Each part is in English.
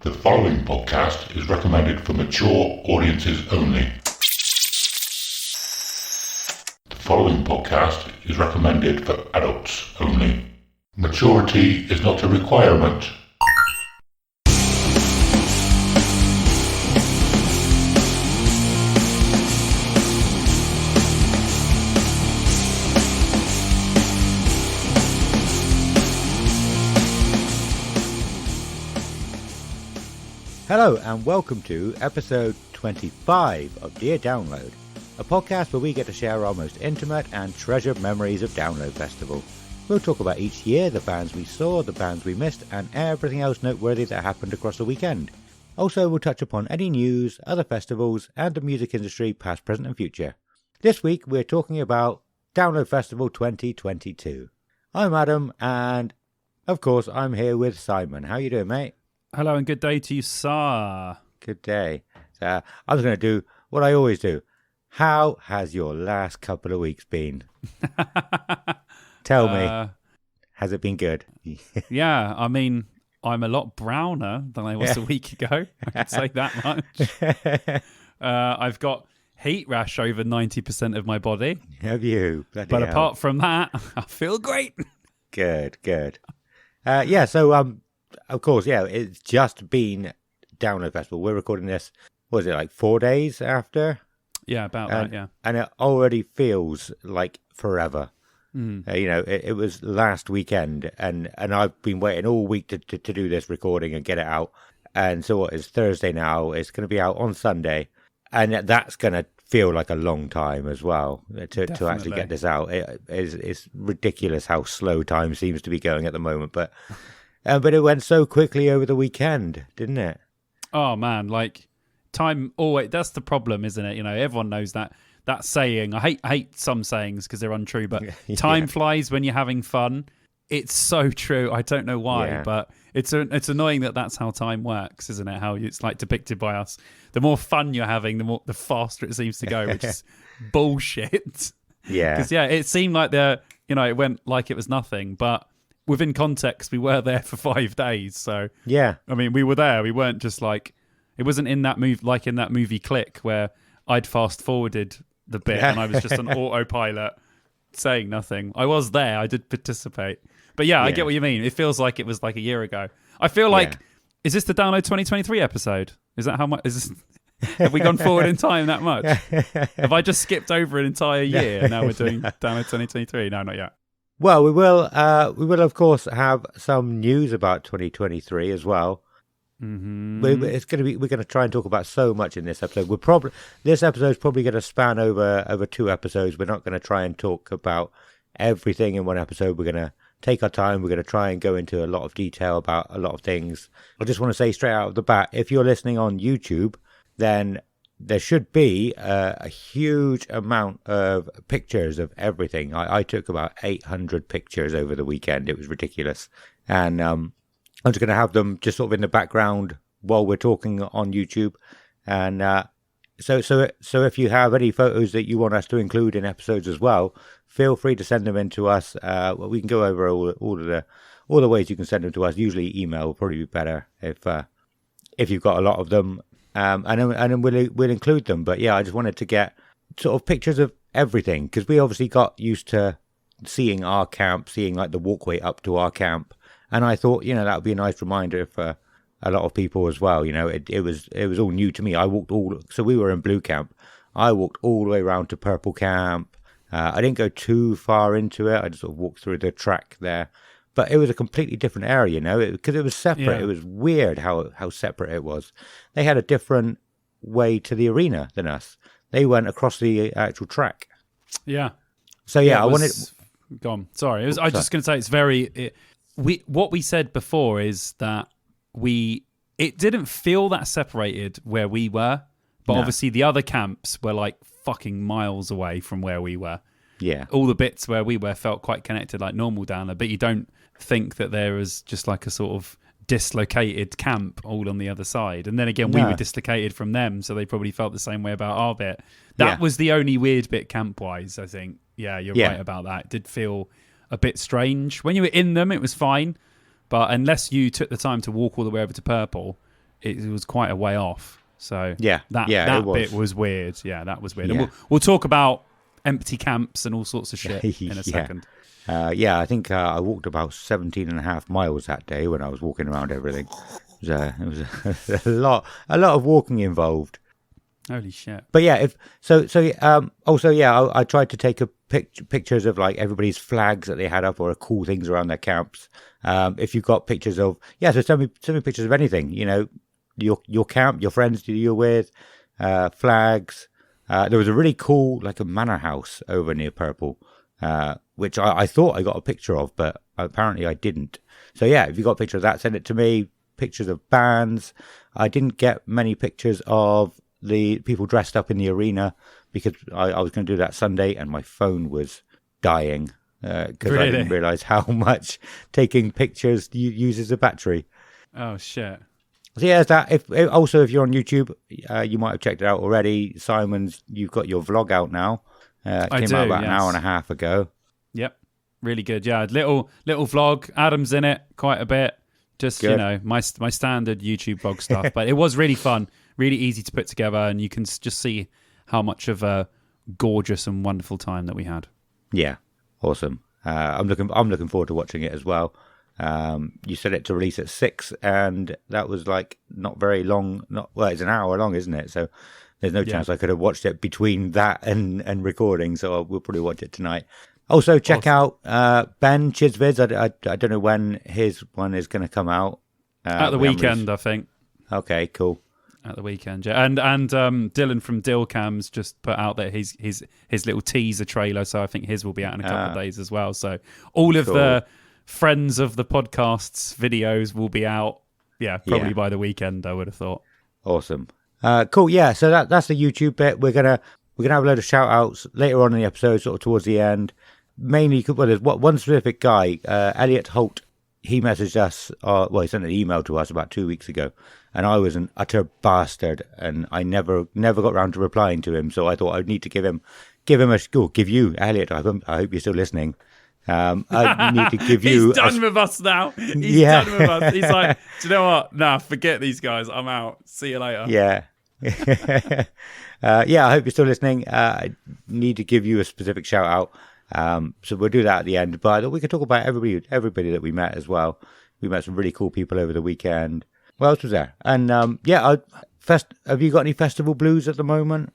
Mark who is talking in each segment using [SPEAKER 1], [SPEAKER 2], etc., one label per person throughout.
[SPEAKER 1] The following podcast is recommended for mature audiences only. The following podcast is recommended for adults only. Maturity is not a requirement.
[SPEAKER 2] Hello and welcome to episode 25 of Dear Download, a podcast where we get to share our most intimate and treasured memories of Download Festival. We'll talk about each year, the bands we saw, the bands we missed, and everything else noteworthy that happened across the weekend. Also, we'll touch upon any news, other festivals, and the music industry past, present and future. This week we're talking about Download Festival 2022. I'm Adam, and of course I'm here with Simon. How you doing, mate?
[SPEAKER 3] Hello and good day to you, sir.
[SPEAKER 2] Good day. So I was going to do what I always do. How has your last couple of weeks been? Tell me. Has it been good?
[SPEAKER 3] Yeah, I mean, I'm a lot browner than I was a week ago. I can say that much. I've got heat rash over 90% of my body.
[SPEAKER 2] Have you? Bloody
[SPEAKER 3] but
[SPEAKER 2] hell.
[SPEAKER 3] apart from that, I feel great.
[SPEAKER 2] Good. Of course, it's just been Download Festival. We're recording this, what is it, like 4 days after?
[SPEAKER 3] Yeah, about that, yeah.
[SPEAKER 2] And it already feels like forever. It was last weekend, and I've been waiting all week to do this recording and get it out. And so it's Thursday now. It's going to be out on Sunday. And that's going to feel like a long time as well to actually get this out. It's ridiculous how slow time seems to be going at the moment, but it went so quickly over the weekend, didn't it?
[SPEAKER 3] Oh, man, like time always, that's the problem, isn't it? You know, everyone knows that saying. I hate some sayings because they're untrue, but time flies when you're having fun. It's so true. I don't know why, but it's annoying that that's how time works, isn't it? How it's like depicted by us. The more fun you're having, the faster it seems to go, which is bullshit.
[SPEAKER 2] Yeah.
[SPEAKER 3] Because it seemed like it went like it was nothing, but within context, we were there for 5 days. So
[SPEAKER 2] yeah,
[SPEAKER 3] I mean, we were there. We weren't just like, it wasn't in that movie Click where I'd fast forwarded the bit and I was just an autopilot saying nothing. I was there. I did participate. But yeah, I get what you mean. It feels like it was like a year ago. I feel like, is this the Download 2023 episode? Is that how much? Have we gone forward in time that much? Have I just skipped over an entire year and now we're doing Download 2023? No, not yet.
[SPEAKER 2] Well, we will of course have some news about 2023 as well.
[SPEAKER 3] Mm-hmm.
[SPEAKER 2] We're going to try and talk about so much in this episode. This episode is probably going to span over 2 episodes. We're not going to try and talk about everything in one episode. We're going to take our time. We're going to try and go into a lot of detail about a lot of things. I just want to say straight out of the bat, if you're listening on YouTube, then there should be a huge amount of pictures of everything. I took about 800 pictures over the weekend. It was ridiculous. And I'm just going to have them just sort of in the background while we're talking on YouTube. And so if you have any photos that you want us to include in episodes as well, feel free to send them in to us. We can go over all the ways you can send them to us. Usually email will probably be better if you've got a lot of them. And then we'll include them. But yeah, I just wanted to get sort of pictures of everything because we obviously got used to seeing our camp, seeing like the walkway up to our camp. And I thought, that would be a nice reminder for a lot of people as well. It was all new to me. So we were in Blue Camp. I walked all the way around to Purple Camp. I didn't go too far into it. I just sort of walked through the track there. But it was a completely different area, because it was separate. Yeah. It was weird how separate it was. They had a different way to the arena than us. They went across the actual track.
[SPEAKER 3] Yeah.
[SPEAKER 2] So I wanted.
[SPEAKER 3] Go on. Sorry, I was just going to say it's very. What we said before is that it didn't feel that separated where we were, but obviously the other camps were like fucking miles away from where we were.
[SPEAKER 2] Yeah.
[SPEAKER 3] All the bits where we were felt quite connected, like normal down there, but you don't think that there was just like a sort of dislocated camp all on the other side. And then again, we were dislocated from them, so they probably felt the same way about our bit. That was the only weird bit camp-wise, I think. Yeah, you're right about that. It did feel a bit strange. When you were in them, it was fine. But unless you took the time to walk all the way over to Purple, it was quite a way off. So
[SPEAKER 2] Yeah,
[SPEAKER 3] that
[SPEAKER 2] it was.
[SPEAKER 3] bit was weird. Yeah, that was weird.
[SPEAKER 2] Yeah.
[SPEAKER 3] And we'll talk about empty camps and all sorts of shit in a second.
[SPEAKER 2] I think I walked about 17.5 miles that day when I was walking around everything. It was a lot of walking involved.
[SPEAKER 3] Holy shit.
[SPEAKER 2] But yeah, I tried to take pictures of like everybody's flags that they had up or cool things around their camps. If you've got pictures of, so send me pictures of anything, your camp, your friends you're with, flags. There was a really cool, like a manor house over near Purple, which I thought I got a picture of, but apparently I didn't. So yeah, if you got a picture of that, send it to me. Pictures of bands. I didn't get many pictures of the people dressed up in the arena because I was going to do that Sunday and my phone was dying because I didn't realize how much taking pictures uses a battery.
[SPEAKER 3] Oh shit.
[SPEAKER 2] So yeah, that. If you're on YouTube, you might have checked it out already. Simon's, you've got your vlog out now. It came out about an hour and a half ago.
[SPEAKER 3] Yep, really good. Yeah, little vlog. Adam's in it quite a bit. Just good. My standard YouTube vlog stuff. But it was really fun, really easy to put together, and you can just see how much of a gorgeous and wonderful time that we had. Yeah,
[SPEAKER 2] awesome. I'm looking forward to watching it as well. You said it to release at 6, and that was like not very long. It's an hour long, isn't it? So there's no chance I could have watched it between that and recording. So we'll probably watch it tonight. Also, check out Ben Chisvids. I don't know when his one is going to come out.
[SPEAKER 3] At the weekend, I think.
[SPEAKER 2] Okay, cool.
[SPEAKER 3] At the weekend, yeah. And Dylan from Dillcams just put out that his little teaser trailer. So I think his will be out in a couple of days as well. So all of the friends of the podcast's videos will be out. Yeah, probably by the weekend. I would have thought.
[SPEAKER 2] Awesome. Cool. Yeah. So that's the YouTube bit. We're gonna have a load of shout outs later on in the episode, sort of towards the end. Mainly, there's one specific guy, Elliot Holt. He messaged us, he sent an email to us about 2 weeks ago, and I was an utter bastard, and I never got around to replying to him. So I thought I'd need to give you, Elliot. I hope you're still listening. I need to give you.
[SPEAKER 3] He's done with us now. He's done with us. He's like, do you know what? Nah, forget these guys. I'm out. See you later.
[SPEAKER 2] Yeah. I hope you're still listening. I need to give you a specific shout out. So we'll do that at the end. But we could talk about everybody that we met as well. We met some really cool people over the weekend. What else was there? And have you got any festival blues at the moment?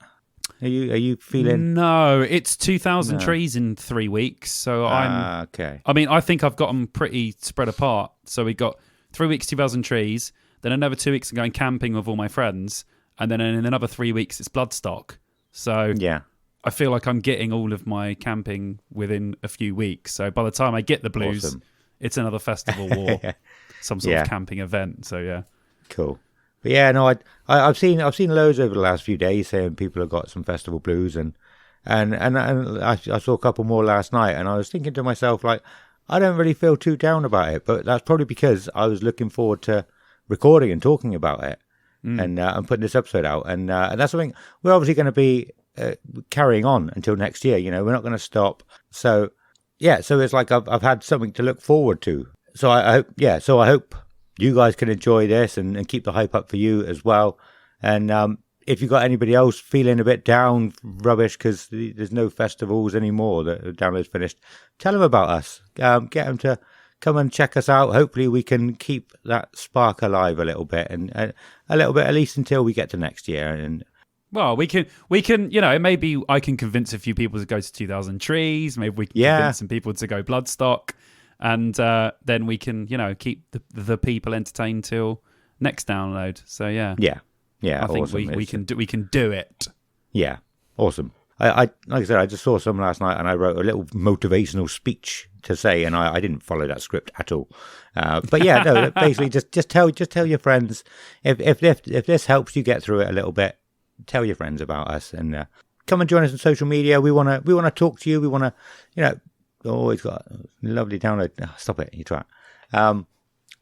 [SPEAKER 2] Are you feeling?
[SPEAKER 3] No, it's 2,000 trees in 3 weeks. So I'm
[SPEAKER 2] okay.
[SPEAKER 3] I mean, I think I've got them pretty spread apart. So we got 3 weeks, 2,000 trees. Then another 2 weeks I'm going camping with all my friends. And then in another 3 weeks, it's Bloodstock. So
[SPEAKER 2] yeah.
[SPEAKER 3] I feel like I'm getting all of my camping within a few weeks. So by the time I get the blues,
[SPEAKER 2] awesome.
[SPEAKER 3] It's another festival or some sort of camping event. So yeah,
[SPEAKER 2] cool. But yeah, no, I've seen loads over the last few days saying people have got some festival blues, and I saw a couple more last night, and I was thinking to myself, like, I don't really feel too down about it, but that's probably because I was looking forward to recording and talking about it and putting this episode out, and that's something we're obviously going to be carrying on until next year. We're not going to stop. So yeah, so it's like I've had something to look forward to. So I hope you guys can enjoy this and keep the hype up for you as well. And if you've got anybody else feeling a bit down, rubbish, because there's no festivals anymore, the download's finished, tell them about us. Get them to come and check us out. Hopefully we can keep that spark alive a little bit, and a little bit at least until we get to next year. And
[SPEAKER 3] well, we can, maybe I can convince a few people to go to 2,000 Trees. Maybe we can convince some people to go Bloodstock. And then we can, keep the people entertained till next download. So yeah.
[SPEAKER 2] I
[SPEAKER 3] think
[SPEAKER 2] awesome.
[SPEAKER 3] we can do it.
[SPEAKER 2] Yeah, awesome. I like I said, I just saw some last night, and I wrote a little motivational speech to say, and I didn't follow that script at all. But yeah, no, basically just tell your friends if this helps you get through it a little bit. Tell your friends about us, and come and join us on social media. We wanna talk to you. We wanna, he's got a lovely download. Oh, stop it, you twat.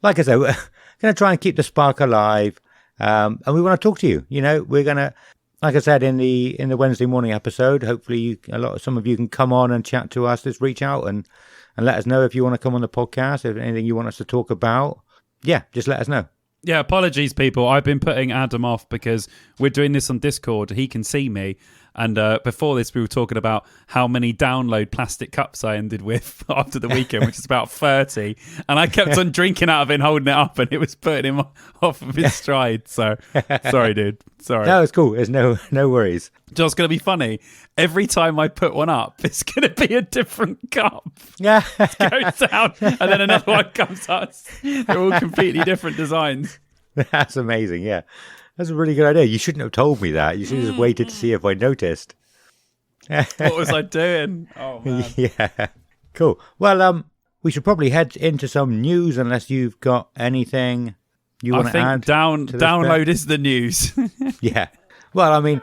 [SPEAKER 2] Like I said, we're going to try and keep the spark alive. And we want to talk to you. We're going to, like I said, in the Wednesday morning episode, hopefully some of you can come on and chat to us. Just reach out and let us know if you want to come on the podcast, if anything you want us to talk about. Yeah, just let us know.
[SPEAKER 3] Yeah, apologies, people. I've been putting Adam off because we're doing this on Discord. He can see me. And before this, we were talking about how many download plastic cups I ended with after the weekend, which is about 30. And I kept on drinking out of it and holding it up, and it was putting him off of his stride. So, sorry, dude. Sorry.
[SPEAKER 2] No, it's cool. There's no worries.
[SPEAKER 3] Just going to be funny. Every time I put one up, it's going to be a different cup.
[SPEAKER 2] Yeah.
[SPEAKER 3] Goes down, and then another one comes up. They're all completely different designs.
[SPEAKER 2] That's amazing. Yeah. That's a really good idea. You shouldn't have told me that. You should have just waited to see if I noticed.
[SPEAKER 3] What was I doing? Oh, man.
[SPEAKER 2] Yeah. Cool. Well, we should probably head into some news unless you've got anything you want to add.
[SPEAKER 3] I think download is the news.
[SPEAKER 2] Yeah. Well, I mean,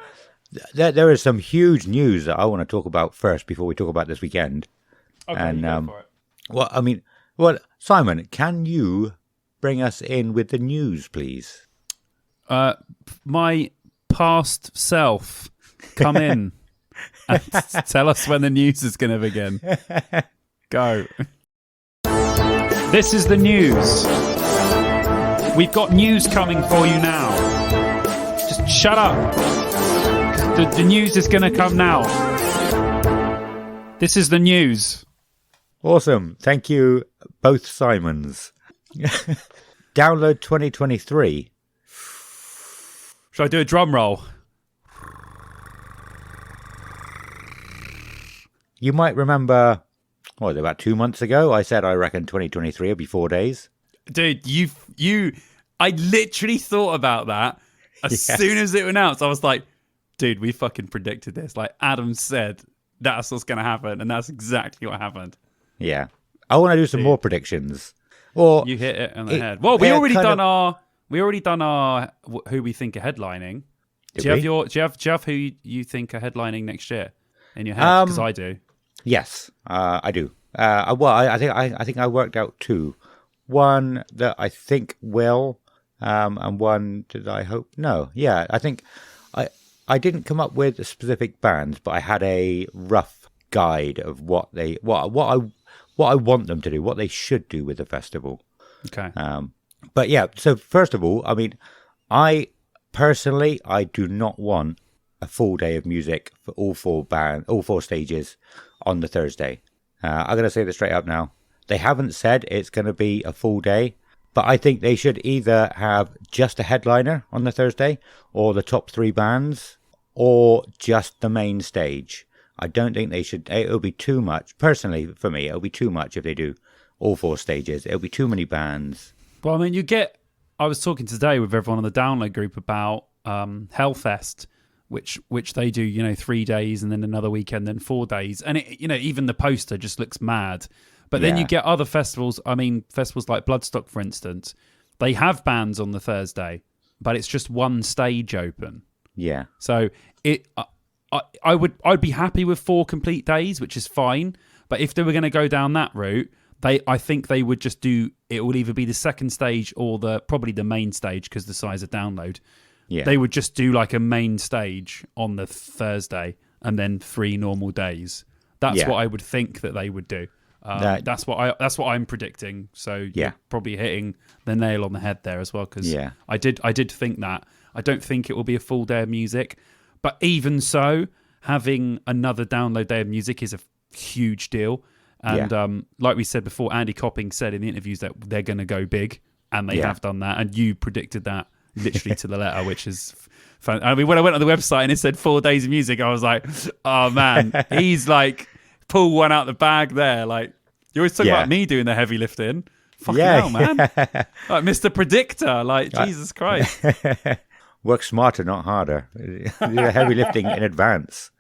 [SPEAKER 2] there is some huge news that I want to talk about first before we talk about this weekend.
[SPEAKER 3] Okay,
[SPEAKER 2] and
[SPEAKER 3] go for it.
[SPEAKER 2] Well, Simon, can you bring us in with the news, please?
[SPEAKER 3] My past self, come in and tell us when the news is going to begin. Go. This is the news. We've got news coming for you now. Just shut up. The news is going to come now. This is the news.
[SPEAKER 2] Awesome. Thank you, both Simons. Download 2023.
[SPEAKER 3] Should I do a drum roll?
[SPEAKER 2] You might remember, about 2 months ago, I said I reckon 2023 will be 4 days.
[SPEAKER 3] Dude, I literally thought about that as soon as it announced. I was like, dude, we fucking predicted this. Like Adam said, that's what's going to happen. And that's exactly what happened.
[SPEAKER 2] Yeah. I want to do some more predictions. Or
[SPEAKER 3] you hit it on the head. Well, we already done our who we think are headlining. Do you have who you think are headlining next year in your head? Because I do.
[SPEAKER 2] Yes, I do. I think I worked out two. One that I think will, and one that I hope no. Yeah, I think I didn't come up with specific bands, but I had a rough guide of what I want them to do, what they should do with the festival.
[SPEAKER 3] Okay.
[SPEAKER 2] But yeah, so first of all, I mean, I do not want a full day of music for all four stages on the Thursday. I'm going to say this straight up now. They haven't said it's going to be a full day, but I think they should either have just a headliner on the Thursday, or the top three bands, or just the main stage. I don't think they should. It'll be too much. Personally, for me, it'll be too much if they do all four stages. It'll be too many bands.
[SPEAKER 3] Well, I mean, I was talking today with everyone on the download group about Hellfest, which they do, 3 days and then another weekend, then 4 days. And, even the poster just looks mad. But then you get other festivals. I mean, festivals like Bloodstock, for instance, they have bands on the Thursday, but it's just one stage open.
[SPEAKER 2] Yeah.
[SPEAKER 3] So I'd be happy with 4 complete days, which is fine. But if they were going to go down that route, I think they would just do. It will either be the second stage or probably the main stage because the size of download. Yeah. They would just do like a main stage on the Thursday and then 3 normal days. That's what I would think that they would do. That's what I'm predicting. So you're probably hitting the nail on the head there as well. Because I did think that. I don't think it will be a full day of music, but even so, having another download day of music is a huge deal. And like we said before, Andy Copping said in the interviews that they're going to go big, and they have done that. And you predicted that literally to the letter, which is fun. I mean, when I went on the website and it said 4 days of music, I was like, oh man, he's like pull one out the bag there. Like you always talk about me doing the heavy lifting. Fucking hell, man. Like Mr. Predictor, like Jesus Christ.
[SPEAKER 2] Work smarter, not harder. Do the heavy lifting in advance.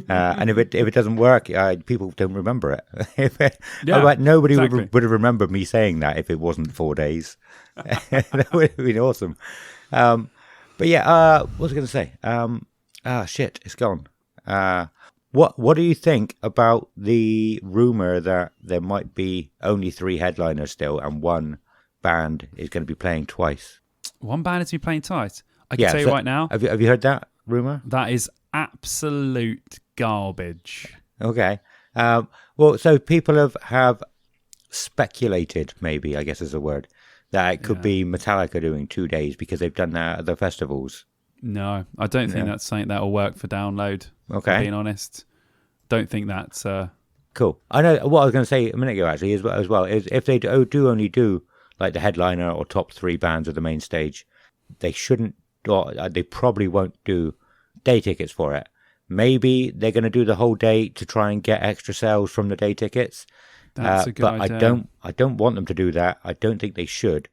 [SPEAKER 2] And if it doesn't work, people don't remember it. Nobody would have remembered me saying that if it wasn't 4 days. That would have been awesome. But yeah, what was I going to say? Shit, it's gone. What do you think about the rumor that there might be only 3 headliners still, and one band is going to be playing twice?
[SPEAKER 3] One band is going to be playing twice. I can tell you right now.
[SPEAKER 2] Have you heard that rumor?
[SPEAKER 3] That is absolute garbage.
[SPEAKER 2] Okay. Well, so people have speculated, maybe, I guess is a word, that it could be Metallica doing 2 days because they've done that at the festivals.
[SPEAKER 3] No, I don't think that's something that'll work for Download.
[SPEAKER 2] Okay.
[SPEAKER 3] Being honest, don't think that's
[SPEAKER 2] cool. I know what I was going to say a minute ago actually as well is if they do only do like the headliner or top 3 bands of the main stage, they shouldn't, or they probably won't do day tickets for it. Maybe they're going to do the whole day to try and get extra sales from the day tickets.
[SPEAKER 3] That's a good
[SPEAKER 2] but
[SPEAKER 3] idea.
[SPEAKER 2] I don't want them to do that. I don't think they should.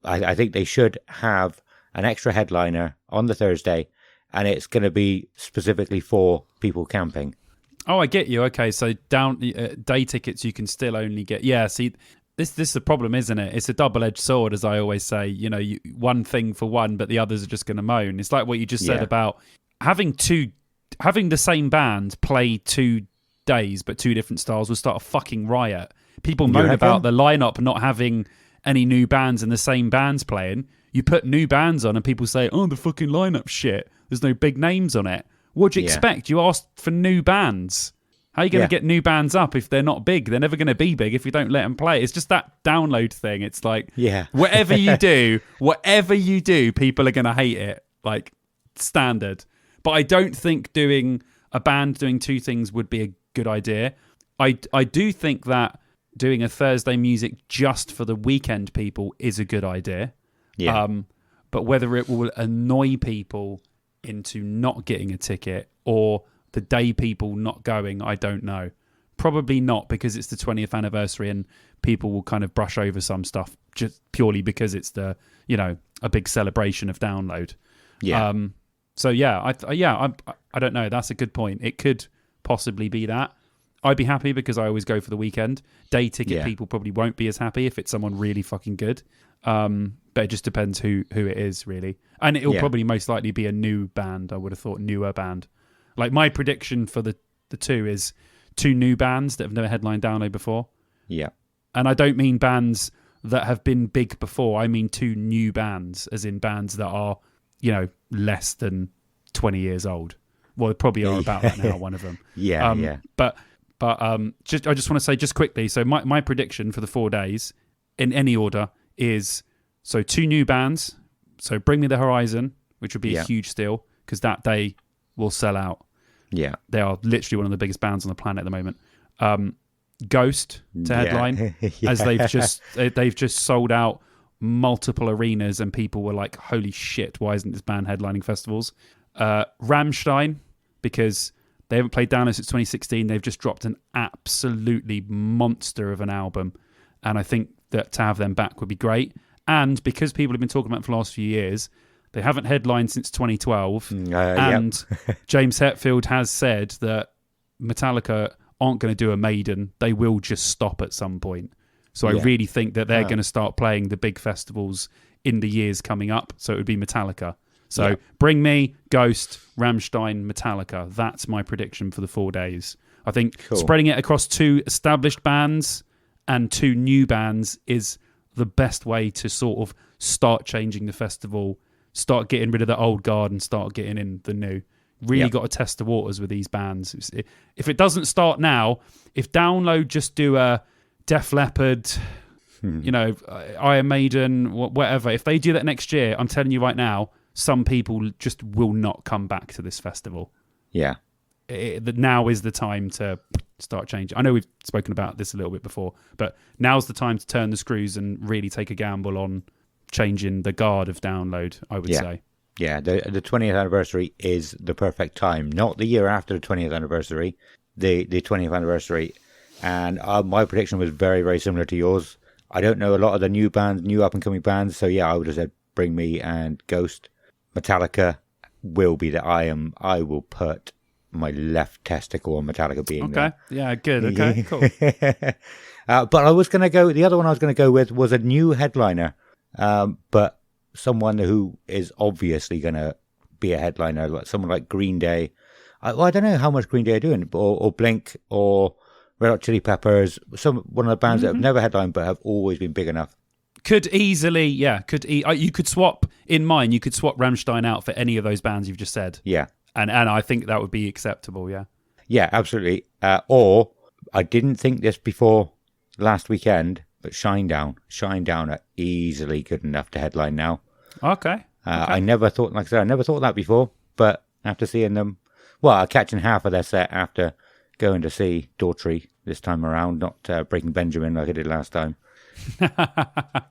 [SPEAKER 2] I think they should have an extra headliner on the Thursday, and it's going to be specifically for people camping.
[SPEAKER 3] Oh, I get you. Okay, so day tickets you can still only get. Yeah, see, this is the problem, isn't it? It's a double-edged sword, as I always say. You know, one thing for one, but the others are just going to moan. It's like what you just said about having the same band play 2 days but 2 different styles will start a fucking riot. People moan about the lineup not having any new bands and the same bands playing. You put new bands on and people say, oh, the fucking lineup shit. There's no big names on it. What do you expect? You asked for new bands. How are you going to get new bands up if they're not big? They're never going to be big if you don't let them play. It's just that Download thing. It's like, whatever you do, people are going to hate it. Like, standard. But I don't think doing a band doing 2 things would be a good idea. I do think that doing a Thursday music just for the weekend people is a good idea. Yeah. But whether it will annoy people into not getting a ticket or the day people not going, I don't know. Probably not, because it's the 20th anniversary and people will kind of brush over some stuff just purely because it's a big celebration of Download. Yeah. So I don't know. That's a good point. It could possibly be that. I'd be happy because I always go for the weekend. Day ticket people probably won't be as happy if it's someone really fucking good. But it just depends who it is, really. And it'll probably most likely be a new band. I would have thought newer band. Like my prediction for the 2 is 2 new bands that have never headlined Download before. Yeah. And I don't mean bands that have been big before. I mean 2 new bands, as in bands that are, less than 20 years old. Well, they probably are about that now, one of them. But I just want to say just quickly, so my prediction for the 4 days, in any order, is 2 new bands. So Bring Me the Horizon, which would be a huge steal, because that day will sell out. Yeah. They are literally one of the biggest bands on the planet at the moment. Ghost to headline, as they've just sold out multiple arenas and people were like, holy shit, why isn't this band headlining festivals? Rammstein, because they haven't played Download since 2016. They've just dropped an absolutely monster of an album. And I think that to have them back would be great. And because people have been talking about it for the last few years, they haven't headlined since 2012. And James Hetfield has said that Metallica aren't going to do a Maiden. They will just stop at some point. So I really think that they're going to start playing the big festivals in the years coming up. So it would be Metallica. So Bring Me, Ghost, Rammstein, Metallica. That's my prediction for the 4 days. I think spreading it across 2 established bands and 2 new bands is the best way to sort of start changing the festival, start getting rid of the old guard and start getting in the new. Really got to test the waters with these bands. If it doesn't start now, if Download just do a Def Leppard, Iron Maiden, whatever, if they do that next year, I'm telling you right now, some people just will not come back to this festival. Yeah. Now is the time to start changing. I know we've spoken about this a little bit before, but now's the time to turn the screws and really take a gamble on changing the guard of Download, I would say.
[SPEAKER 2] Yeah, the 20th anniversary is the perfect time. Not the year after the 20th anniversary, the 20th anniversary. And my prediction was very, very similar to yours. I don't know a lot of the new bands, new up-and-coming bands, so I would have said Bring Me and Ghost. Metallica will be that I will put my left testicle on Metallica being there.
[SPEAKER 3] Okay, yeah, good, okay, cool.
[SPEAKER 2] But I was going to go, the other one I was going to go with was a new headliner, but someone who is obviously going to be a headliner, like someone like Green Day. I don't know how much Green Day are doing, or Blink, or Red Hot Chili Peppers, one of the bands that have never headlined but have always been big enough.
[SPEAKER 3] Could easily, you could swap, in mine, you could swap Rammstein out for any of those bands you've just said. Yeah. And I think that would be acceptable, yeah. Yeah,
[SPEAKER 2] absolutely. Or, I didn't think this before last weekend, but Shinedown are easily good enough to headline now.
[SPEAKER 3] Okay.
[SPEAKER 2] I never thought, like I said, I never thought that before, but after seeing them, well, catching half of their set after going to see Daughtry this time around, not Breaking Benjamin like I did last time.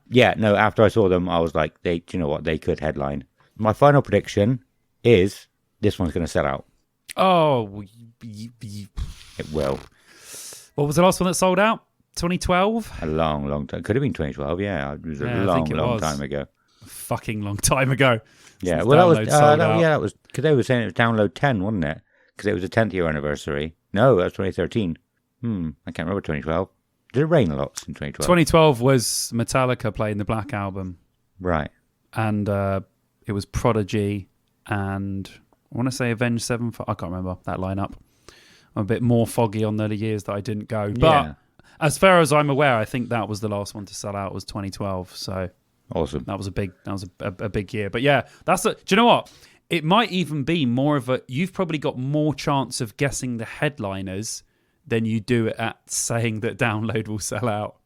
[SPEAKER 2] Yeah, no, after I saw them, I was like, do you know what? They could headline. My final prediction is this one's going to sell out.
[SPEAKER 3] Oh,
[SPEAKER 2] It will.
[SPEAKER 3] what was the last one that sold out? 2012?
[SPEAKER 2] A long time. Could have been 2012, yeah. It was a
[SPEAKER 3] Yeah, I
[SPEAKER 2] long
[SPEAKER 3] think it was.
[SPEAKER 2] time ago.
[SPEAKER 3] Fucking long time ago.
[SPEAKER 2] Yeah,
[SPEAKER 3] Since
[SPEAKER 2] well, that
[SPEAKER 3] Download
[SPEAKER 2] was,
[SPEAKER 3] sold out.
[SPEAKER 2] that was, because they were saying it was Download 10, wasn't it? Because it was a 10th year anniversary. No, that was 2013. I can't remember 2012. Did it rain a lot in 2012?
[SPEAKER 3] 2012 was Metallica playing the Black Album.
[SPEAKER 2] Right.
[SPEAKER 3] And it was Prodigy and I want to say Avenged Sevenfold. I can't remember that lineup. I'm a bit more foggy on the years that I didn't go. But
[SPEAKER 2] Yeah.
[SPEAKER 3] as far as I'm aware, I think that was the last one to sell out was 2012. So
[SPEAKER 2] Awesome.
[SPEAKER 3] that was a big year. But yeah, do you know what? It might even be more of a, you've probably got more chance of guessing the headliners than you do at saying that Download will sell out.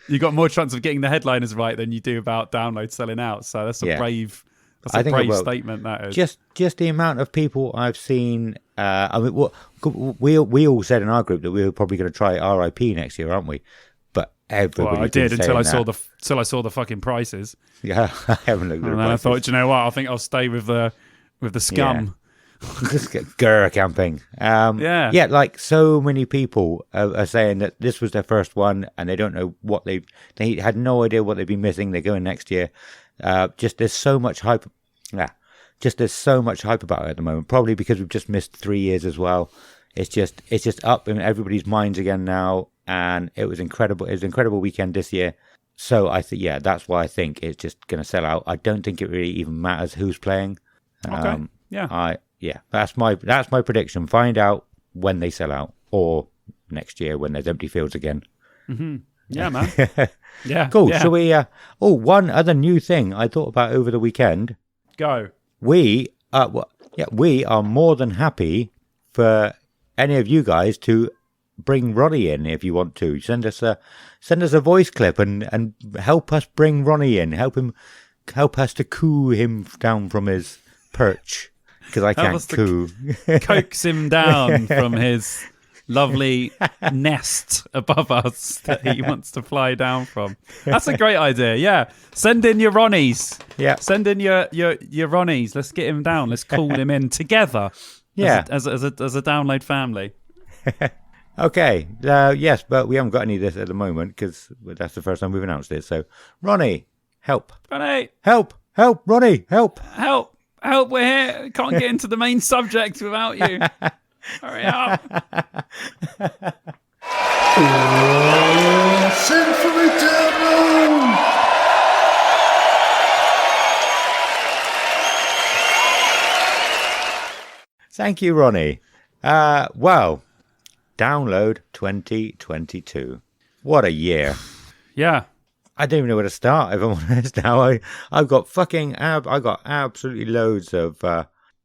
[SPEAKER 3] You got more chance of getting the headliners right than you do about Download selling out. So that's a brave statement, that is.
[SPEAKER 2] Just the amount of people I've seen. I mean, we all said in our group that we were probably going to try RIP next year, aren't we? But everybody.
[SPEAKER 3] Well, I did until I saw the fucking prices.
[SPEAKER 2] Yeah, I haven't looked at
[SPEAKER 3] And
[SPEAKER 2] the
[SPEAKER 3] then I
[SPEAKER 2] prices.
[SPEAKER 3] thought, you know what? I think I'll stay with the scum.
[SPEAKER 2] Just get Gurr camping. Yeah, like so many people are saying that this was their first one and they don't know what they had no idea what they'd be missing. They're going next year. Just there's so much hype. Yeah, just there's so much hype about it at the moment. Probably because we've just missed 3 years as well. It's just up in everybody's minds again now, and it was incredible. It was an incredible weekend this year. So I think that's why I think it's just going to sell out. I don't think it really even matters who's playing.
[SPEAKER 3] Okay. Yeah.
[SPEAKER 2] That's my prediction. Find out when they sell out, or next year when there's empty fields again.
[SPEAKER 3] Mm-hmm. Yeah, man. Yeah.
[SPEAKER 2] Cool.
[SPEAKER 3] Yeah.
[SPEAKER 2] Shall we? One other new thing I thought about over the weekend.
[SPEAKER 3] Go.
[SPEAKER 2] We are more than happy for any of you guys to bring Ronnie in if you want to. Send us a voice clip and help us bring Ronnie in. Help us to coo him down from his perch, because I can't coo.
[SPEAKER 3] Coax him down from his lovely nest above us that he wants to fly down from. That's a great idea. Yeah, send in your Ronnies.
[SPEAKER 2] Yeah,
[SPEAKER 3] send in your Ronnies. Let's get him down. Let's call him in together.
[SPEAKER 2] Yeah,
[SPEAKER 3] as a Download family.
[SPEAKER 2] Okay. Yes, but we haven't got any of this at the moment because that's the first time we've announced it. So, Ronnie, help!
[SPEAKER 3] Ronnie,
[SPEAKER 2] help! Ronnie, help!
[SPEAKER 3] We're here. Can't get into the main subject without you. Hurry up!
[SPEAKER 1] Send for me, Download!
[SPEAKER 2] Thank you, Ronnie. Well, Download 2022. What a year!
[SPEAKER 3] Yeah.
[SPEAKER 2] I don't even know where to start, if I'm honest now. I've got absolutely loads of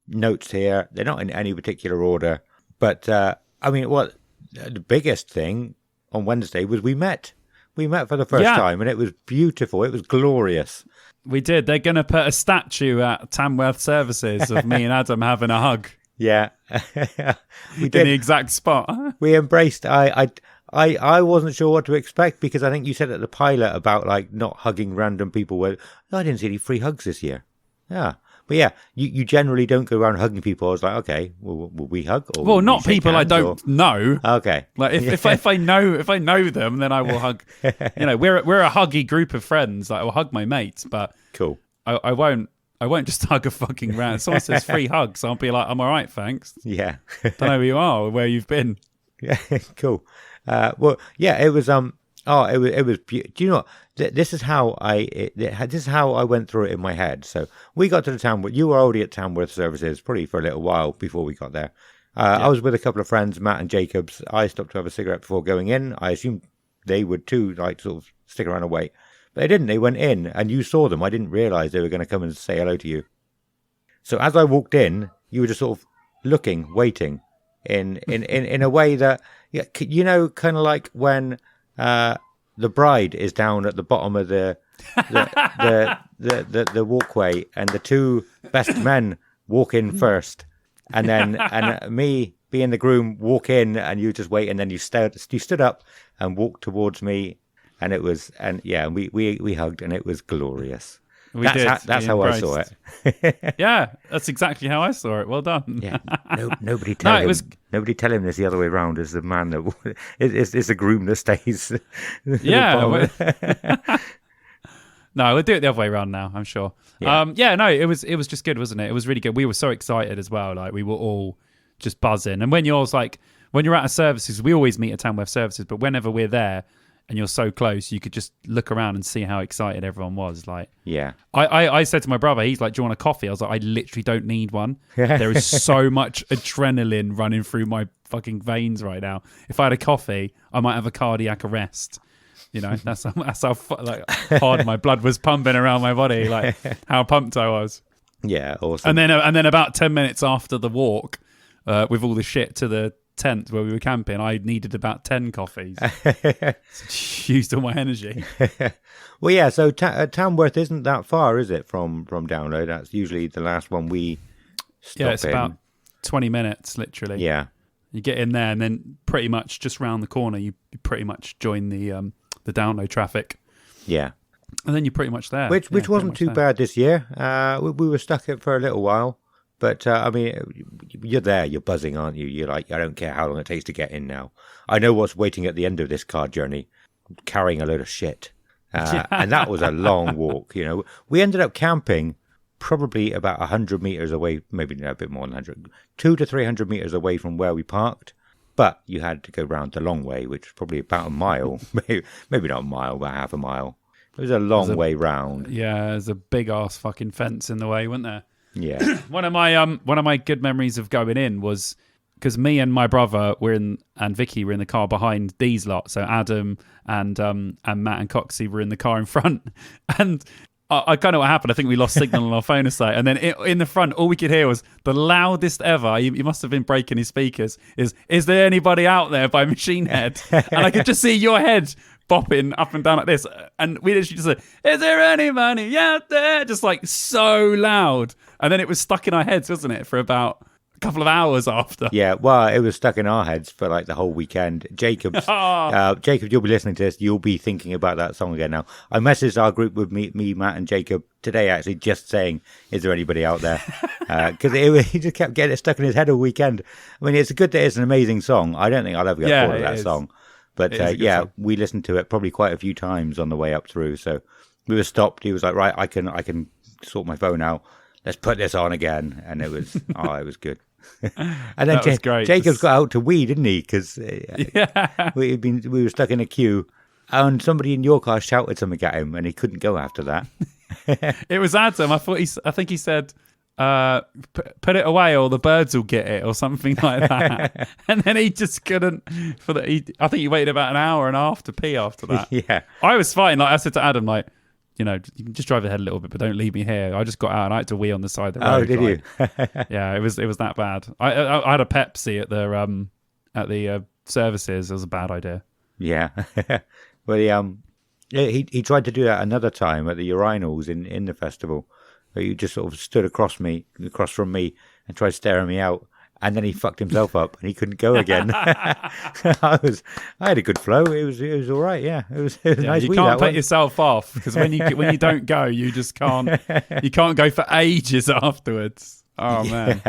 [SPEAKER 2] notes here. They're not in any particular order. But, I mean, the biggest thing on Wednesday was we met. We met for the first time, and it was beautiful. It was glorious.
[SPEAKER 3] We did. They're going to put a statue at Tamworth Services of me and Adam having a hug.
[SPEAKER 2] Yeah. We did.
[SPEAKER 3] In the exact spot.
[SPEAKER 2] We embraced. I wasn't sure what to expect because I think you said at the pilot about like not hugging random people. Well, I didn't see any free hugs this year. Yeah, but yeah, you generally don't go around hugging people. I was like, okay, will we hug? Or
[SPEAKER 3] well,
[SPEAKER 2] will
[SPEAKER 3] not
[SPEAKER 2] we shake
[SPEAKER 3] people I
[SPEAKER 2] hands,
[SPEAKER 3] don't know.
[SPEAKER 2] Okay,
[SPEAKER 3] like if I know them, then I will hug. You know, we're a huggy group of friends. Like, I will hug my mates, but
[SPEAKER 2] cool.
[SPEAKER 3] I won't just hug a fucking round. Someone says free hugs, I'll be like, I'm all right, thanks.
[SPEAKER 2] Yeah,
[SPEAKER 3] don't know who you are or where you've been.
[SPEAKER 2] Yeah, cool. Well, yeah, it was. It was. Do you know what? This is how I went through it in my head. So we got to the Tamworth. You were already at Tamworth Services, probably for a little while before we got there. I was with a couple of friends, Matt and Jacobs. I stopped to have a cigarette before going in. I assumed they would too, like sort of stick around and wait. But they didn't. They went in, and you saw them. I didn't realise they were going to come and say hello to you. So as I walked in, you were just sort of looking, waiting, in a way that, yeah, you know, kind of like when the bride is down at the bottom of the walkway, and the two best men walk in first, and then me being the groom walk in, and you just wait, and then you stood up and walked towards me, and we hugged, and it was glorious. That's how I saw it.
[SPEAKER 3] Yeah, that's exactly how I saw it. Well done.
[SPEAKER 2] Yeah. Nobody tell him there's the other way around. It's the man that it's the groom that stays.
[SPEAKER 3] Yeah. No, we'll do it the other way around now, I'm sure. Yeah. It was just good, wasn't it? It was really good. We were so excited as well. Like, we were all just buzzing. And when you're at a services, we always meet at Tamworth Services, but whenever we're there and you're so close, you could just look around and see how excited everyone was. Like,
[SPEAKER 2] yeah.
[SPEAKER 3] I said to my brother, he's like, do you want a coffee? I was like, I literally don't need one. There is so much adrenaline running through my fucking veins right now. If I had a coffee, I might have a cardiac arrest. You know, that's how hard my blood was pumping around my body, like how pumped I was.
[SPEAKER 2] Yeah, awesome.
[SPEAKER 3] And then about 10 minutes after the walk, with all the shit to the tent where we were camping, I needed about 10 coffees. Used all my energy.
[SPEAKER 2] Well, yeah, so Tamworth isn't that far, is it, from Download? That's usually the last one we stop in.
[SPEAKER 3] Yeah, it's about 20 minutes, literally.
[SPEAKER 2] Yeah.
[SPEAKER 3] You get in there, and then pretty much just round the corner, you pretty much join the Download traffic.
[SPEAKER 2] Yeah.
[SPEAKER 3] And then you're pretty much there.
[SPEAKER 2] Which wasn't too bad this year. We were stuck for a little while. But, I mean, you're there, you're buzzing, aren't you? You're like, I don't care how long it takes to get in now. I know what's waiting at the end of this car journey, carrying a load of shit. And that was a long walk, you know. We ended up camping probably about 100 meters away, maybe a bit more than 100, 200 to 300 meters away from where we parked. But you had to go round the long way, which was probably about a mile, maybe not a mile, about half a mile. It was a long way round.
[SPEAKER 3] Yeah, there's a big ass fucking fence in the way, wasn't there?
[SPEAKER 2] Yeah.
[SPEAKER 3] One of my good memories of going in was because me and my brother and Vicky were in the car behind these lot. So Adam and Matt and Coxie were in the car in front, and I kind of what happened. I think we lost signal on our phone or so, and then in the front, all we could hear was the loudest ever. He must have been breaking his speakers. Is there anybody out there by Machine Head? And I could just see your head bopping up and down like this, and we literally just said, "Is there anybody out there?" Just like so loud, and then it was stuck in our heads, wasn't it, for about a couple of hours after?
[SPEAKER 2] Yeah, well, it was stuck in our heads for like the whole weekend. Jacob, you'll be listening to this. You'll be thinking about that song again now. I messaged our group with me, Matt, and Jacob today, actually, just saying, "Is there anybody out there?" Because he just kept getting it stuck in his head all weekend. I mean, it's good that it's an amazing song. I don't think I'll ever get bored of that song. But song. We listened to it probably quite a few times on the way up through. So we were stopped. He was like, "Right, I can sort my phone out. Let's put this on again." And it was it was good. And then Jacob's got out to wee, didn't he? Because we were stuck in a queue, and somebody in your car shouted something at him, and he couldn't go after that.
[SPEAKER 3] It was Adam. I think he said, "Put it away, or the birds will get it," or something like that. And then he just couldn't. I think he waited about an hour and a half to pee after that.
[SPEAKER 2] Yeah,
[SPEAKER 3] I was fine. Like I said to Adam, like, you know, you can just drive ahead a little bit, but don't leave me here. I just got out and I had to wee on the side of the road.
[SPEAKER 2] Oh, did you?
[SPEAKER 3] Yeah, it was that bad. I had a Pepsi at the services. It was a bad idea.
[SPEAKER 2] Yeah. Well, he tried to do that another time at the urinals in the festival. Where you just sort of stood across from me, and tried staring me out, and then he fucked himself up and he couldn't go again. I had a good flow. It was all right. Yeah, it was nice.
[SPEAKER 3] You can't put yourself off, because when you don't go, you just can't. You can't go for ages afterwards. Oh man.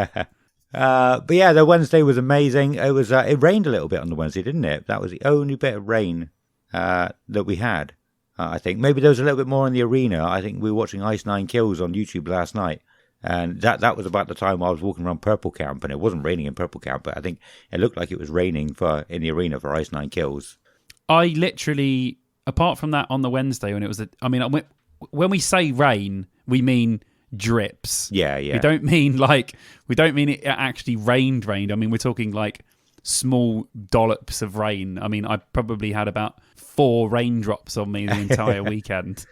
[SPEAKER 2] But yeah, the Wednesday was amazing. It rained a little bit on the Wednesday, didn't it? That was the only bit of rain that we had. I think maybe there was a little bit more in the arena. I think we were watching Ice Nine Kills on YouTube last night, and that was about the time I was walking around Purple Camp, and it wasn't raining in Purple Camp, but I think it looked like it was raining in the arena for Ice Nine Kills.
[SPEAKER 3] I literally, apart from that on the Wednesday when it was, when we say rain, we mean drips.
[SPEAKER 2] Yeah.
[SPEAKER 3] We don't mean it actually rained. I mean, we're talking like small dollops of rain. I mean, I probably had about 4 raindrops on me the entire weekend.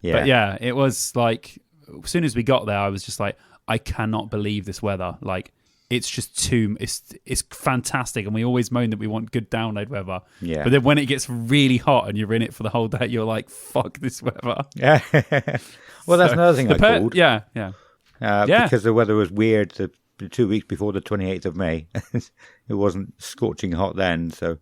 [SPEAKER 3] Yeah. But yeah, it was like, as soon as we got there, I was just like, I cannot believe this weather. Like, it's just too. It's fantastic, and we always moan that we want good download weather.
[SPEAKER 2] Yeah.
[SPEAKER 3] But then when it gets really hot and you're in it for the whole day, you're like, "Fuck this weather."
[SPEAKER 2] Yeah. Well, that's
[SPEAKER 3] So,
[SPEAKER 2] another thing I called.
[SPEAKER 3] Yeah. Yeah.
[SPEAKER 2] Because the weather was weird the 2 weeks before the 28th of May. It wasn't scorching hot then, so...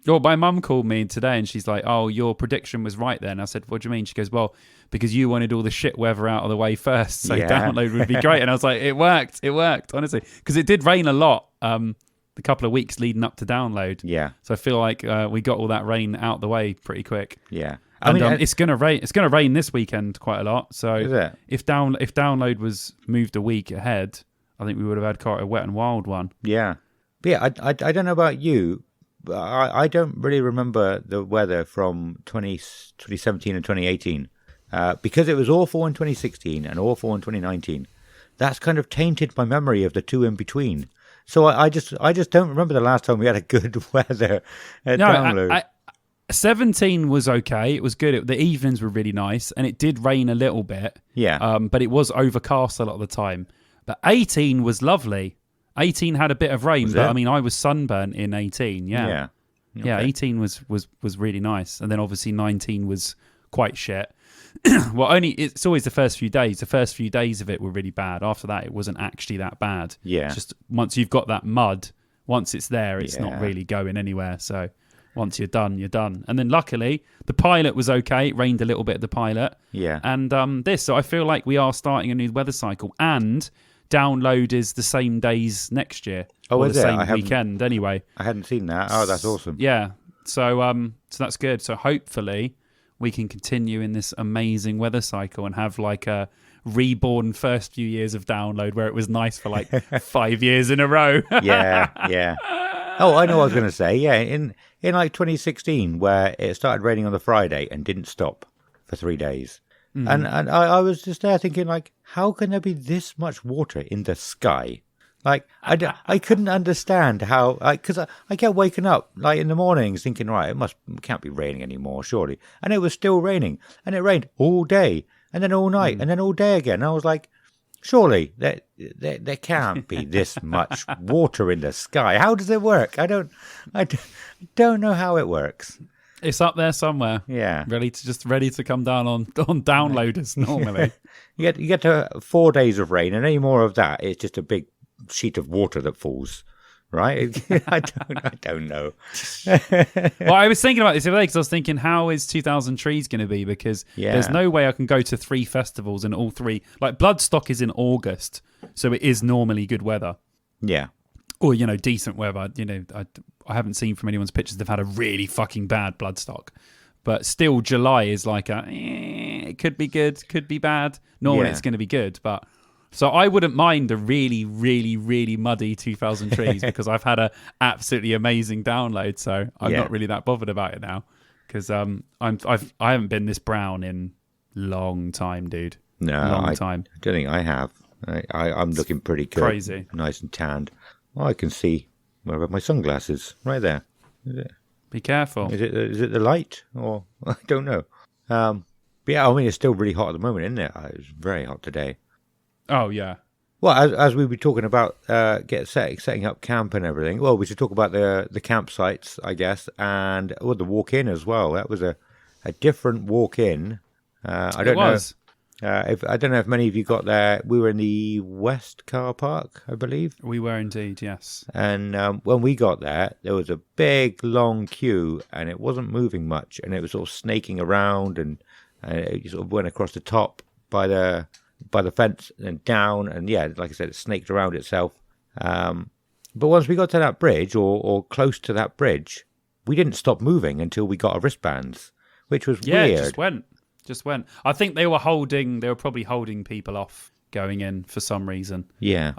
[SPEAKER 3] Well, my mum called me today and she's like, "Oh, your prediction was right then." I said, "What do you mean?" She goes, "Well, because you wanted all the shit weather out of the way first, so download would be great." And I was like, It worked, honestly. Because it did rain a lot the couple of weeks leading up to download.
[SPEAKER 2] Yeah.
[SPEAKER 3] So I feel like we got all that rain out the way pretty quick.
[SPEAKER 2] Yeah.
[SPEAKER 3] And it's gonna rain. It's gonna rain this weekend quite a lot. So
[SPEAKER 2] Is it?
[SPEAKER 3] if download was moved a week ahead, I think we would have had quite a wet and wild one.
[SPEAKER 2] Yeah. But yeah, I don't know about you, but I don't really remember the weather from 2017 and 2018. Because it was awful in 2016 and awful in 2019. That's kind of tainted my memory of the two in between. So I just don't remember the last time we had a good weather at download.
[SPEAKER 3] 17 was okay. It was good. The evenings were really nice, and it did rain a little bit.
[SPEAKER 2] Yeah.
[SPEAKER 3] But it was overcast a lot of the time. But 18 was lovely. 18 had a bit of rain, but I mean, I was sunburnt in 18. Yeah.
[SPEAKER 2] Yeah. Okay.
[SPEAKER 3] Yeah, 18 was really nice, and then obviously 19 was quite shit. Well, it's always the first few days. The first few days of it were really bad. After that, it wasn't actually that bad.
[SPEAKER 2] Yeah.
[SPEAKER 3] It's just once you've got that mud, once it's there, it's
[SPEAKER 2] Yeah.
[SPEAKER 3] not really going anywhere. So once you're done, you're done. And then luckily, the pilot was okay. It rained a little bit at the pilot.
[SPEAKER 2] Yeah.
[SPEAKER 3] And so I feel like we are starting a new weather cycle, and download is the same days next year.
[SPEAKER 2] Oh,
[SPEAKER 3] or
[SPEAKER 2] is
[SPEAKER 3] the
[SPEAKER 2] it?
[SPEAKER 3] same weekend anyway.
[SPEAKER 2] I hadn't seen that. Oh, that's awesome.
[SPEAKER 3] Yeah. So that's good. So hopefully we can continue in this amazing weather cycle and have like a reborn first few years of download where it was nice for like 5 years in a row.
[SPEAKER 2] Yeah. Oh, I know what I was going to say. Yeah, in like 2016, where it started raining on the Friday and didn't stop for 3 days. And I was just there thinking, like, how can there be this much water in the sky? Like, I couldn't understand how, because I kept waking up, like, in the mornings thinking, right, it can't be raining anymore, surely. And it was still raining. And it rained all day, and then all night, and then all day again. And I was like, surely there can't be this much water in the sky. How does it work? I don't know how it works.
[SPEAKER 3] It's up there somewhere.
[SPEAKER 2] Yeah.
[SPEAKER 3] Ready to come down on downloaders normally.
[SPEAKER 2] You get to 4 days of rain, and any more of that, it's just a big sheet of water that falls, right? I don't know.
[SPEAKER 3] Well, I was thinking about this the other day because I was thinking, how is 2000 Trees going to be? Because there's no way I can go to 3 festivals and all 3. Like, Bloodstock is in August, so it is normally good weather.
[SPEAKER 2] Yeah.
[SPEAKER 3] Or, decent weather. I haven't seen from anyone's pictures they've had a really fucking bad Bloodstock. But still, July is like it could be good, could be bad. Normally it's going to be good, but... So I wouldn't mind a really, really, really muddy 2000 Trees because I've had a absolutely amazing download. So I'm not really that bothered about it now because I haven't been this brown in long time, dude.
[SPEAKER 2] No,
[SPEAKER 3] long time.
[SPEAKER 2] I don't think I have. I'm looking pretty good.
[SPEAKER 3] Crazy,
[SPEAKER 2] nice and tanned. Well, I can see. Where are my sunglasses? Right there. Is it?
[SPEAKER 3] Be careful.
[SPEAKER 2] Is it the light or I don't know. But yeah, I mean it's still really hot at the moment, isn't it? It's very hot today.
[SPEAKER 3] Oh, yeah.
[SPEAKER 2] Well, as we were talking about setting up camp and everything, well, we should talk about the campsites, I guess, and the walk-in as well. That was a different walk-in. I don't know if many of you got there. We were in the West car park, I believe.
[SPEAKER 3] We were indeed, yes.
[SPEAKER 2] And when we got there was a big, long queue, and it wasn't moving much, and it was sort of snaking around, and it sort of went across the top by the fence and down, and yeah, like I said, it snaked around itself. But once we got to that bridge or close to that bridge, we didn't stop moving until we got our wristbands, which was weird.
[SPEAKER 3] Yeah, just went. I think they were probably holding people off going in for some reason.
[SPEAKER 2] Yeah.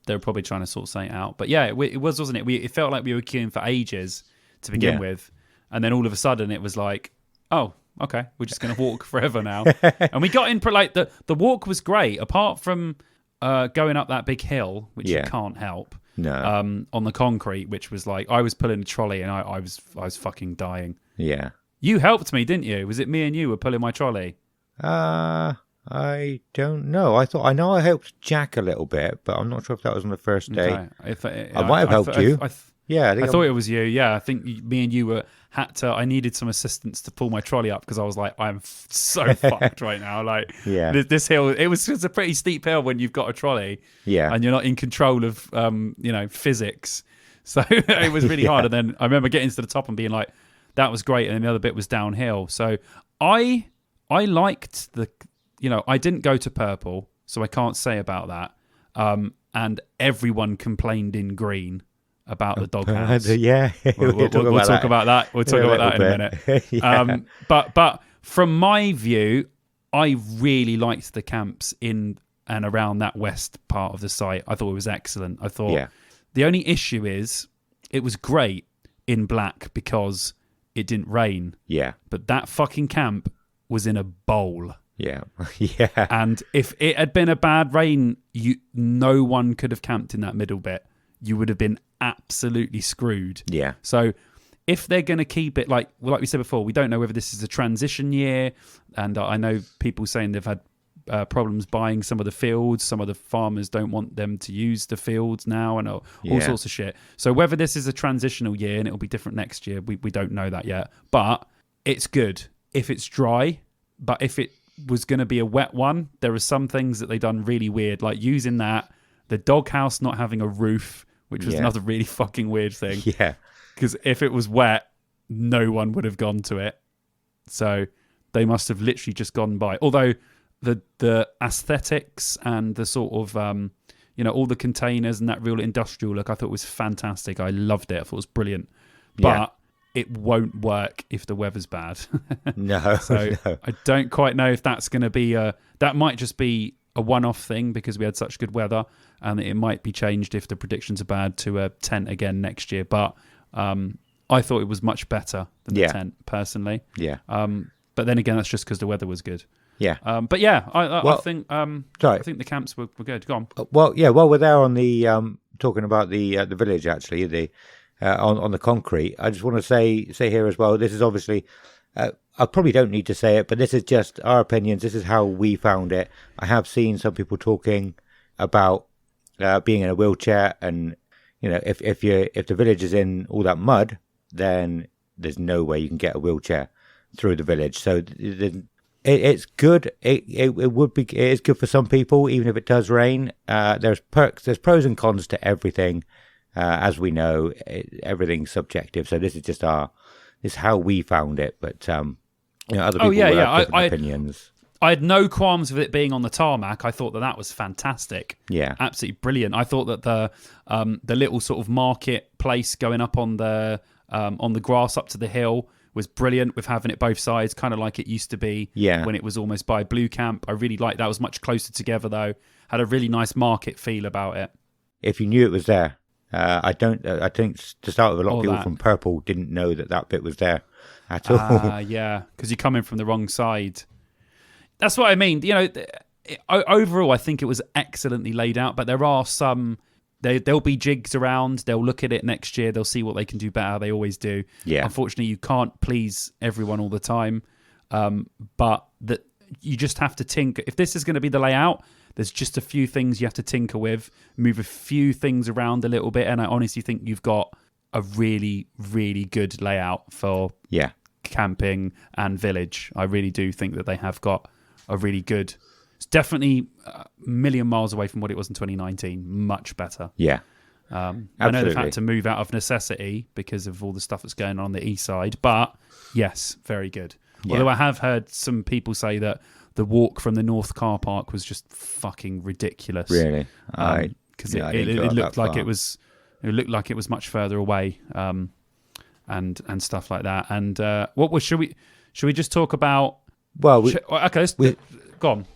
[SPEAKER 3] They were probably trying to sort something out. But yeah, it was, wasn't it? It felt like we were queuing for ages to begin with, and then all of a sudden it was like, oh, okay, we're just going to walk forever now. And we got in, like, the walk was great, apart from going up that big hill, which you can't help.
[SPEAKER 2] No.
[SPEAKER 3] On the concrete, which was like, I was pulling a trolley and I was fucking dying.
[SPEAKER 2] Yeah.
[SPEAKER 3] You helped me, didn't you? Was it me and you were pulling my trolley?
[SPEAKER 2] I I don't know. I know I helped Jack a little bit, but I'm not sure if that was on the first day.
[SPEAKER 3] Okay.
[SPEAKER 2] I might have helped you. Yeah,
[SPEAKER 3] I thought it was you. Yeah, I think me and you I needed some assistance to pull my trolley up because I was like, I'm so fucked right now. Like,
[SPEAKER 2] Yeah.
[SPEAKER 3] this hill, it's a pretty steep hill when you've got a trolley,
[SPEAKER 2] Yeah.
[SPEAKER 3] and you're not in control of, physics. So it was really hard. And then I remember getting to the top and being like, that was great. And then the other bit was downhill. So I liked I didn't go to purple, so I can't say about that. And everyone complained in green about the doghouse.
[SPEAKER 2] Yeah,
[SPEAKER 3] We'll talk about that. We'll talk about that in a minute.
[SPEAKER 2] Yeah.
[SPEAKER 3] But from my view, I really liked the camps in and around that west part of the site. I thought it was excellent. I thought the only issue is it was great in black because it didn't rain.
[SPEAKER 2] Yeah.
[SPEAKER 3] But that fucking camp was in a bowl.
[SPEAKER 2] Yeah. Yeah.
[SPEAKER 3] And if it had been a bad rain, no one could have camped in that middle bit. You would have been absolutely screwed.
[SPEAKER 2] Yeah.
[SPEAKER 3] So if they're going to keep it like we said before, we don't know whether this is a transition year. And I know people saying they've had problems buying some of the fields. Some of the farmers don't want them to use the fields now and all sorts of shit. So whether this is a transitional year and it'll be different next year, we don't know that yet. But it's good if it's dry. But if it was going to be a wet one, there are some things that they've done really weird, like using the doghouse not having a roof, which was another really fucking weird thing.
[SPEAKER 2] Yeah.
[SPEAKER 3] Because if it was wet, no one would have gone to it. So they must have literally just gone by. Although the aesthetics and the sort of, all the containers and that real industrial look, I thought was fantastic. I loved it. I thought it was brilliant. But it won't work if the weather's bad.
[SPEAKER 2] No.
[SPEAKER 3] So
[SPEAKER 2] no.
[SPEAKER 3] I don't quite know if that's going to be that might just be a one-off thing because we had such good weather, and it might be changed if the predictions are bad to a tent again next year. But I thought it was much better than the tent, personally.
[SPEAKER 2] Yeah.
[SPEAKER 3] But then again, that's just because the weather was good.
[SPEAKER 2] Yeah.
[SPEAKER 3] But yeah, I think I think the camps were good. Go on.
[SPEAKER 2] Well, yeah. While we're there on the talking about the village, actually, on the concrete, I just want to say here as well. This is obviously. I probably don't need to say it, but this is just our opinions. This is how we found it. I have seen some people talking about being in a wheelchair, and if the village is in all that mud, then there's no way you can get a wheelchair through the village. So it's good. It is good for some people, even if it does rain. There's pros and cons to everything, as we know. Everything's subjective. So this is just this is how we found it, but other people will have different opinions.
[SPEAKER 3] I had no qualms with it being on the tarmac. I thought that was fantastic.
[SPEAKER 2] Yeah,
[SPEAKER 3] absolutely brilliant. I thought that the little sort of market place going up on the grass up to the hill was brilliant, with having it both sides, kind of like it used to be when it was almost by Blue Camp. I really liked that. It was much closer together though. Had a really nice market feel about it.
[SPEAKER 2] If you knew it was there. I think to start with, a lot of people from Purple didn't know that bit was there at all.
[SPEAKER 3] Yeah, because you're coming from the wrong side. That's what I mean. Overall, I think it was excellently laid out, but there are some... There'll be jigs around. They'll look at it next year. They'll see what they can do better. They always do.
[SPEAKER 2] Yeah.
[SPEAKER 3] Unfortunately, you can't please everyone all the time, but that you just have to tinker. If this is going to be the layout... There's just a few things you have to tinker with, move a few things around a little bit, and I honestly think you've got a really, really good layout for camping and village. I really do think that they have got a really good... It's definitely a million miles away from what it was in 2019. Much better.
[SPEAKER 2] Yeah.
[SPEAKER 3] I know they've had to move out of necessity because of all the stuff that's going on the east side, but yes, very good. Yeah. Although I have heard some people say that the walk from the North car park was just fucking ridiculous.
[SPEAKER 2] Really?
[SPEAKER 3] Because it looked like it was much further away, and stuff like that. And should we just talk about?
[SPEAKER 2] Well,
[SPEAKER 3] go on.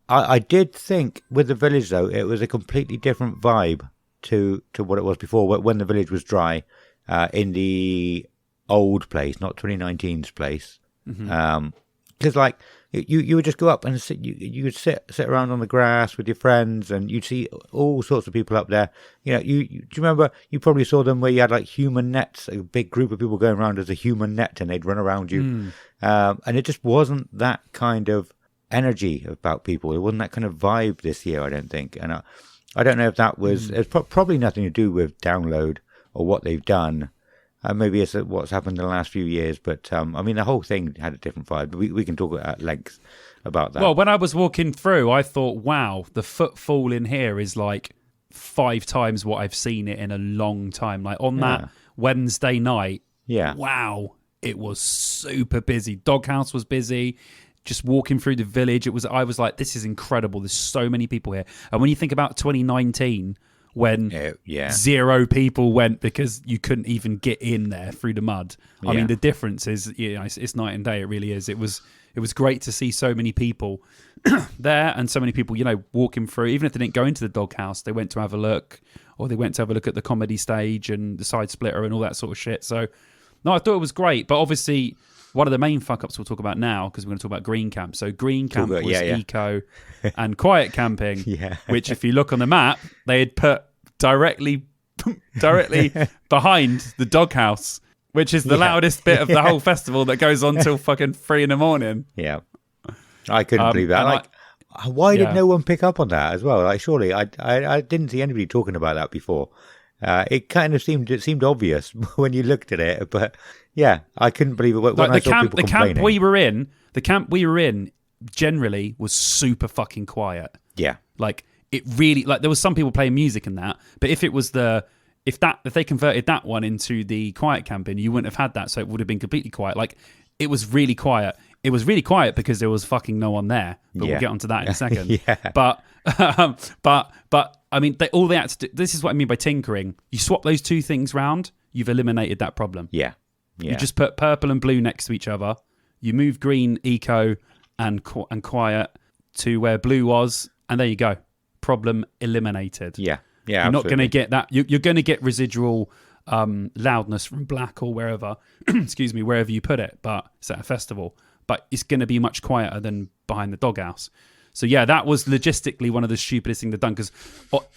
[SPEAKER 2] I did think with the village though, it was a completely different vibe to what it was before when the village was dry, in the old place, not 2019's place. Because like you would just go up and sit, you would sit around on the grass with your friends, and you'd see all sorts of people up there. Do you remember? You probably saw them where you had like human nets, a big group of people going around as a human net, and they'd run around you. And it just wasn't that kind of energy about people. There wasn't that kind of vibe this year, I don't think. And I don't know if that was, it's probably nothing to do with Download or what they've done. Maybe it's what's happened in the last few years, but I mean, the whole thing had a different vibe. We can talk at length about that.
[SPEAKER 3] Well, when I was walking through, I thought, wow, the footfall in here is like 5 times what I've seen it in a long time. Like on that Wednesday night, wow, it was super busy. Doghouse was busy. Just walking through the village, I was like, this is incredible. There's so many people here. And when you think about 2019, when 0 people went because you couldn't even get in there through the mud. I mean, the difference is, it's night and day. It really is. It was great to see so many people there and so many people, walking through. Even if they didn't go into the Doghouse, they went to have a look, or they went to have a look at the comedy stage and the Side Splitter and all that sort of shit. So, no, I thought it was great. But obviously, one of the main fuck-ups we'll talk about now, because we're going to talk about Green Camp. So Green Camp was eco and quiet camping, which if you look on the map, they had put directly behind the Doghouse, which is the loudest bit of the whole festival that goes on till fucking 3 a.m.
[SPEAKER 2] Yeah. I couldn't believe that. Why did no one pick up on that as well? Like, surely I didn't see anybody talking about that before. It kind of seemed obvious when you looked at it, but yeah, I couldn't believe it when I saw people complaining.
[SPEAKER 3] The camp we were in generally was super fucking quiet.
[SPEAKER 2] Yeah.
[SPEAKER 3] Like, it really, like, there was some people playing music and that, but if they converted that one into the quiet camping, you wouldn't have had that, so it would have been completely quiet. Like, it was really quiet. It was really quiet because there was fucking no one there. But we'll get onto that in a second. But I mean, all they had to do, this is what I mean by tinkering. You swap those 2 things round, you've eliminated that problem.
[SPEAKER 2] Yeah.
[SPEAKER 3] You just put purple and blue next to each other. You move green, eco, and quiet to where blue was, and there you go. Problem eliminated.
[SPEAKER 2] Yeah. Yeah.
[SPEAKER 3] You're not going to get that. You're going to get residual loudness from black or wherever. Excuse me, wherever you put it. But it's at a festival. But it's going to be much quieter than behind the Doghouse. So yeah, that was logistically one of the stupidest things they've done. Because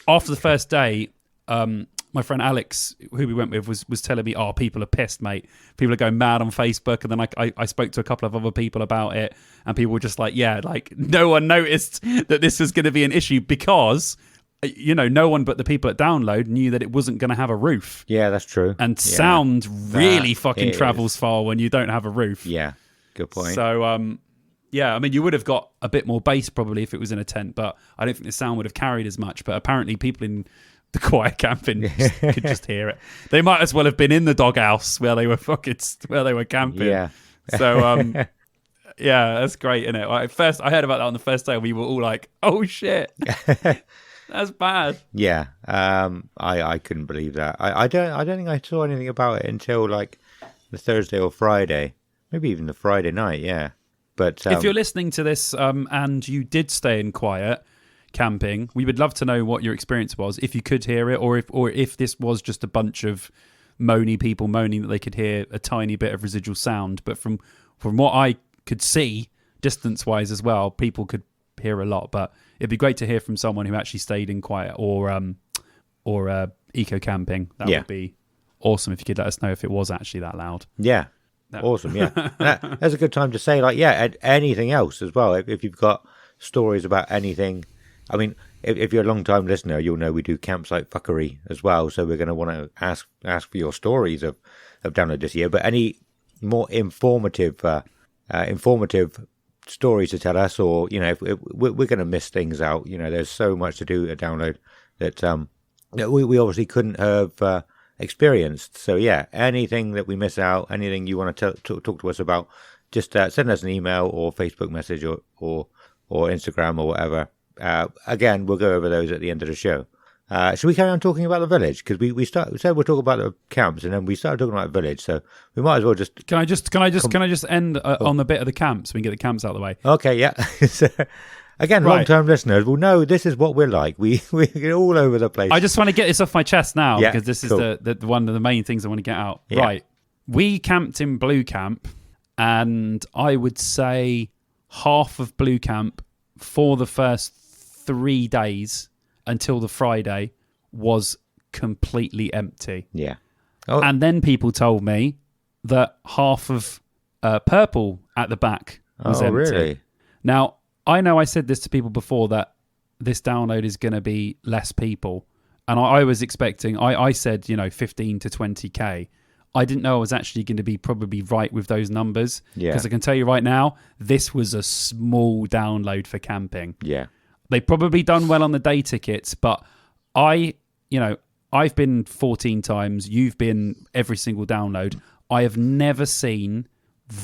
[SPEAKER 3] after the first day, my friend Alex, who we went with, was telling me, "Oh, people are pissed, mate. People are going mad on Facebook." And then I spoke to a couple of other people about it, and people were just like, "Yeah, like no one noticed that this was going to be an issue because." No one but the people at Download knew that it wasn't going to have a roof.
[SPEAKER 2] Yeah, that's true.
[SPEAKER 3] And sound really fucking travels far when you don't have a roof.
[SPEAKER 2] Yeah, good point.
[SPEAKER 3] So, I mean, you would have got a bit more bass probably if it was in a tent, but I don't think the sound would have carried as much. But apparently people in the quiet camping could just hear it. They might as well have been in the Doghouse where they were camping.
[SPEAKER 2] Yeah.
[SPEAKER 3] So, yeah, that's great, isn't it? Like, first, I heard about that on the first day. We were all like, "Oh shit." That's bad.
[SPEAKER 2] Yeah, I couldn't believe that. I don't think I saw anything about it until like the Thursday or Friday, maybe even the Friday night. Yeah, but
[SPEAKER 3] if you're listening to this and you did stay in quiet camping, we would love to know what your experience was. If you could hear it, or if this was just a bunch of moany people moaning that they could hear a tiny bit of residual sound. But from what I could see, distance wise as well, people could hear a lot. But it'd be great to hear from someone who actually stayed in quiet or eco camping. That would be awesome if you could let us know if it was actually that loud.
[SPEAKER 2] Yeah, awesome. Yeah, that's a good time to say anything else as well. If you've got stories about anything, I mean, if you're a long time listener, you'll know we do campsite fuckery as well. So we're going to want to ask for your stories of Download this year. But any more informative stories to tell us, or if we're going to miss things out. There's so much to do at Download that we obviously couldn't have experienced. So yeah, anything that we miss out, anything you want to talk to us about, just send us an email or Facebook message or Instagram or whatever. Again, we'll go over those at the end of the show. Should we carry on talking about the village? Because we said we'll talk about the camps, and then we started talking about the village. So we might as well just. Can I just end
[SPEAKER 3] on the bit of the camps? So we can get the camps out of the way.
[SPEAKER 2] Okay, yeah. So, again, long-term listeners will know this is what we're like. We're all over the place.
[SPEAKER 3] I just want to get this off my chest now because this is the one of the main things I want to get out. Yeah. Right, we camped in Blue Camp, and I would say half of Blue Camp for the first 3 days until the Friday was completely empty.
[SPEAKER 2] Yeah.
[SPEAKER 3] Oh. And then people told me that half of Purple at the back was empty.
[SPEAKER 2] Really?
[SPEAKER 3] Now, I know I said this to people before that this download is going to be less people. And I was expecting, I said, 15 to 20K. I didn't know I was actually going to be probably right with those numbers.
[SPEAKER 2] Yeah.
[SPEAKER 3] Because I can tell you right now, this was a small download for camping.
[SPEAKER 2] Yeah.
[SPEAKER 3] They probably done well on the day tickets, but I've been 14 times. You've been every single download. I have never seen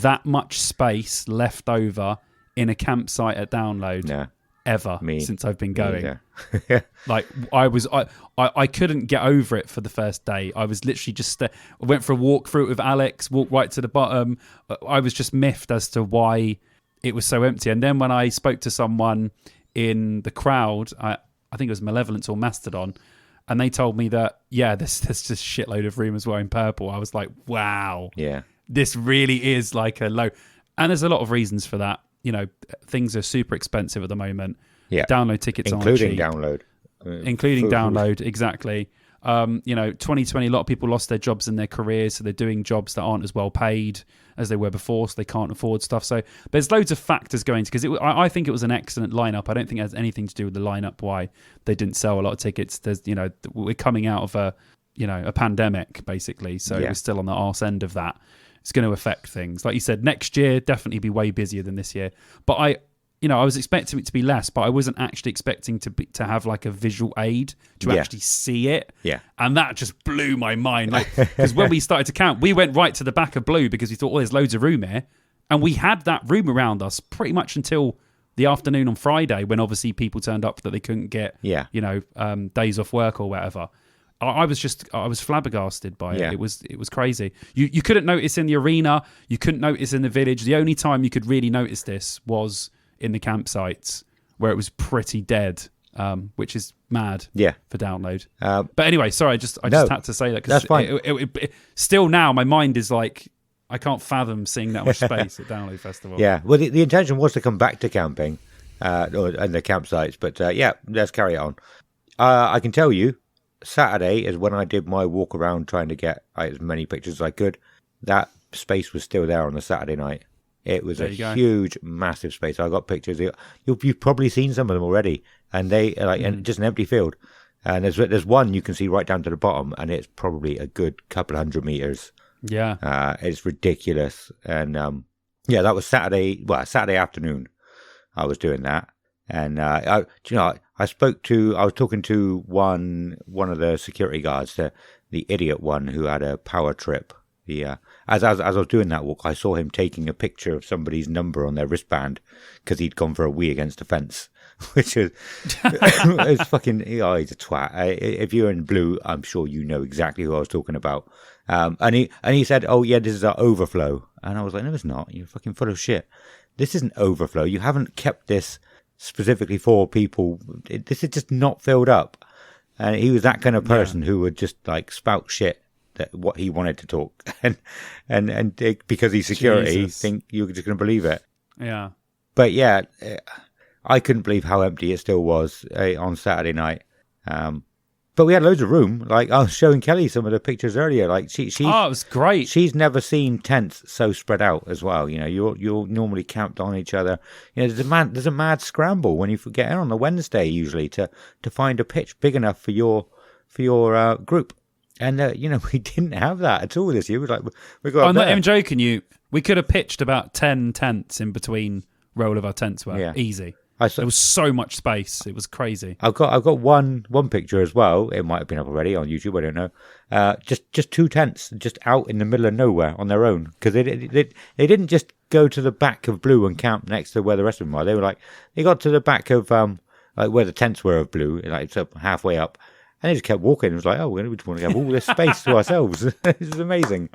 [SPEAKER 3] that much space left over in a campsite at download ever since I've been going. Like I couldn't get over it for the first day. I was literally just I went for a walk through it with Alex, walked right to the bottom. I was just miffed as to why it was so empty. And then when I spoke to someone in the crowd, I think it was Malevolence or Mastodon, and they told me that there's just a shitload of room as well in Purple. I was like, wow, this really is like a low. And there's a lot of reasons for that. Things are super expensive at the moment. Download tickets
[SPEAKER 2] including
[SPEAKER 3] aren't cheap.
[SPEAKER 2] Including
[SPEAKER 3] download, exactly. 2020, a lot of people lost their jobs and their careers, so they're doing jobs that aren't as well paid as they were before, so they can't afford stuff. So there's loads of factors going to, because I think it was an excellent lineup. I don't think it has anything to do with the lineup why they didn't sell a lot of tickets. There's, we're coming out of a pandemic basically, so we're still on the arse end of that. It's going to affect things. Like you said, next year definitely be way busier than this year. But I was expecting it to be less, but I wasn't actually expecting to have like a visual aid to actually see it.
[SPEAKER 2] Yeah.
[SPEAKER 3] And that just blew my mind. Because when we started to count, we went right to the back of Blue because we thought, there's loads of room here. And we had that room around us pretty much until the afternoon on Friday, when obviously people turned up that they couldn't get, days off work or whatever. I was flabbergasted by it. It was crazy. You couldn't notice in the arena. You couldn't notice in the village. The only time you could really notice this was in the campsites where it was pretty dead, which is mad for download. But anyway, sorry, I just had to say that.
[SPEAKER 2] That's fine.
[SPEAKER 3] Still now, my mind is like, I can't fathom seeing that much space at Download Festival.
[SPEAKER 2] Yeah, well, the intention was to come back to camping and the campsites, but let's carry it on. I can tell you, Saturday is when I did my walk around trying to get as many pictures as I could. That space was still there on the Saturday night. It was a huge, massive space. I got pictures. You've probably seen some of them already, and they and just an empty field. And there's one you can see right down to the bottom, and it's probably a good couple 100 meters.
[SPEAKER 3] Yeah,
[SPEAKER 2] it's ridiculous. And that was Saturday. Well, Saturday afternoon, I was doing that, and I was talking to one of the security guards, the idiot one who had a power trip. As I was doing that walk, I saw him taking a picture of somebody's number on their wristband because he'd gone for a wee against the fence, which is it's fucking. He's a twat. If you're in Blue, I'm sure you know exactly who I was talking about. And he said, "Oh yeah, this is our overflow," and I was like, "No, it's not. You're fucking full of shit. This isn't overflow. You haven't kept this specifically for people. This is just not filled up." And he was that kind of person who would just like spout shit. That what he wanted to talk, and because he's security, think you're just going to believe it.
[SPEAKER 3] Yeah.
[SPEAKER 2] But I couldn't believe how empty it still was on Saturday night. But we had loads of room. Like I was showing Kelly some of the pictures earlier. Like she it
[SPEAKER 3] was great.
[SPEAKER 2] She's never seen tents so spread out as well. You're normally camped on each other. There's a mad scramble when you get in on a Wednesday usually to find a pitch big enough for your group. And, we didn't have that at all this year. We got
[SPEAKER 3] I'm not even joking you. We could have pitched about 10 tents in between where all of our tents were. Yeah. Easy. There was so much space. It was crazy.
[SPEAKER 2] I've got one picture as well. It might have been up already on YouTube. I don't know. Just two tents just out in the middle of nowhere on their own. Because they didn't just go to the back of Blue and camp next to where the rest of them were. They were they got to the back of where the tents were of Blue, it's up halfway up. And they just kept walking. It was like, we just want to have all this space to ourselves. It's amazing.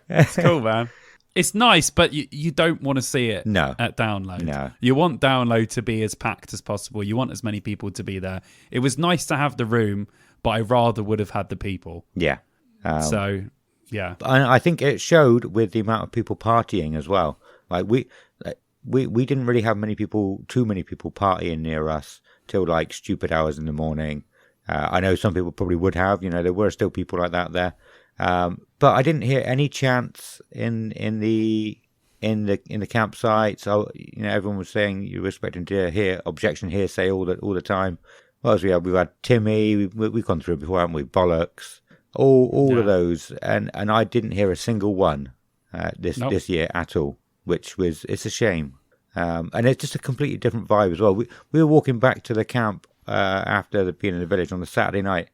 [SPEAKER 3] It's cool, man. It's nice, but you don't want to see it at Download.
[SPEAKER 2] No.
[SPEAKER 3] You want Download to be as packed as possible. You want as many people to be there. It was nice to have the room, but I rather would have had the people.
[SPEAKER 2] Yeah.
[SPEAKER 3] So, yeah.
[SPEAKER 2] And I think it showed with the amount of people partying as well. Like we didn't really have too many people partying near us till like stupid hours in the morning. I know some people probably would have, there were still people like that there. But I didn't hear any chants in the in the campsites. Everyone was saying you were expecting to hear objection hearsay all the time. What else we had? We've had Timmy. We've gone through it before, haven't we? Bollocks. All of those, and I didn't hear a single one this year at all, it's a shame. And it's just a completely different vibe as well. We were walking back to the camp after being in the village on the Saturday night,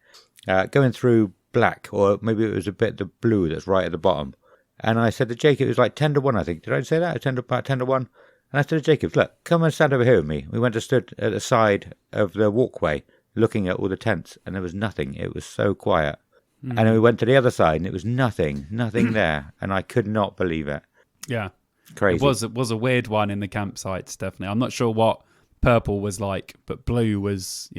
[SPEAKER 2] going through black, or maybe it was a bit the blue that's right at the bottom. And I said to Jacob, it was like 10-1, I think. Did I say that? About 10-1. And I said to Jacob, look, come and stand over here with me. We went and stood at the side of the walkway, looking at all the tents, and there was nothing. It was so quiet. And then we went to the other side, and it was nothing there. And I could not believe it.
[SPEAKER 3] Yeah.
[SPEAKER 2] Crazy.
[SPEAKER 3] It was a weird one in the campsites, definitely. I'm not sure what purple was like, but blue was,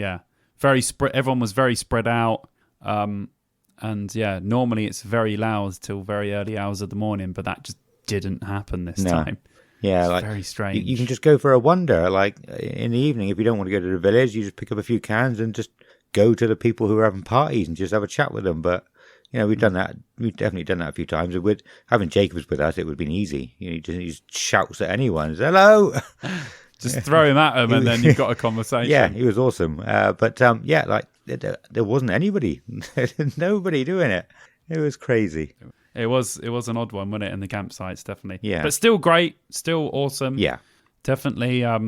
[SPEAKER 3] very spread. Everyone was very spread out. And normally it's very loud till very early hours of the morning, but that just didn't happen this time.
[SPEAKER 2] Yeah,
[SPEAKER 3] it's very strange.
[SPEAKER 2] You can just go for a wander, like in the evening. If you don't want to go to the village, you just pick up a few cans and just go to the people who are having parties and just have a chat with them. But we've done that. We've definitely done that a few times. And with having Jacobs with us, it would have been easy. He just shouts at anyone, "Hello!"
[SPEAKER 3] Just throw him at him, and then you've got a conversation.
[SPEAKER 2] Yeah, he was awesome. There wasn't anybody, nobody doing it. It was crazy.
[SPEAKER 3] It was an odd one, wasn't it, in the campsites, definitely.
[SPEAKER 2] Yeah.
[SPEAKER 3] But still great, still awesome.
[SPEAKER 2] Yeah.
[SPEAKER 3] Definitely a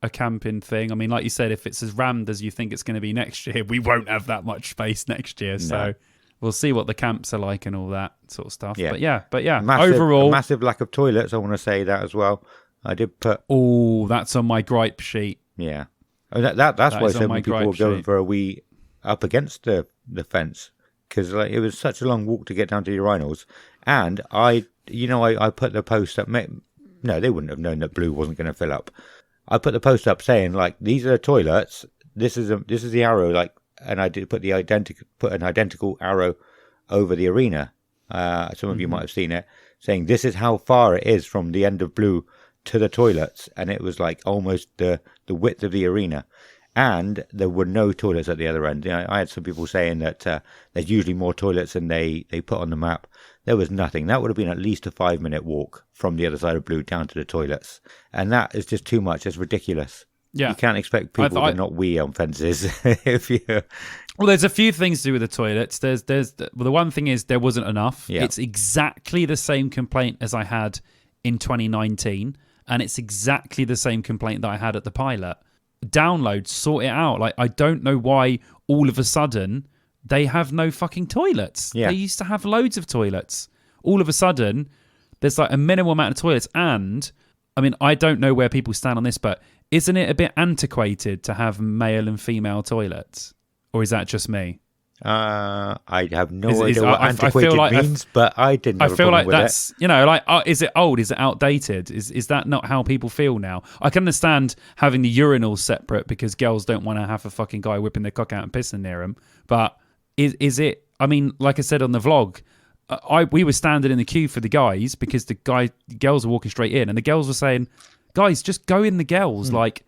[SPEAKER 3] camping thing. I mean, like you said, if it's as rammed as you think it's going to be next year, we won't have that much space next year. No. So we'll see what the camps are like and all that sort of stuff.
[SPEAKER 2] Yeah.
[SPEAKER 3] But yeah,
[SPEAKER 2] overall... massive lack of toilets, I want to say that as well. I did put...
[SPEAKER 3] Oh, that's on my gripe sheet.
[SPEAKER 2] Yeah. That's why so many people were going for a wee up against the fence. Because it was such a long walk to get down to the urinals. And I put the post up... No, they wouldn't have known that blue wasn't going to fill up. I put the post up saying, like, these are the toilets. This is the arrow, like, and I did put an identical arrow over the arena. Some of you might have seen it, saying this is how far it is from the end of blue to the toilets, and it was like almost the width of the arena. And there were no toilets at the other end. I had some people saying that there's usually more toilets than they put on the map. There was nothing. That would have been at least a 5-minute walk from the other side of blue down to the toilets. And that is just too much. It's ridiculous. Yeah. You can't expect people to not wee on fences.
[SPEAKER 3] Well, there's a few things to do with the toilets. The one thing is there wasn't enough. Yeah. It's exactly the same complaint as I had in 2019. And it's exactly the same complaint that I had at the pilot. Download, sort it out. Like, I don't know why all of a sudden they have no fucking toilets. Yeah. They used to have loads of toilets. All of a sudden, there's like a minimal amount of toilets. And, I mean, I don't know where people stand on this, but isn't it a bit antiquated to have male and female toilets? Or is that just me?
[SPEAKER 2] I have no idea what antiquated means, but I didn't. I feel like that's
[SPEAKER 3] is it old? Is it outdated? Is that not how people feel now? I can understand having the urinals separate because girls don't want to have a fucking guy whipping their cock out and pissing near them. But is it? I mean, like I said on the vlog, we were standing in the queue for the guys because the girls were walking straight in, and the girls were saying, "Guys, just go in the girls." Like,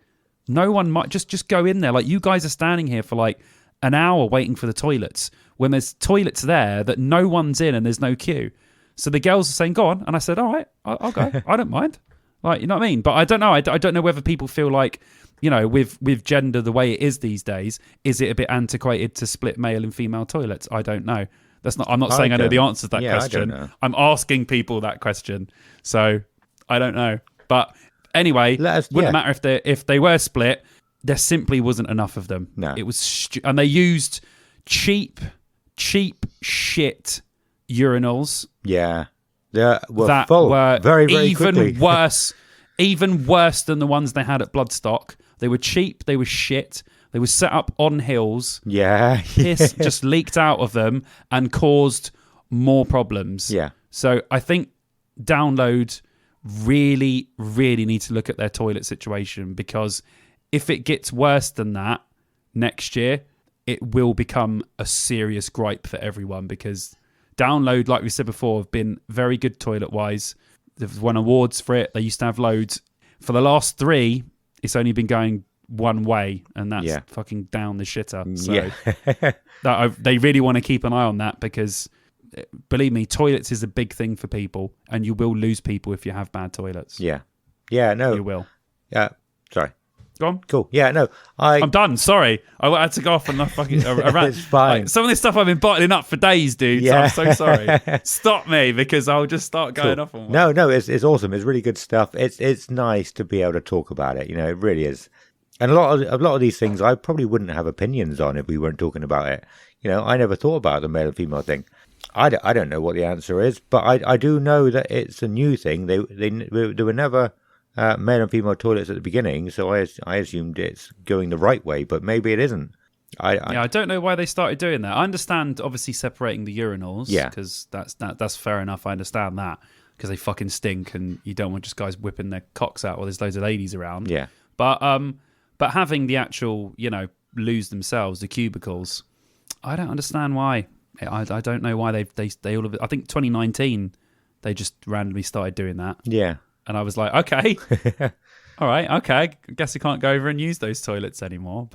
[SPEAKER 3] no one might just go in there. Like, you guys are standing here for like an hour waiting for the toilets when there's toilets there that no one's in and there's no queue. So the girls are saying, go on. And I said, all right, I'll go. I don't mind. Like, you know what I mean? But I don't know. I don't know whether people feel like, with gender the way it is these days, is it a bit antiquated to split male and female toilets? I don't know. I'm not saying I know the answer to that question. I don't know. I'm asking people that question. So I don't know. But anyway, wouldn't matter if they were split. There simply wasn't enough of them.
[SPEAKER 2] No.
[SPEAKER 3] It was and they used cheap shit urinals.
[SPEAKER 2] Yeah. They were full very, very
[SPEAKER 3] even
[SPEAKER 2] quickly.
[SPEAKER 3] even worse than the ones they had at Bloodstock. They were cheap, they were shit. They were set up on hills.
[SPEAKER 2] Yeah.
[SPEAKER 3] Piss just leaked out of them and caused more problems.
[SPEAKER 2] Yeah.
[SPEAKER 3] So I think Download really, really need to look at their toilet situation, because if it gets worse than that next year, it will become a serious gripe for everyone, because Download, like we said before, have been very good toilet-wise. They've won awards for it. They used to have loads. For the last 3, it's only been going one way, and that's fucking down the shitter. So they really want to keep an eye on that, because believe me, toilets is a big thing for people, and you will lose people if you have bad toilets.
[SPEAKER 2] Yeah. Yeah, no.
[SPEAKER 3] You will.
[SPEAKER 2] Yeah. Sorry.
[SPEAKER 3] Go on.
[SPEAKER 2] Cool. Yeah, no.
[SPEAKER 3] I'm done. Sorry. I had to go off and fucking rant.
[SPEAKER 2] It's fine.
[SPEAKER 3] Like, some of this stuff I've been bottling up for days, dude.
[SPEAKER 2] Yeah.
[SPEAKER 3] So I'm so sorry. Stop me, because I'll just start going
[SPEAKER 2] Cool.
[SPEAKER 3] off on one.
[SPEAKER 2] No, it's awesome. It's really good stuff. It's nice to be able to talk about it. You know, it really is. And a lot of these things I probably wouldn't have opinions on if we weren't talking about it. You know, I never thought about the male and female thing. I don't know what the answer is, but I do know that it's a new thing. They were never male and female toilets at the beginning, so I assumed it's going the right way, but maybe it isn't.
[SPEAKER 3] I don't know why they started doing that. I understand, obviously, separating the urinals.
[SPEAKER 2] Yeah.
[SPEAKER 3] Because that's fair enough. I understand that, because they fucking stink, and you don't want just guys whipping their cocks out while there's loads of ladies around.
[SPEAKER 2] Yeah.
[SPEAKER 3] But having the actual, loos themselves, the cubicles, I don't understand why. I don't know why they all of it. I think 2019 they just randomly started doing that.
[SPEAKER 2] Yeah.
[SPEAKER 3] And I was like, okay, all right, okay. I guess I can't go over and use those toilets anymore.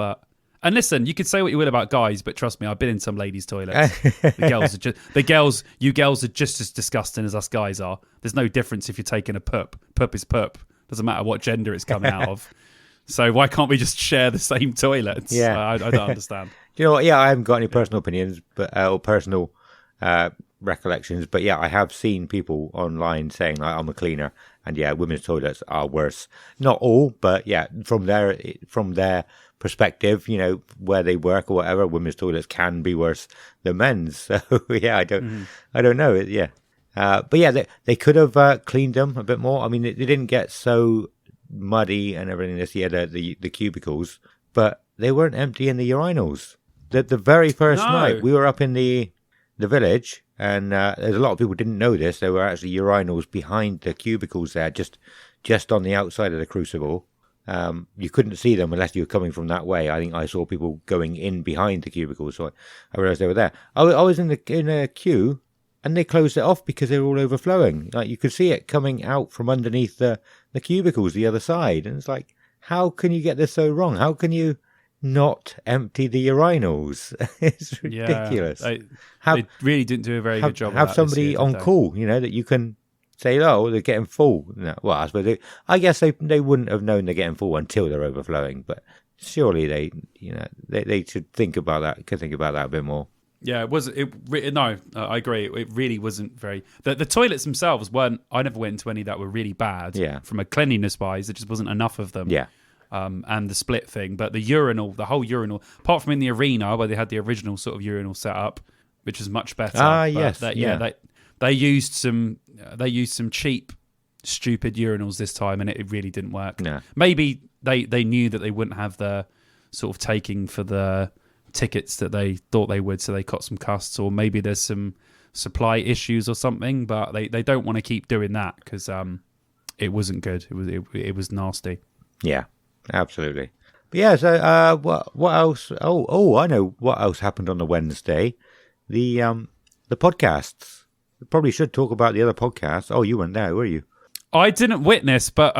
[SPEAKER 3] And listen, you could say what you will about guys, but trust me, I've been in some ladies' toilets. You girls are just as disgusting as us guys are. There's no difference if you're taking a poop. Poop is poop. Doesn't matter what gender it's coming out of. So why can't we just share the same toilets?
[SPEAKER 2] Yeah.
[SPEAKER 3] I don't understand.
[SPEAKER 2] You know what? Yeah, I haven't got any personal opinions, but or personal recollections. But yeah, I have seen people online saying like, I'm a cleaner, and yeah, women's toilets are worse. Not all, but yeah, from their perspective, where they work or whatever, women's toilets can be worse than men's. So yeah, I don't know. Yeah, but yeah, they could have cleaned them a bit more. I mean, they didn't get so muddy and everything this year, the cubicles, but they weren't emptying the urinals. The very first night we were up in the village, and there's a lot of people didn't know this. There were actually urinals behind the cubicles there, just on the outside of the crucible. You couldn't see them unless you were coming from that way. I think I saw people going in behind the cubicles, so I realized they were there. I was in a queue, and they closed it off because they were all overflowing. Like, you could see it coming out from underneath the cubicles the other side, and it's like, how can you get this so wrong? How can you not empty the urinals? It's ridiculous.
[SPEAKER 3] Yeah, they really didn't do a very good job.
[SPEAKER 2] Have somebody on call, that you can say, oh, they're getting full. No, well, I suppose I guess they wouldn't have known they're getting full until they're overflowing. But surely they should think about that. Could think about that a bit more.
[SPEAKER 3] Yeah, I agree. It really wasn't very. The toilets themselves weren't. I never went into any that were really bad.
[SPEAKER 2] Yeah.
[SPEAKER 3] From a cleanliness wise, there just wasn't enough of them.
[SPEAKER 2] Yeah.
[SPEAKER 3] And the split thing, but the whole urinal, apart from in the arena where they had the original sort of urinal set up, which was much better.
[SPEAKER 2] Yes.
[SPEAKER 3] They used some cheap, stupid urinals this time, and it really didn't work.
[SPEAKER 2] No.
[SPEAKER 3] Maybe they knew that they wouldn't have the sort of taking for the tickets that they thought they would, so they got some costs, or maybe there's some supply issues or something, but they don't want to keep doing that because it wasn't good. It was nasty.
[SPEAKER 2] Yeah, absolutely. But yeah, so what else? Oh, I know what else happened on the Wednesday. The podcasts. We probably should talk about the other podcasts. Oh, you weren't there, were you?
[SPEAKER 3] I didn't witness, but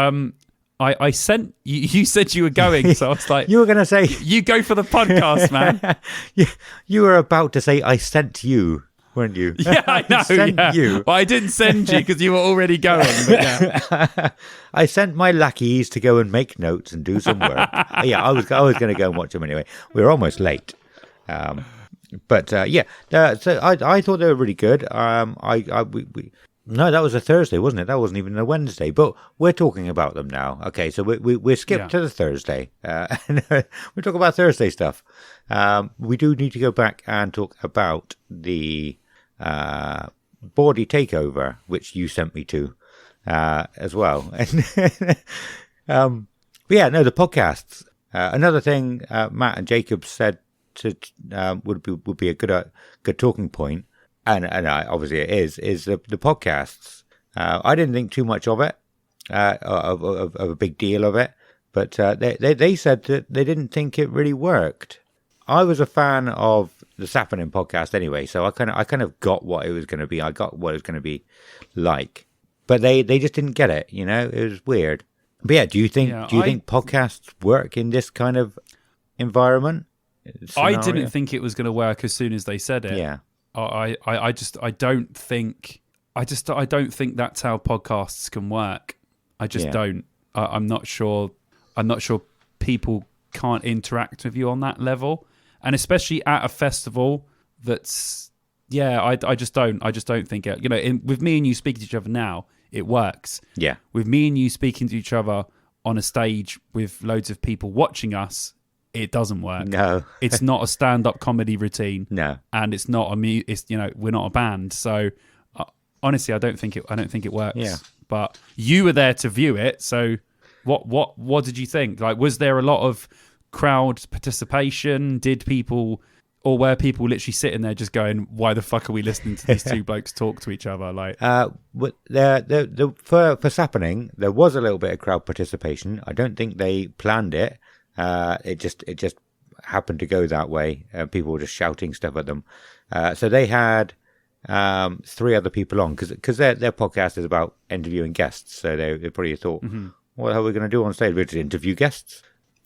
[SPEAKER 3] I sent you said you were going, so I was like,
[SPEAKER 2] you were going to say
[SPEAKER 3] you go for the podcast, man.
[SPEAKER 2] you were about to say I sent you, weren't you?
[SPEAKER 3] Yeah, I know.
[SPEAKER 2] Sent you.
[SPEAKER 3] Well, I didn't send you because you were already going. But yeah.
[SPEAKER 2] I sent my lackeys to go and make notes and do some work. Yeah, I was going to go and watch them anyway. We were almost late. But so I thought they were really good. No, that was a Thursday, wasn't it? That wasn't even a Wednesday. But we're talking about them now. Okay, so we skipped to the Thursday. We talk about Thursday stuff. We do need to go back and talk about the Bawdy takeover, which you sent me to as well. But yeah, no, the podcasts. Another thing Matt and Jacob said would be a good talking point, and obviously it is the podcasts. I didn't think too much of it, of a big deal of it, but they said that they didn't think it really worked. I was a fan of the Sappenin podcast anyway, so I kind of got what it was going to be. I got what it was going to be like, but they just didn't get it. It was weird. But yeah, do you think podcasts work in this kind of environment?
[SPEAKER 3] Scenario? I didn't think it was going to work as soon as they said it.
[SPEAKER 2] Yeah.
[SPEAKER 3] I don't think that's how podcasts can work. I just don't. I'm not sure. I'm not sure people can't interact with you on that level, and especially at a festival. That's I just don't think it. With me and you speaking to each other now, it works.
[SPEAKER 2] Yeah.
[SPEAKER 3] With me and you speaking to each other on a stage with loads of people watching us, it doesn't work.
[SPEAKER 2] No.
[SPEAKER 3] It's not a stand-up comedy routine.
[SPEAKER 2] No.
[SPEAKER 3] And it's not we're not a band. So honestly, I don't think it works.
[SPEAKER 2] Yeah.
[SPEAKER 3] But you were there to view it. So what did you think? Like, was there a lot of crowd participation? Or were people literally sitting there just going, "Why the fuck are we listening to these two blokes talk to each other?" Like,
[SPEAKER 2] for Sappening, there was a little bit of crowd participation. I don't think they planned it. It just happened to go that way. People were just shouting stuff at them. So they had 3 other people on because their podcast is about interviewing guests. So they probably thought, "What the hell are we going to do on stage? We're just interview guests."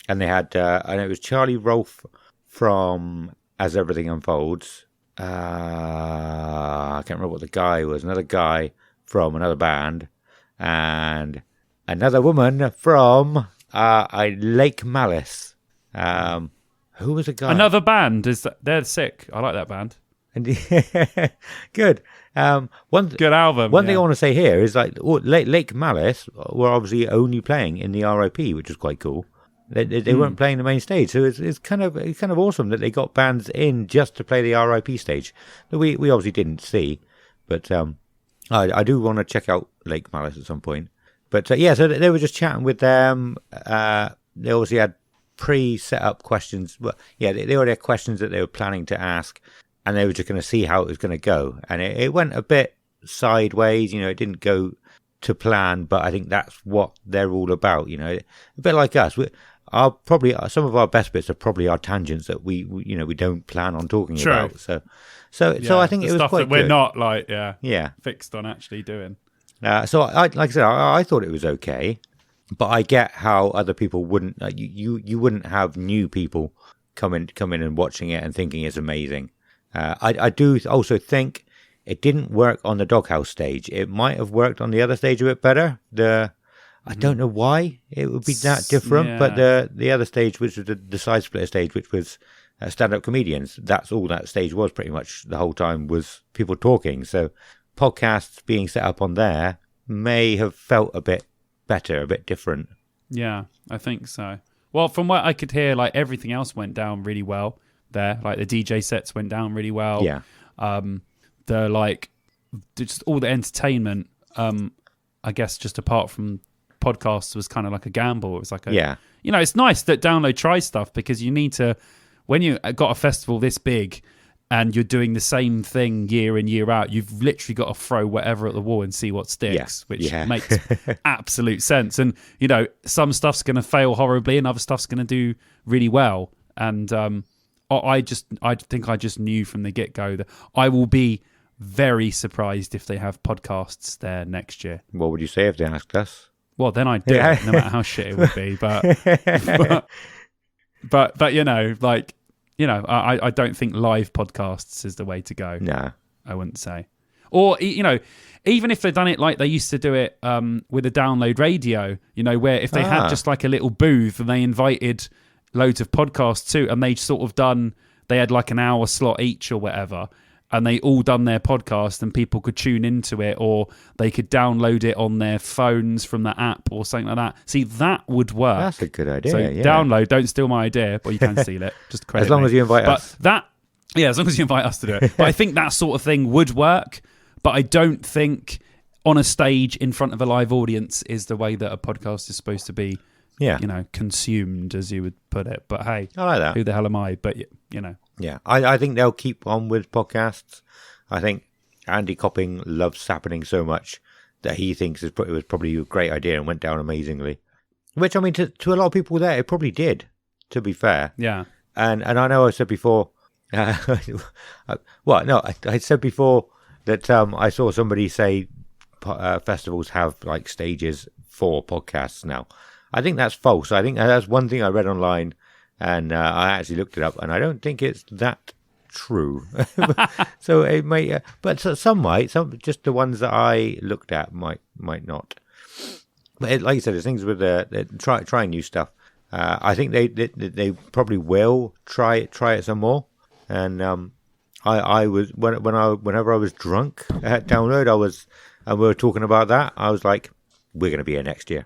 [SPEAKER 2] And they had, and it was Charlie Rolfe from As Everything Unfolds. I can't remember what the guy was. Another guy from another band, and another woman from Lake Malice. Who was the guy?
[SPEAKER 3] Another band they're sick. I like that band.
[SPEAKER 2] And good.
[SPEAKER 3] Good album.
[SPEAKER 2] One thing I want to say here is Lake Malice were obviously only playing in the RIP, which was quite cool. They weren't playing the main stage, so it's kind of awesome that they got bands in just to play the RIP stage that we obviously didn't see, but I do want to check out Lake Malice at some point. But so they were just chatting with them. They obviously had pre-set up questions. Well, they already had questions that they were planning to ask, and they were just going to see how it was going to go, and it went a bit sideways. It didn't go to plan, but I think that's what they're all about. A bit like us. Probably some of our best bits are probably our tangents that we don't plan on talking about. So I think it was
[SPEAKER 3] stuff
[SPEAKER 2] quite
[SPEAKER 3] that we're
[SPEAKER 2] good.
[SPEAKER 3] not fixed on actually doing.
[SPEAKER 2] So like I said, I thought it was okay, but I get how other people wouldn't. You wouldn't have new people come in and watching it and thinking it's amazing. I do also think it didn't work on the Doghouse stage. It might have worked on the other stage a bit better. I don't know why it would be that different, but the other stage, which was the side splitter stage, which was stand-up comedians, that's all that stage was pretty much the whole time, was people talking. So podcasts being set up on there may have felt a bit better, a bit different.
[SPEAKER 3] Yeah, I think so. Well, from what I could hear, like everything else went down really well there. Like the DJ sets went down really well.
[SPEAKER 2] Yeah.
[SPEAKER 3] Just all the entertainment, I guess just apart from podcasts was kind of like a gamble. It was like it's nice that Download tries stuff, because you need to, when you got a festival this big and you're doing the same thing year in, year out, you've literally got to throw whatever at the wall and see what sticks, which makes absolute sense. And, some stuff's going to fail horribly and other stuff's going to do really well. And I think I just knew from the get-go that I will be very surprised if they have podcasts there next year.
[SPEAKER 2] What would you say if they asked us?
[SPEAKER 3] Well, then I'd do it, no matter how shit it would be. But I don't think live podcasts is the way to go.
[SPEAKER 2] No,
[SPEAKER 3] I wouldn't say. Or even if they'd done it like they used to do it with a Download radio, where if they had just like a little booth and they invited loads of podcasts too, and they had like an hour slot each or whatever, and they all done their podcast and people could tune into it, or they could download it on their phones from the app or something like that. See, that would work.
[SPEAKER 2] That's a good idea.
[SPEAKER 3] So Download, don't steal my idea, but you can steal it. Just credit
[SPEAKER 2] as long
[SPEAKER 3] me.
[SPEAKER 2] as you invite us.
[SPEAKER 3] As long as you invite us to do it. But I think that sort of thing would work, but I don't think on a stage in front of a live audience is the way that a podcast is supposed to be.
[SPEAKER 2] Yeah,
[SPEAKER 3] consumed, as you would put it. But hey,
[SPEAKER 2] I like that.
[SPEAKER 3] Who the hell am I? But
[SPEAKER 2] Yeah, I think they'll keep on with podcasts. I think Andy Copping loves Sappening so much that he thinks it was probably a great idea and went down amazingly. Which, I mean, to a lot of people there, it probably did, to be fair.
[SPEAKER 3] Yeah.
[SPEAKER 2] And I know I said before, I said before that I saw somebody say festivals have like stages for podcasts now. I think that's false. I think that's one thing I read online, and I actually looked it up, and I don't think it's that true. So it may, but some might. Some just the ones that I looked at might not. But like you said, there's things with trying new stuff. I think they probably will try it some more. And I was whenever I was drunk at Download, and we were talking about that. I was like, we're going to be here next year.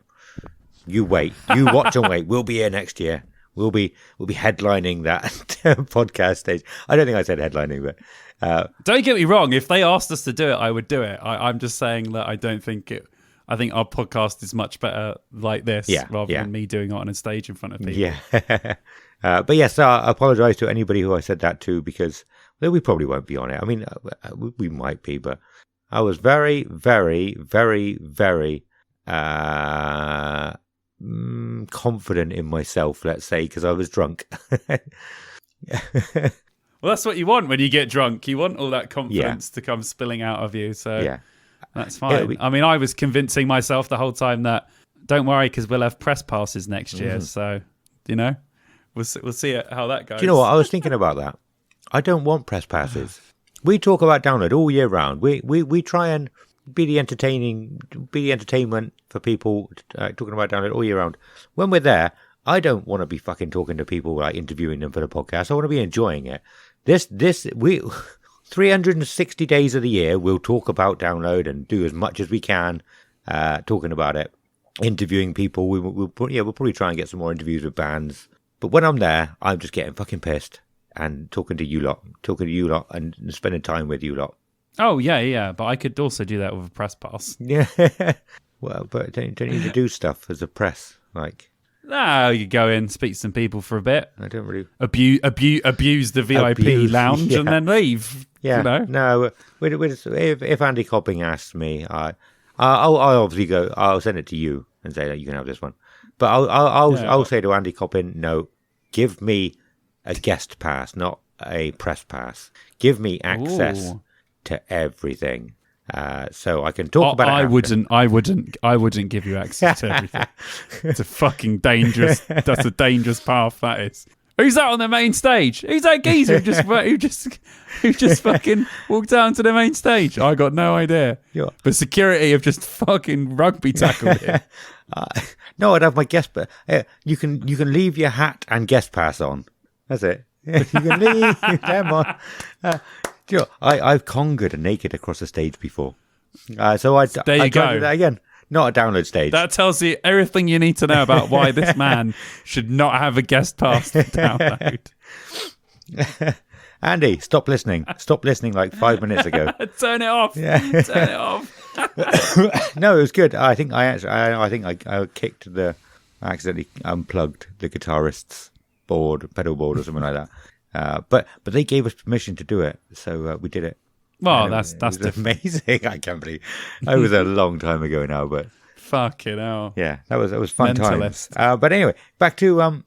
[SPEAKER 2] You wait, you watch and wait. We'll be here next year. We'll be headlining that podcast stage. I don't think I said headlining, but
[SPEAKER 3] don't get me wrong. If they asked us to do it, I would do it. I'm just saying that I don't think it. I think our podcast is much better like this rather than me doing it on a stage in front of people.
[SPEAKER 2] Yeah. But yes, I apologize to anybody who I said that to, because we probably won't be on it. I mean, we might be, but I was very, very, very, very confident in myself, let's say, because I was drunk.
[SPEAKER 3] Well, that's what you want when you get drunk. You want all that confidence to come spilling out of you. So that's fine. I mean, I was convincing myself the whole time that don't worry, because we'll have press passes next year. So, we'll see how that goes.
[SPEAKER 2] Do you know what? I was thinking about that. I don't want press passes. We talk about Download all year round. We try and be the entertainment for people, talking about Download all year round. When we're there, I don't want to be fucking talking to people, like interviewing them for the podcast. I want to be enjoying it. We 360 days of the year, we'll talk about Download and do as much as we can, talking about it, interviewing people. We'll probably try and get some more interviews with bands. But when I'm there, I'm just getting fucking pissed and talking to you lot, and spending time with you lot.
[SPEAKER 3] Oh, yeah. But I could also do that with a press pass.
[SPEAKER 2] Yeah. Well, but don't you need to do stuff as a press? Like,
[SPEAKER 3] no, you go in, speak to some people for a bit.
[SPEAKER 2] I don't really
[SPEAKER 3] abuse the VIP lounge and then leave.
[SPEAKER 2] Yeah, no. If Andy Copping asks me, I'll obviously go. I'll send it to you and say that you can have this one. But I'll say to Andy Copping, no, give me a guest pass, not a press pass. Give me access to everything, so I can talk about it.
[SPEAKER 3] I wouldn't give you access to everything. It's a fucking dangerous. That's a dangerous path. That is. Who's that on the main stage? Who's that geezer who just fucking walked down to the main stage? I got no idea. But security have just fucking rugby tackled him.
[SPEAKER 2] No, I'd have my guest pass. You can leave your hat and guest pass on. That's it. You can leave them on. I've conquered naked across the stage before. So I
[SPEAKER 3] go.
[SPEAKER 2] Do that again. Not a Download stage.
[SPEAKER 3] That tells you everything you need to know about why this man should not have a guest pass to Download.
[SPEAKER 2] Andy, stop listening. Stop listening like 5 minutes ago.
[SPEAKER 3] Turn it off. Yeah. Turn it off.
[SPEAKER 2] No, it was good. I think I accidentally unplugged the guitarist's pedal board or something like that. But they gave us permission to do it, so we did it.
[SPEAKER 3] Well, that's
[SPEAKER 2] amazing. I can't believe it was a long time ago now, but
[SPEAKER 3] fucking hell.
[SPEAKER 2] Yeah, that was fun times. But anyway, back to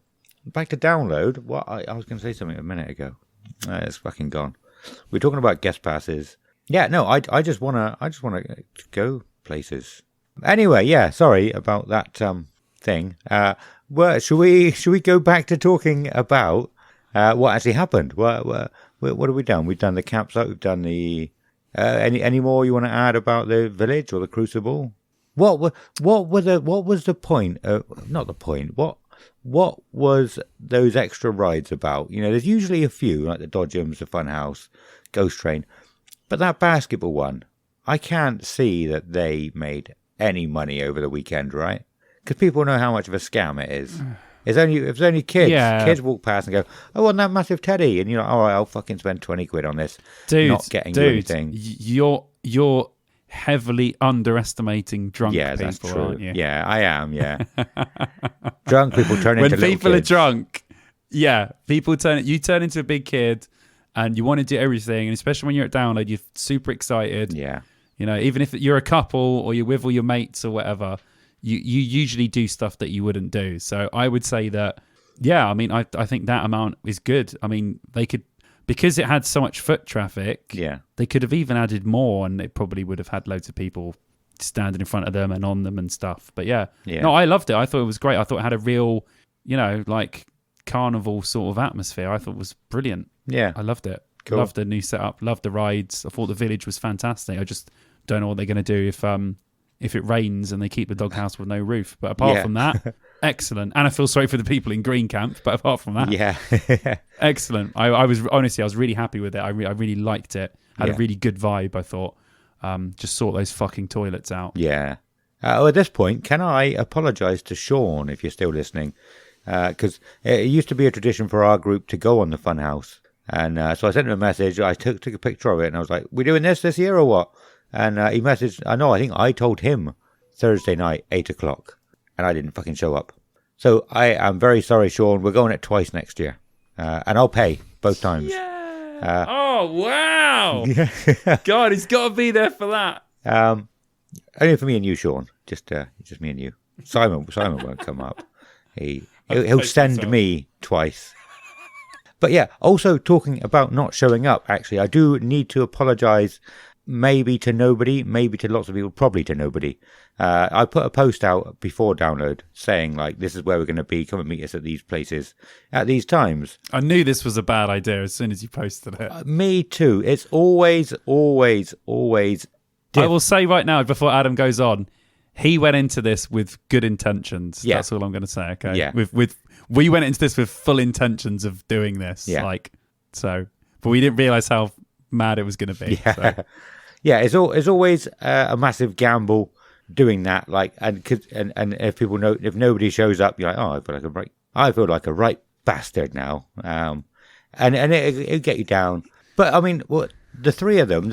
[SPEAKER 2] Download. What I was going to say something a minute ago. It's fucking gone. We're talking about guest passes. Yeah, no, I just wanna go places. Anyway, yeah, sorry about that thing. Should we go back to talking about what actually happened? What have we done? We've done the campsite. We've done the any more you want to add about the village or the Crucible? What was the point? Not the point. What was those extra rides about? There's usually a few, like the Dodgems, the Funhouse, Ghost Train, but that basketball one, I can't see that they made any money over the weekend, right? Because people know how much of a scam it is. If it's only kids. Yeah. Kids walk past and go, "Oh, wasn't that massive teddy?" And you're like, "All right, I'll fucking spend 20 quid on this." Not getting you anything.
[SPEAKER 3] You're heavily underestimating drunk people,
[SPEAKER 2] that's true.
[SPEAKER 3] Aren't you?
[SPEAKER 2] Yeah, I am. Yeah. Drunk people turn into little kids.
[SPEAKER 3] When people are drunk, people you turn into a big kid, and you want to do everything. And especially when you're at Download, you're super excited.
[SPEAKER 2] Yeah.
[SPEAKER 3] Even if you're a couple or you're with all your mates or whatever. You usually do stuff that you wouldn't do. So I would say that, I think that amount is good. I mean, they could, because it had so much foot traffic, they could have even added more, and it probably would have had loads of people standing in front of them and on them and stuff. But no, I loved it. I thought it was great. I thought it had a real, like carnival sort of atmosphere. I thought it was brilliant.
[SPEAKER 2] Yeah.
[SPEAKER 3] I loved it.
[SPEAKER 2] Cool.
[SPEAKER 3] Loved the new setup. Loved the rides. I thought the village was fantastic. I just don't know what they're going to do if it rains and they keep the doghouse with no roof. But apart from that, excellent. And I feel sorry for the people in Green Camp. But apart from that, excellent. I was really happy with it. I really liked it. Had a really good vibe, I thought. Just sort those fucking toilets out.
[SPEAKER 2] Yeah. At this point, can I apologise to Sean if you're still listening? Because it used to be a tradition for our group to go on the Funhouse. And so I sent him a message. I took a picture of it and I was like, we doing this year or what? And he messaged, I think I told him Thursday night, 8 o'clock. And I didn't fucking show up. So I am very sorry, Sean. We're going it twice next year. And I'll pay both times.
[SPEAKER 3] Yeah. Oh, wow. God, he's got to be there for that.
[SPEAKER 2] Only for me and you, Sean. Just me and you. Simon won't come up. He'll send me twice. But yeah, also talking about not showing up, actually, I do need to apologise maybe to nobody, maybe to lots of people, probably to nobody. I put a post out before download saying, like, this is where we're going to be. Come and meet us at these places at these times.
[SPEAKER 3] I knew this was a bad idea as soon as you posted it.
[SPEAKER 2] Me too. It's always
[SPEAKER 3] I will say right now, before Adam goes on, he went into this with good intentions.
[SPEAKER 2] Yeah.
[SPEAKER 3] That's all I'm going to say, okay?
[SPEAKER 2] Yeah.
[SPEAKER 3] We went into this with full intentions of doing this.
[SPEAKER 2] Yeah.
[SPEAKER 3] But we didn't realise how mad it was going to be.
[SPEAKER 2] Yeah.
[SPEAKER 3] So.
[SPEAKER 2] Yeah, it's always a massive gamble doing that. Like, and if people know, if nobody shows up, you're like, oh, I feel like a right bastard now. And it'll get you down. But I mean, the three of them,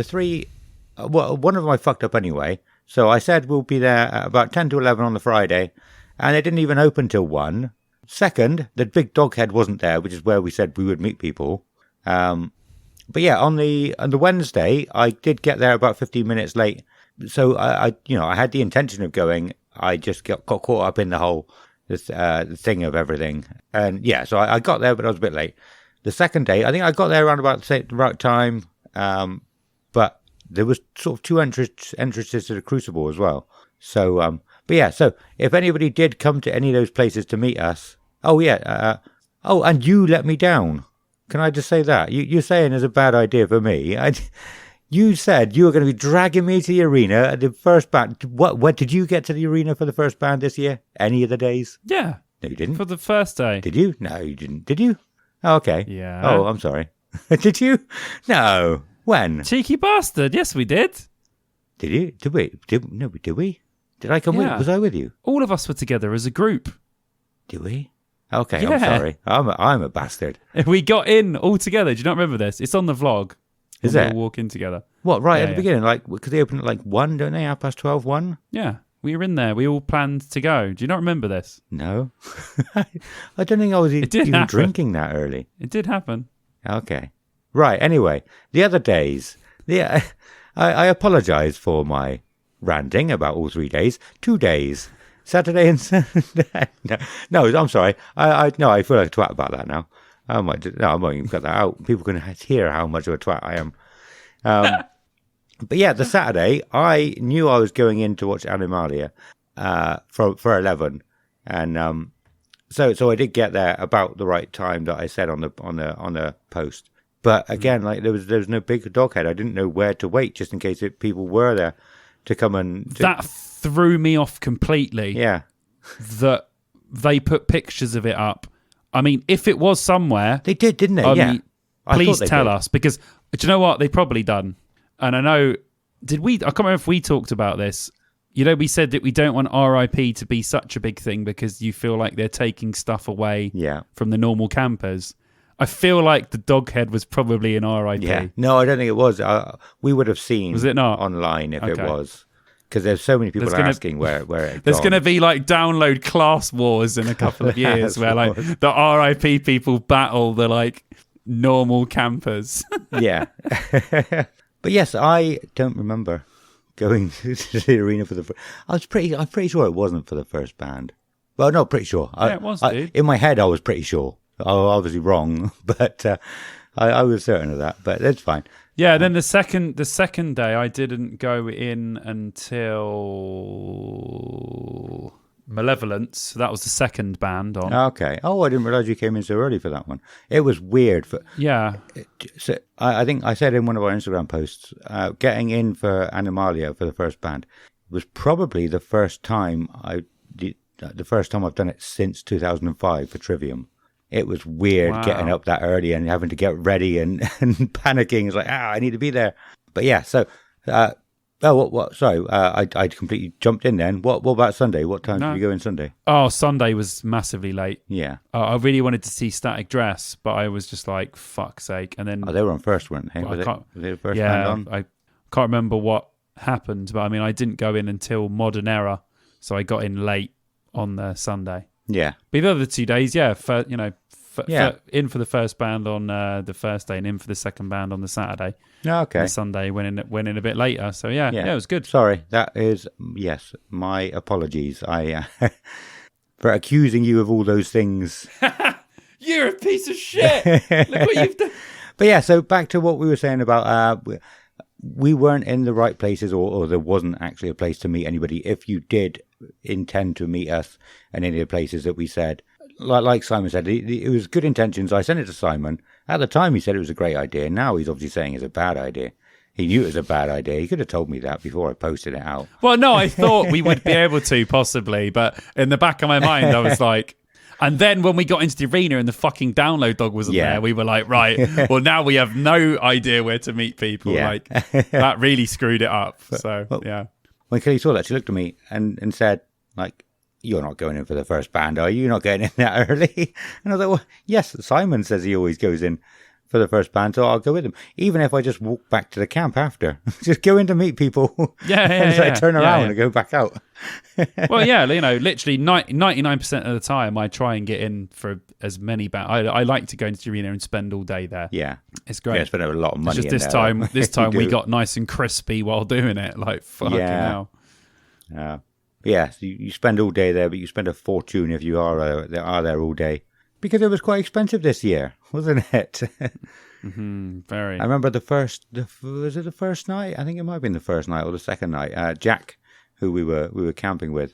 [SPEAKER 2] one of them I fucked up anyway. So I said we'll be there at about 10 to 11 on the Friday, and it didn't even open till 1. Second, the big dog head wasn't there, which is where we said we would meet people. But yeah, on the Wednesday, I did get there about 15 minutes late. So I had the intention of going. I just got caught up in the whole the thing of everything. And yeah, so I got there, but I was a bit late. The second day, I think I got there around about the right time. But there was sort of 2 entrances to the Crucible as well. So, but yeah, so if anybody did come to any of those places to meet us, and you let me down. Can I just say that? You're saying it's a bad idea for me. You said you were going to be dragging me to the arena at the first band. What did you get to the arena for the first band this year? Any of the days?
[SPEAKER 3] Yeah.
[SPEAKER 2] No, you didn't.
[SPEAKER 3] For the first day.
[SPEAKER 2] Did you? No, you didn't. Did you? Oh, okay.
[SPEAKER 3] Yeah.
[SPEAKER 2] Oh, I'm sorry. Did you? No. When?
[SPEAKER 3] Cheeky bastard. Yes, we did.
[SPEAKER 2] Did you? Did we? Did we? Did I come with? Was I with you?
[SPEAKER 3] All of us were together as a group.
[SPEAKER 2] Did we? Okay,
[SPEAKER 3] Yeah.
[SPEAKER 2] I'm sorry. I'm a bastard.
[SPEAKER 3] We got in all together. Do you not remember this? It's on the vlog.
[SPEAKER 2] Is
[SPEAKER 3] when
[SPEAKER 2] it?
[SPEAKER 3] We all walk in together.
[SPEAKER 2] What, right
[SPEAKER 3] Yeah,
[SPEAKER 2] at the beginning? Like, because they open at like 1, don't they? 12:30, 1?
[SPEAKER 3] Yeah. We were in there. We all planned to go. Do you not remember this?
[SPEAKER 2] No. I don't think I was
[SPEAKER 3] did
[SPEAKER 2] even
[SPEAKER 3] happen.
[SPEAKER 2] drinking that early.
[SPEAKER 3] It did happen.
[SPEAKER 2] Okay. Right, anyway. The other days. I apologise for my ranting about all 3 days. 2 days. Saturday and Sunday. No, I'm sorry. I feel like a twat about that now. I won't even cut that out. People can hear how much of a twat I am. But yeah, the Saturday, I knew I was going in to watch Animalia for 11, and so I did get there about the right time that I said on the post. But again, like there was no big dog head. I didn't know where to wait just in case people were there to come and.
[SPEAKER 3] That threw me off completely.
[SPEAKER 2] Yeah.
[SPEAKER 3] That they put pictures of it up. I mean, if it was somewhere,
[SPEAKER 2] They did, didn't they? Yeah.
[SPEAKER 3] Please tell us, because do you know what they've probably done? And I know, I can't remember if we talked about this. You know, we said that we don't want RIP to be such a big thing because you feel like they're taking stuff away from the normal campers. I feel like the dog head was probably an RIP.
[SPEAKER 2] Yeah. No, I don't think it was. We would have seen.
[SPEAKER 3] Was it not?
[SPEAKER 2] Online if it was. Because there's so many people asking where it
[SPEAKER 3] There's going to be like download class wars in a couple of years where like the RIP people battle the like normal campers.
[SPEAKER 2] Yeah. But yes, I don't remember going to the arena for the. I'm pretty sure it wasn't for the first band. Well, not pretty sure.
[SPEAKER 3] Yeah, it was, dude.
[SPEAKER 2] In my head, I was pretty sure. I was obviously wrong, but I was certain of that. But that's fine.
[SPEAKER 3] Yeah. Then the second day, I didn't go in until Malevolence. That was the second band on.
[SPEAKER 2] Okay. Oh, I didn't realise you came in so early for that one. It was weird.
[SPEAKER 3] Yeah.
[SPEAKER 2] So I think I said in one of our Instagram posts, getting in for Animalia for the first band was probably the first time I've done it since 2005 for Trivium. It was weird getting up that early and having to get ready and panicking. It's like, I need to be there. But yeah, so, sorry, I completely jumped in then. What about Sunday? What time did you go in Sunday?
[SPEAKER 3] Oh, Sunday was massively late.
[SPEAKER 2] Yeah.
[SPEAKER 3] I really wanted to see Static Dress, but I was just like, fuck's sake. And then
[SPEAKER 2] they were on first, weren't they? Was they the first band on?
[SPEAKER 3] I can't remember what happened, but I mean, I didn't go in until Modern Era, so I got in late on the Sunday.
[SPEAKER 2] Yeah.
[SPEAKER 3] But the other 2 days, in for the first band on the first day and in for the second band on the Saturday.
[SPEAKER 2] Okay.
[SPEAKER 3] And Sunday went in a bit later. So yeah, it was good.
[SPEAKER 2] Sorry, that is, yes, my apologies. I for accusing you of all those things.
[SPEAKER 3] You're a piece of shit. Look what you've done.
[SPEAKER 2] But yeah, so back to what we were saying about we weren't in the right places, or there wasn't actually a place to meet anybody. If you did intend to meet us in any of the places that we said, like Simon said, it was good intentions. I sent it to Simon. At the time, he said it was a great idea. Now he's obviously saying it's a bad idea. He knew it was a bad idea. He could have told me that before I posted it out.
[SPEAKER 3] Well, no, I thought we would be able to, possibly. But in the back of my mind, I was like... And then when we got into the arena and the fucking download dog wasn't there, we were like, right, well, now we have no idea where to meet people.
[SPEAKER 2] Yeah.
[SPEAKER 3] Like, that really screwed it up. So, yeah.
[SPEAKER 2] When Kelly saw that, she looked at me and said, like, you're not going in for the first band, are you? You're not getting in that early. And I was like, well, yes, Simon says he always goes in for the first band, so I'll go with him. Even if I just walk back to the camp after. Just go in to meet people.
[SPEAKER 3] Yeah.
[SPEAKER 2] Turn around and go back out.
[SPEAKER 3] Well, yeah, literally 99% of the time I try and get in for as many bands. I like to go into the arena and spend all day there.
[SPEAKER 2] Yeah.
[SPEAKER 3] It's great.
[SPEAKER 2] Yeah, spend a lot of money
[SPEAKER 3] it's just this time we got nice and crispy while doing it. Like, fucking hell.
[SPEAKER 2] Yeah, so you spend all day there, but you spend a fortune if you are there all day. Because it was quite expensive this year, wasn't it?
[SPEAKER 3] Very.
[SPEAKER 2] I remember was it the first night? I think it might have been the first night or the second night. Jack, who we were camping with,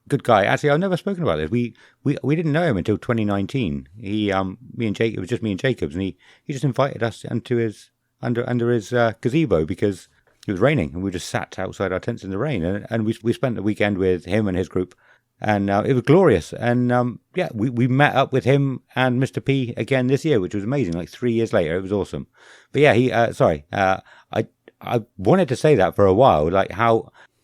[SPEAKER 2] good guy. Actually, I've never spoken about this. We didn't know him until 2019. It was just me and Jacobs, and he just invited us into his under his gazebo because it was raining, and we just sat outside our tents in the rain, and we spent the weekend with him and his group. And it was glorious. And we met up with him and Mr. P again this year, which was amazing. Like 3 years later, it was awesome. But yeah, I wanted to say that for a while,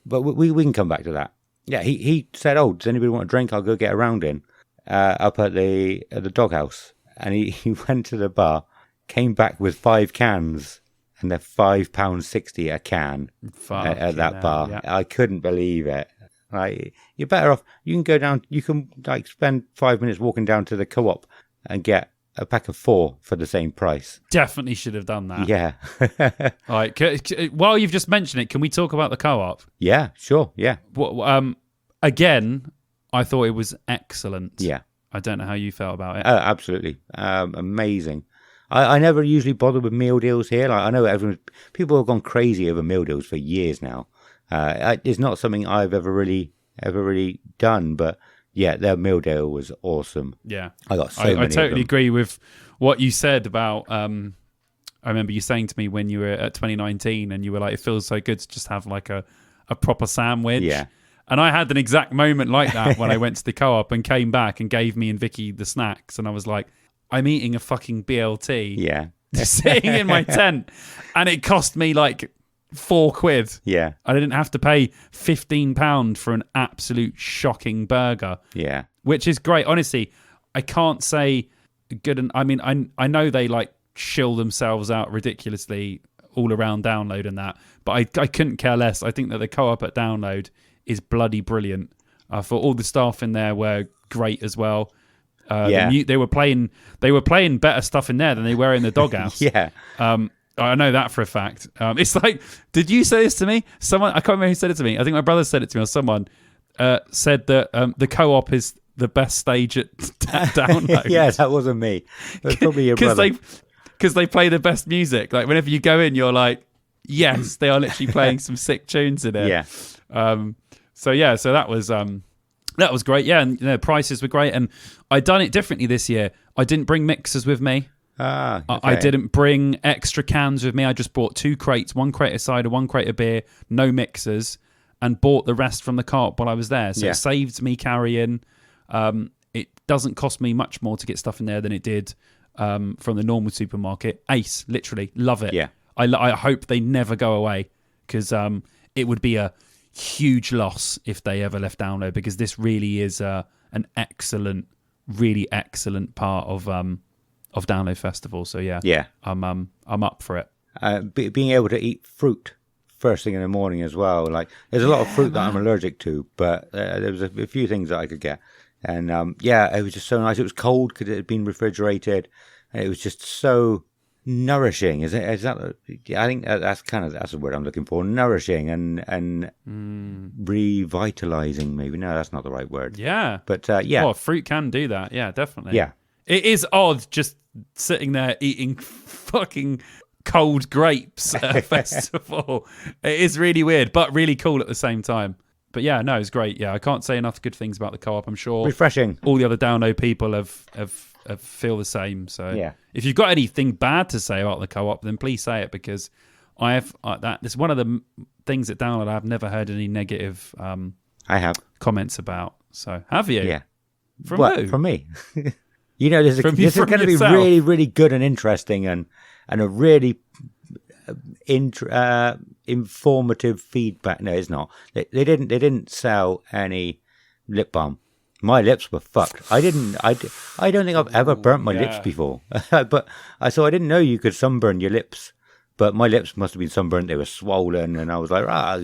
[SPEAKER 2] but we can come back to that. Yeah, he said, "Oh, does anybody want a drink? I'll go get a round in up at the doghouse." And he went to the bar, came back with 5 cans, and they're £5.60 a can at that bar. Yeah. I couldn't believe it. Like, you're better off. You can go down. You can spend 5 minutes walking down to the co-op and get a pack of 4 for the same price.
[SPEAKER 3] Definitely should have done that.
[SPEAKER 2] Yeah.
[SPEAKER 3] All right. While you've just mentioned it, can we talk about the co-op?
[SPEAKER 2] Yeah, sure. Yeah.
[SPEAKER 3] Again, I thought it was excellent.
[SPEAKER 2] Yeah.
[SPEAKER 3] I don't know how you felt about it.
[SPEAKER 2] Absolutely. Amazing. I never usually bother with meal deals here. Like, I know people have gone crazy over meal deals for years now. It's not something I've ever really done, but yeah, their meal deal was awesome.
[SPEAKER 3] Yeah,
[SPEAKER 2] I got so many.
[SPEAKER 3] I totally agree with what you said about. I remember you saying to me when you were at 2019, and you were like, "It feels so good to just have like a proper sandwich."
[SPEAKER 2] Yeah. And
[SPEAKER 3] I had an exact moment like that when I went to the co-op and came back and gave me and Vicky the snacks, and I was like, "I'm eating a fucking BLT."
[SPEAKER 2] Yeah.
[SPEAKER 3] Sitting in my tent, and it cost me like £4.
[SPEAKER 2] Yeah.
[SPEAKER 3] I didn't have to pay £15 for an absolute shocking burger.
[SPEAKER 2] Yeah.
[SPEAKER 3] Which is great. Honestly, I can't say good. And I mean, I know they like shill themselves out ridiculously all around Download and that, but I couldn't care less. I think that the co-op at Download is bloody brilliant. I thought all the staff in there were great as well. They were playing better stuff in there than they were in the doghouse.
[SPEAKER 2] Yeah.
[SPEAKER 3] I know that for a fact. It's like, did you say this to me? Someone, I can't remember who said it to me. I think my brother said it to me, or someone said that the co-op is the best stage at Download.
[SPEAKER 2] Yeah, that wasn't me. It was probably your brother.
[SPEAKER 3] Because they play the best music. Like, whenever you go in, you're like, yes, they are literally playing some sick tunes in it.
[SPEAKER 2] Yeah.
[SPEAKER 3] So that was That was great, yeah, and prices were great, and I'd done it differently this year. I didn't bring mixers with me.
[SPEAKER 2] Okay.
[SPEAKER 3] I didn't bring extra cans with me. I just bought 2 crates, 1 crate of cider, 1 crate of beer, no mixers, and bought the rest from the cart while I was there. So it saved me carrying. It doesn't cost me much more to get stuff in there than it did from the normal supermarket. Ace, literally, love it.
[SPEAKER 2] Yeah.
[SPEAKER 3] I hope they never go away, because it would be a huge loss if they ever left Download, because this really is an excellent, really excellent part of Download Festival. So yeah, I'm up for it.
[SPEAKER 2] Being able to eat fruit first thing in the morning as well. Like, there's a lot of fruit that I'm allergic to, but there was a few things that I could get, and it was just so nice. It was cold because it had been refrigerated, and it was just so nourishing. Is that? I think that's the word I'm looking for. Nourishing and revitalizing. Maybe no, that's not the right word.
[SPEAKER 3] Yeah,
[SPEAKER 2] but
[SPEAKER 3] Oh, fruit can do that. Yeah, definitely.
[SPEAKER 2] Yeah,
[SPEAKER 3] it is odd just sitting there eating fucking cold grapes at a festival. It is really weird, but really cool at the same time. But yeah, no, it's great. Yeah, I can't say enough good things about the co-op. I'm sure
[SPEAKER 2] refreshing.
[SPEAKER 3] All the other Download people have feel the same. So
[SPEAKER 2] yeah, if
[SPEAKER 3] you've got anything bad to say about the co-op, then please say it, because I have it's one of the things at Download I've never heard any negative
[SPEAKER 2] I have
[SPEAKER 3] comments about. So have you?
[SPEAKER 2] Yeah.
[SPEAKER 3] From who?
[SPEAKER 2] From me. This is going to be really, really good and interesting, and a really informative feedback. No, it's not. They didn't sell any lip balm. My lips were fucked. I don't think I've ever burnt my lips before. But I didn't know you could sunburn your lips. But my lips must have been sunburnt. They were swollen, and I was like, I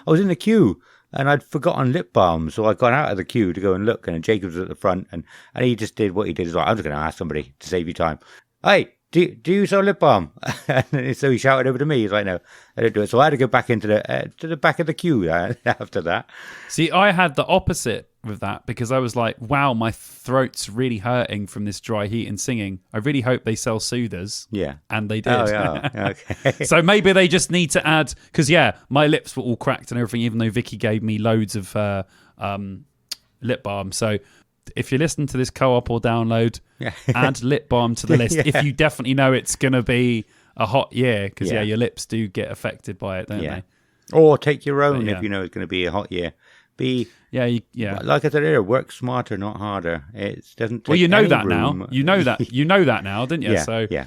[SPEAKER 2] was in the queue, and I'd forgotten lip balm, so I got out of the queue to go and look, and Jacob's at the front, and he just did what he did. He's like, I'm just going to ask somebody to save you time. Hey, do you sell lip balm? And so he shouted over to me. He's like, no, I don't do it. So I had to go back into the back of the queue after that.
[SPEAKER 3] See, I had the opposite with that, because I was like, wow, my throat's really hurting from this dry heat and singing. I really hope they sell soothers.
[SPEAKER 2] Yeah.
[SPEAKER 3] And they did.
[SPEAKER 2] Oh, yeah. Okay.
[SPEAKER 3] So maybe they just need to add, because my lips were all cracked and everything, even though Vicky gave me loads of lip balm. So if you listen to this co-op or Download, add lip balm to the list. If you definitely know it's going to be a hot year, because your lips do get affected by it, don't they?
[SPEAKER 2] Or take your own if you know it's going to be a hot year. Like I said earlier, work smarter, not harder. It doesn't take
[SPEAKER 3] you know
[SPEAKER 2] any
[SPEAKER 3] that
[SPEAKER 2] room.
[SPEAKER 3] now. You know that now, didn't you?
[SPEAKER 2] Yeah,
[SPEAKER 3] so
[SPEAKER 2] yeah.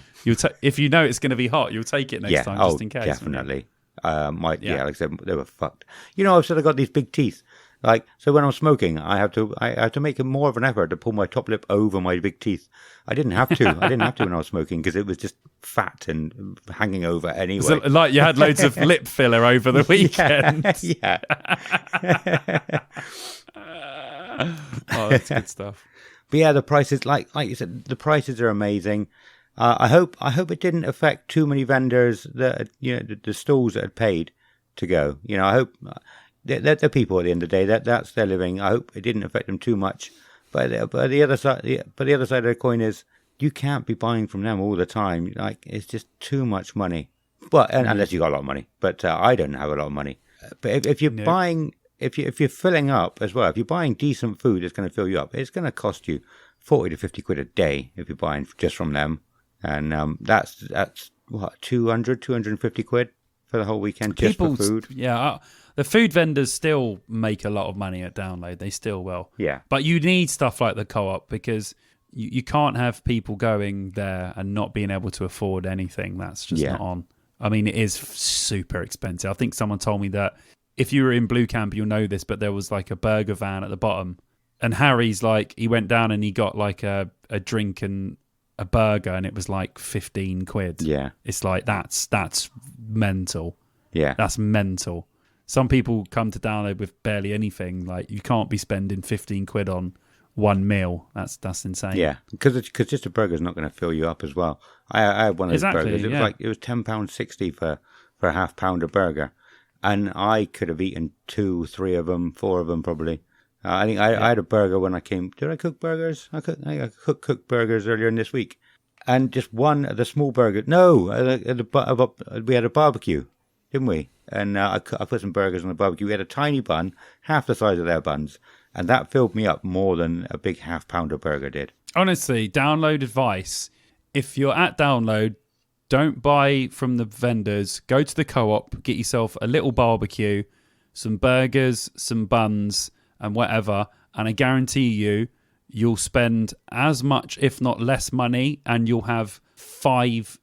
[SPEAKER 3] If you know it's going to be hot, you'll take it next time, just in case.
[SPEAKER 2] Definitely. Like I said, they were fucked. I've said I got these big teeth. Like, so when I'm smoking, I have to make more of an effort to pull my top lip over my big teeth. I didn't have to when I was smoking, because it was just fat and hanging over anyway.
[SPEAKER 3] So, like, you had loads of lip filler over the weekend.
[SPEAKER 2] Yeah.
[SPEAKER 3] Oh, that's good stuff.
[SPEAKER 2] But yeah, the prices, like you said, the prices are amazing. I hope it didn't affect too many vendors that the stalls that had paid to go. I hope. They're people at the end of the day. That's their living. I hope it didn't affect them too much. But the other side of the coin is, you can't be buying from them all the time. Like, it's just too much money. But unless you got a lot of money. But I don't have a lot of money. But if you're buying, if you're filling up as well, if you're buying decent food that's going to fill you up, it's going to cost you 40 to 50 quid a day if you're buying just from them. And that's what, 250 quid for the whole weekend just for food.
[SPEAKER 3] Yeah. The food vendors still make a lot of money at Download. They still will.
[SPEAKER 2] Yeah.
[SPEAKER 3] But you need stuff like the co-op, because you can't have people going there and not being able to afford anything. That's just not on. I mean, it is super expensive. I think someone told me that if you were in Blue Camp, you'll know this, but there was like a burger van at the bottom. And Harry's like, he went down and he got like a drink and a burger, and it was like 15 quid.
[SPEAKER 2] Yeah.
[SPEAKER 3] It's like, that's mental.
[SPEAKER 2] Yeah.
[SPEAKER 3] That's mental. Some people come to Download with barely anything. Like, you can't be spending 15 quid on one meal. That's insane.
[SPEAKER 2] Yeah, because just a burger's not going to fill you up as well. I had one of those burgers. It was £10.60 for a half pounder burger, and I could have eaten 2, 3 of them, 4 of them probably. I think I had a burger when I came. Did I cook burgers? I cooked burgers earlier in this week, and just one of the small burgers. No, we had a barbecue, didn't we? And I put some burgers on the barbecue. We had a tiny bun, half the size of their buns, And that filled me up more than a big half-pounder burger did.
[SPEAKER 3] Honestly, download advice. If you're at download, don't buy from the vendors. Go to the co-op, get yourself a little barbecue, some burgers, some buns, and whatever. And I guarantee you'll spend as much, if not less money, and you'll have 5-10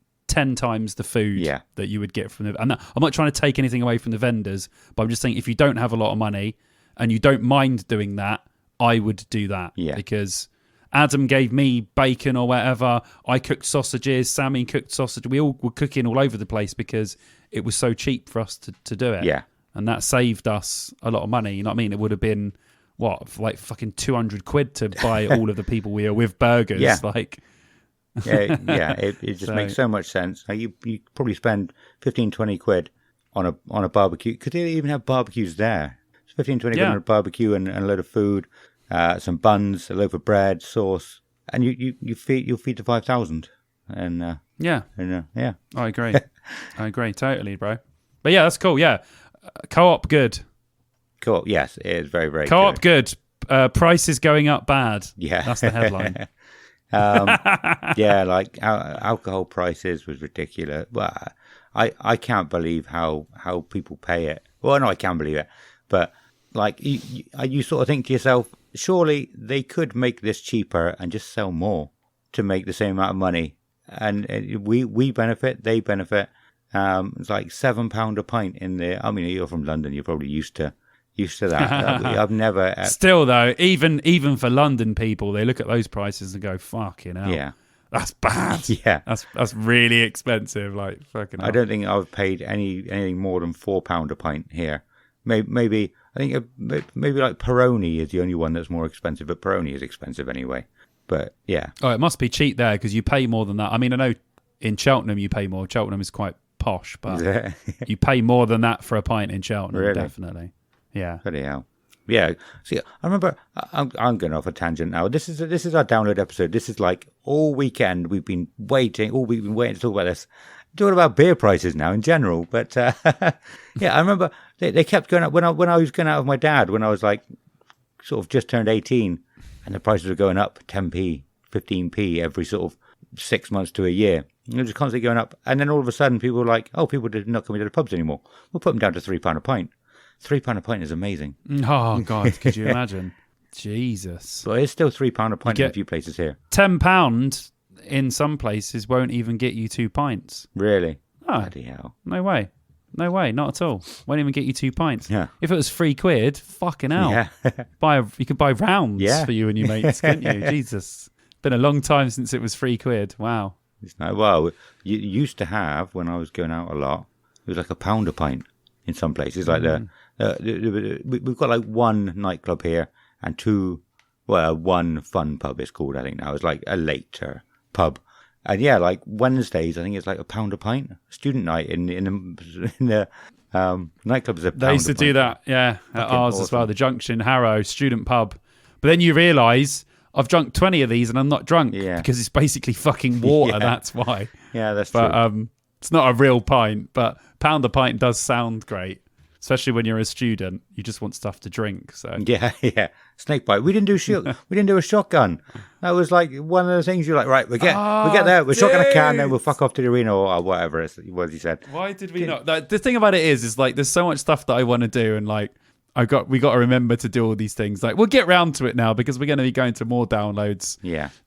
[SPEAKER 3] times the food that you would get from the... And I'm not trying to take anything away from the vendors, but I'm just saying if you don't have a lot of money and you don't mind doing that, I would do that.
[SPEAKER 2] Yeah.
[SPEAKER 3] Because Adam gave me bacon or whatever. I cooked sausages. Sammy cooked sausage. We all were cooking all over the place because it was so cheap for us to do it.
[SPEAKER 2] Yeah.
[SPEAKER 3] And that saved us a lot of money. You know what I mean? It would have been, like fucking 200 quid to buy all of the people we are with burgers.
[SPEAKER 2] Yeah.
[SPEAKER 3] Like...
[SPEAKER 2] It just makes so much sense. Like you probably spend 15-20 quid on a barbecue, because they even have barbecues there. It's 15-20 quid on a barbecue and a load of food, some buns, a loaf of bread, sauce, and you'll feed the 5,000. And
[SPEAKER 3] yeah, I agree. I agree totally, bro. But yeah, that's cool. Yeah, co-op good.
[SPEAKER 2] Co-op, yes, it is very, very
[SPEAKER 3] co-op good. Prices going up bad.
[SPEAKER 2] Yeah,
[SPEAKER 3] that's the headline.
[SPEAKER 2] Like alcohol prices was ridiculous. Well, I can't believe how people pay it. Well, no, I can believe it, but like you sort of think to yourself, surely they could make this cheaper and just sell more to make the same amount of money, and we benefit, they benefit. It's like £7 a pint in there. I mean, you're from London, you're probably used to that. I've never.
[SPEAKER 3] Still though, even for London people, they look at those prices and go, "Fucking hell,
[SPEAKER 2] yeah,
[SPEAKER 3] that's bad."
[SPEAKER 2] Yeah,
[SPEAKER 3] that's really expensive. Like fucking hell.
[SPEAKER 2] I don't think I've paid anything more than £4 a pint here. Maybe I think maybe like Peroni is the only one that's more expensive, but Peroni is expensive anyway. But yeah,
[SPEAKER 3] it must be cheap there because you pay more than that. I mean, I know in Cheltenham you pay more. Cheltenham is quite posh, but you pay more than that for a pint in Cheltenham,
[SPEAKER 2] really?
[SPEAKER 3] Definitely. Yeah.
[SPEAKER 2] Bloody hell. Yeah. See, I remember. I'm going off a tangent now. This is our download episode. This is like all weekend we've been waiting. All we've been waiting to talk about this. Talking about beer prices now in general. But yeah, I remember they kept going up when I was going out with my dad when I was like sort of just turned 18, and the prices were going up 10p, 15p every sort of 6 months to a year. It was constantly going up, and then all of a sudden people were like, "Oh, people are not coming to the pubs anymore. We'll put them down to £3 a pint." £3 a pint is amazing.
[SPEAKER 3] Oh God, could you imagine? Jesus.
[SPEAKER 2] But it's still £3 a pint in a few places here.
[SPEAKER 3] £10 in some places won't even get you 2 pints.
[SPEAKER 2] Really?
[SPEAKER 3] Oh,
[SPEAKER 2] bloody hell.
[SPEAKER 3] No way, not at all. Won't even get you 2 pints.
[SPEAKER 2] Yeah.
[SPEAKER 3] If it was £3, fucking hell.
[SPEAKER 2] Yeah.
[SPEAKER 3] You could buy rounds for you and your mates, couldn't you? Jesus. Been a long time since it was £3. Wow.
[SPEAKER 2] It's not, well, you used to have, when I was going out a lot, it was like £1 a pint in some places. Like we've got like one nightclub here and one fun pub it's called, I think now. It's like a later pub. And yeah, like Wednesdays, I think it's like £1 a pint. Student night in the nightclubs.
[SPEAKER 3] They used to do that, yeah, at ours as well. The Junction, Harrow, student pub. But then you realise I've drunk 20 of these and I'm not drunk because it's basically fucking water. That's why.
[SPEAKER 2] Yeah, that's
[SPEAKER 3] true.
[SPEAKER 2] But
[SPEAKER 3] it's not a real pint, but £1 a pint does sound great. Especially when you're a student, you just want stuff to drink. So
[SPEAKER 2] yeah, snake bite. We didn't do a shotgun. That was like one of the things you're like, right, we get there, we'll shotgun a can, then we'll fuck off to the arena or whatever it was he said.
[SPEAKER 3] Why did we not? The thing about it is like there's so much stuff that I want to do, and like we got to remember to do all these things. Like we'll get round to it now because we're going to be going to more downloads.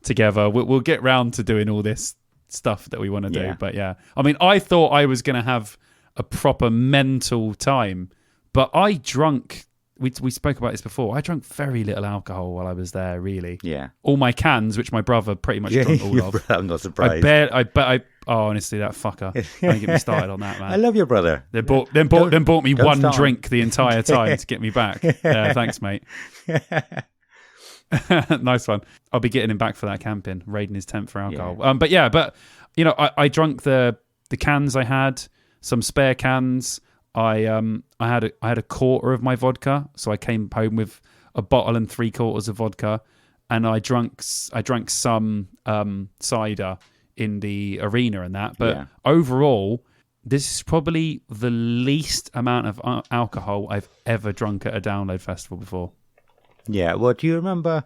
[SPEAKER 3] Together, we'll get round to doing all this stuff that we want to do. But yeah, I mean, I thought I was going to have a proper mental time, but I drunk. We spoke about this before. I drank very little alcohol while I was there. Really, all my cans, which my brother pretty much drank all of.
[SPEAKER 2] I'm not surprised.
[SPEAKER 3] Honestly, that fucker. Don't get me started on that, man.
[SPEAKER 2] I love your brother.
[SPEAKER 3] Then bought me one drink the entire time to get me back. Thanks, mate. Nice one. I'll be getting him back for that camping, raiding his tent for alcohol. But you know, I drank the cans I had. Some spare cans. I had a quarter of my vodka, so I came home with a bottle and 3/4 of vodka, and I drank some cider in the arena and that. But overall, this is probably the least amount of alcohol I've ever drunk at a download festival before.
[SPEAKER 2] Yeah. Well, do you remember?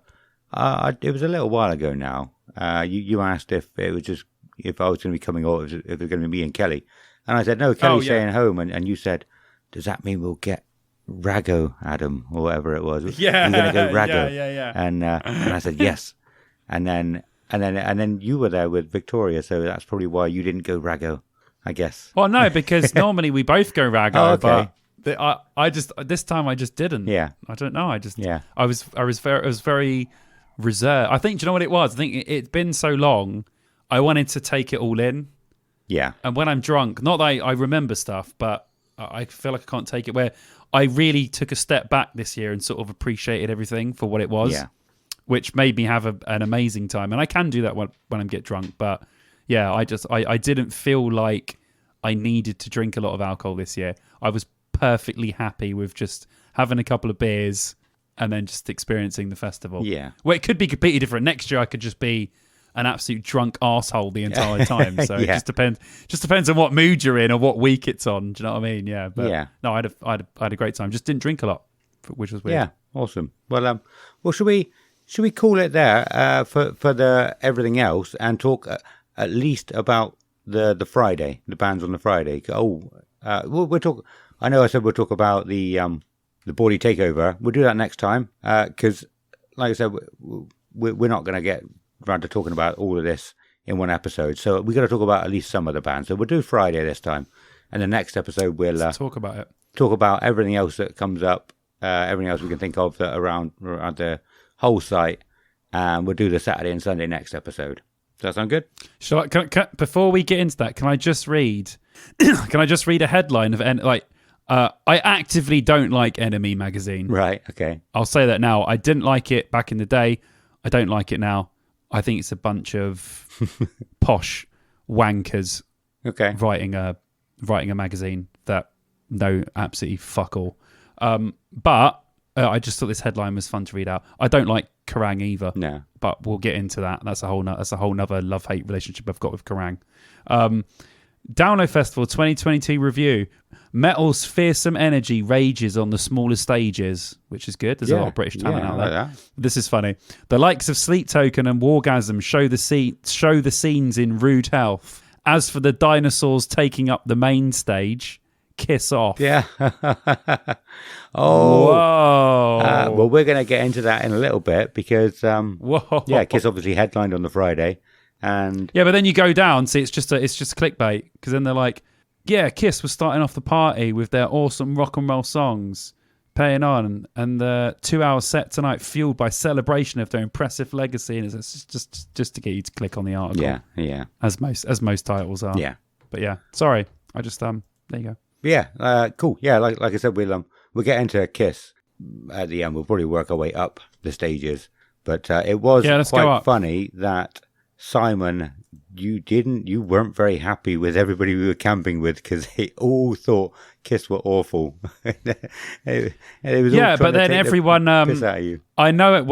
[SPEAKER 2] It was a little while ago now. You asked if it was just if I was going to be coming or if it was going to be me and Kelly, and I said no, Kelly's staying home, and you said, does that mean we'll get Rago, Adam, or whatever it was?
[SPEAKER 3] Yeah,
[SPEAKER 2] we're going to go Rago.
[SPEAKER 3] yeah.
[SPEAKER 2] And I said yes, and then you were there with Victoria, so that's probably why you didn't go Rago, I guess.
[SPEAKER 3] Well, no, because normally we both go Rago,
[SPEAKER 2] Oh, okay.
[SPEAKER 3] but I just this time I just didn't.
[SPEAKER 2] Yeah.
[SPEAKER 3] I don't know.
[SPEAKER 2] Yeah.
[SPEAKER 3] I was very reserved. I think. Do you know what it was? I think it's been so long. I wanted to take it all in.
[SPEAKER 2] Yeah.
[SPEAKER 3] And when I'm drunk, not that I remember stuff, but I feel like I can't take it. Where I really took a step back this year and sort of appreciated everything for what it was.
[SPEAKER 2] Yeah.
[SPEAKER 3] Which made me have an amazing time. And I can do that when I get drunk. But yeah, I didn't feel like I needed to drink a lot of alcohol this year. I was perfectly happy with just having a couple of beers and then just experiencing the festival.
[SPEAKER 2] Yeah.
[SPEAKER 3] Well, it could be completely different. Next year, I could just be an absolute drunk arsehole the entire time. So
[SPEAKER 2] Yeah.
[SPEAKER 3] it just depends on what mood you're in or what week it's on. Do you know what I mean? Yeah. But
[SPEAKER 2] Yeah.
[SPEAKER 3] no, I had a great time. Just didn't drink a lot, which was weird.
[SPEAKER 2] Yeah. Awesome. Well, should we call it there for the everything else and talk at least about the Friday, the bands on the Friday? We'll talk. I know I said we'll talk about the Bawdy Takeover. We'll do that next time because, like I said, we're not going to get around to talking about all of this in one episode. So we've got to talk about at least some of the bands. So we'll do Friday this time, and the next episode we'll
[SPEAKER 3] Let's talk about it.
[SPEAKER 2] Talk about everything else that comes up, everything else we can think of that around the whole site, and we'll do the Saturday and Sunday next episode. Does that sound good?
[SPEAKER 3] Shall I, before we get into that, can I just read? Can I just read a headline of I actively don't like Enemy magazine.
[SPEAKER 2] Right. Okay.
[SPEAKER 3] I'll say that now. I didn't like it back in the day. I don't like it now. I think it's a bunch of posh wankers
[SPEAKER 2] Okay.
[SPEAKER 3] writing a magazine that know absolutely fuck all. But I just thought this headline was fun to read out. I don't like Kerrang either.
[SPEAKER 2] No.
[SPEAKER 3] But we'll get into that. That's a whole nother love-hate relationship I've got with Kerrang. Download Festival 2022 review. Metal's fearsome energy rages on the smaller stages, which is good. There's a lot of British talent out there.
[SPEAKER 2] Like that.
[SPEAKER 3] This is funny. The likes of Sleep Token and Wargasm show the scenes in rude health. As for the dinosaurs taking up the main stage, kiss off.
[SPEAKER 2] Yeah.
[SPEAKER 3] Whoa.
[SPEAKER 2] Well, we're going to get into that in a little bit because,
[SPEAKER 3] Whoa.
[SPEAKER 2] yeah, Kiss obviously headlined on the Friday, and
[SPEAKER 3] Yeah, but then you go down, see, it's just clickbait, because then they're like, yeah, Kiss was starting off the party with their awesome rock and roll songs, paying on, and the 2-hour set tonight fueled by celebration of their impressive legacy, and it's just to get you to click on the article.
[SPEAKER 2] yeah,
[SPEAKER 3] As most titles are.
[SPEAKER 2] yeah.
[SPEAKER 3] But yeah, sorry, I just there you go.
[SPEAKER 2] Yeah, cool. Yeah, like I said, we'll get into Kiss at the end. We'll probably work our way up the stages, but it was quite funny that Simon, you weren't very happy with everybody we were camping with because they all thought Kiss were awful. it was all
[SPEAKER 3] but then everyone
[SPEAKER 2] piss out of you.
[SPEAKER 3] I know it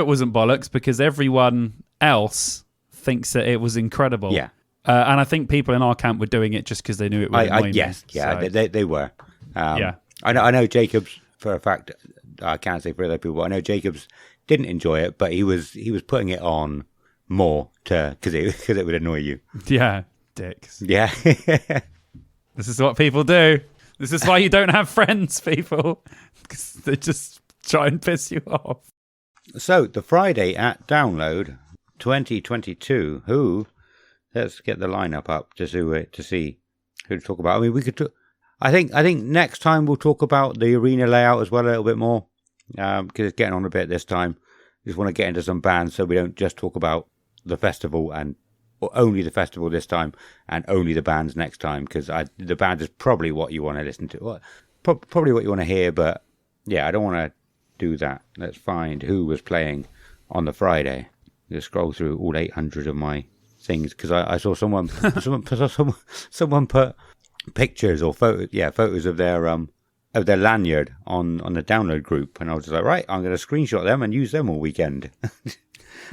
[SPEAKER 3] wasn't bollocks because everyone else thinks that it was incredible.
[SPEAKER 2] Yeah.
[SPEAKER 3] And I think people in our camp were doing it just because they knew it would annoy me.
[SPEAKER 2] Yes, yeah,
[SPEAKER 3] So,
[SPEAKER 2] they were.
[SPEAKER 3] yeah.
[SPEAKER 2] I know Jacobs for a fact. I can't say for other people. But I know Jacobs didn't enjoy it, but he was putting it on more because it would annoy you.
[SPEAKER 3] Yeah, dicks.
[SPEAKER 2] Yeah.
[SPEAKER 3] This is what people do. This is why you don't have friends, people. Because they just try and piss you off.
[SPEAKER 2] So the Friday at Download 2022. Let's get the lineup up to see who to talk about. I mean, we could. I think next time we'll talk about the arena layout as well a little bit more because it's getting on a bit this time. Just want to get into some bands so we don't just talk about the festival or only the festival this time and only the bands next time because the band is probably what you want to listen to, probably what you want to hear. But yeah, I don't want to do that. Let's find who was playing on the Friday. Just scroll through all 800 of my things because I saw someone put pictures or photos of their lanyard on the Download group, and I was just like, right, I'm going to screenshot them and use them all weekend.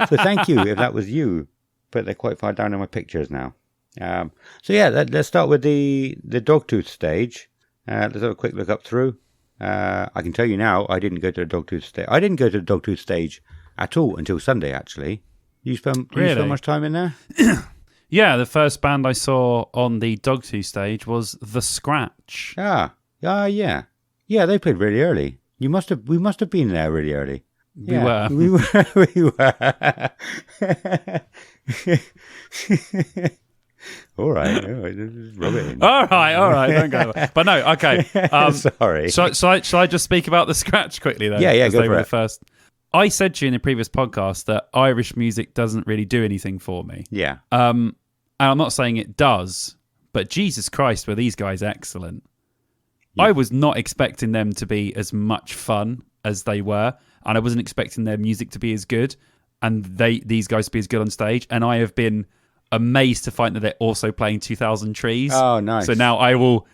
[SPEAKER 2] So thank you if that was you, but they're quite far down in my pictures now. So yeah, let's start with the Dogtooth stage. Let's have a quick look up through. I can tell you now, I didn't go to the Dogtooth stage. I didn't go to the Dogtooth stage at all until Sunday, actually. You spent much time in there?
[SPEAKER 3] Yeah, the first band I saw on the Dogtooth stage was The Scratch.
[SPEAKER 2] Yeah. Yeah, they played really early. We must have been there really early.
[SPEAKER 3] We were.
[SPEAKER 2] We were. All right. Rub it in.
[SPEAKER 3] All right. Don't go. But no, okay.
[SPEAKER 2] Sorry.
[SPEAKER 3] Shall I just speak about The Scratch quickly then?
[SPEAKER 2] Yeah, go
[SPEAKER 3] they
[SPEAKER 2] for
[SPEAKER 3] were
[SPEAKER 2] it.
[SPEAKER 3] the first. I said to you in the previous podcast that Irish music doesn't really do anything for me.
[SPEAKER 2] Yeah.
[SPEAKER 3] And I'm not saying it does, but Jesus Christ, were these guys excellent. Yeah. I was not expecting them to be as much fun as they were, and I wasn't expecting their music to be as good, and these guys to be as good on stage. And I have been amazed to find that they're also playing 2000 Trees.
[SPEAKER 2] Oh, nice.
[SPEAKER 3] So now I will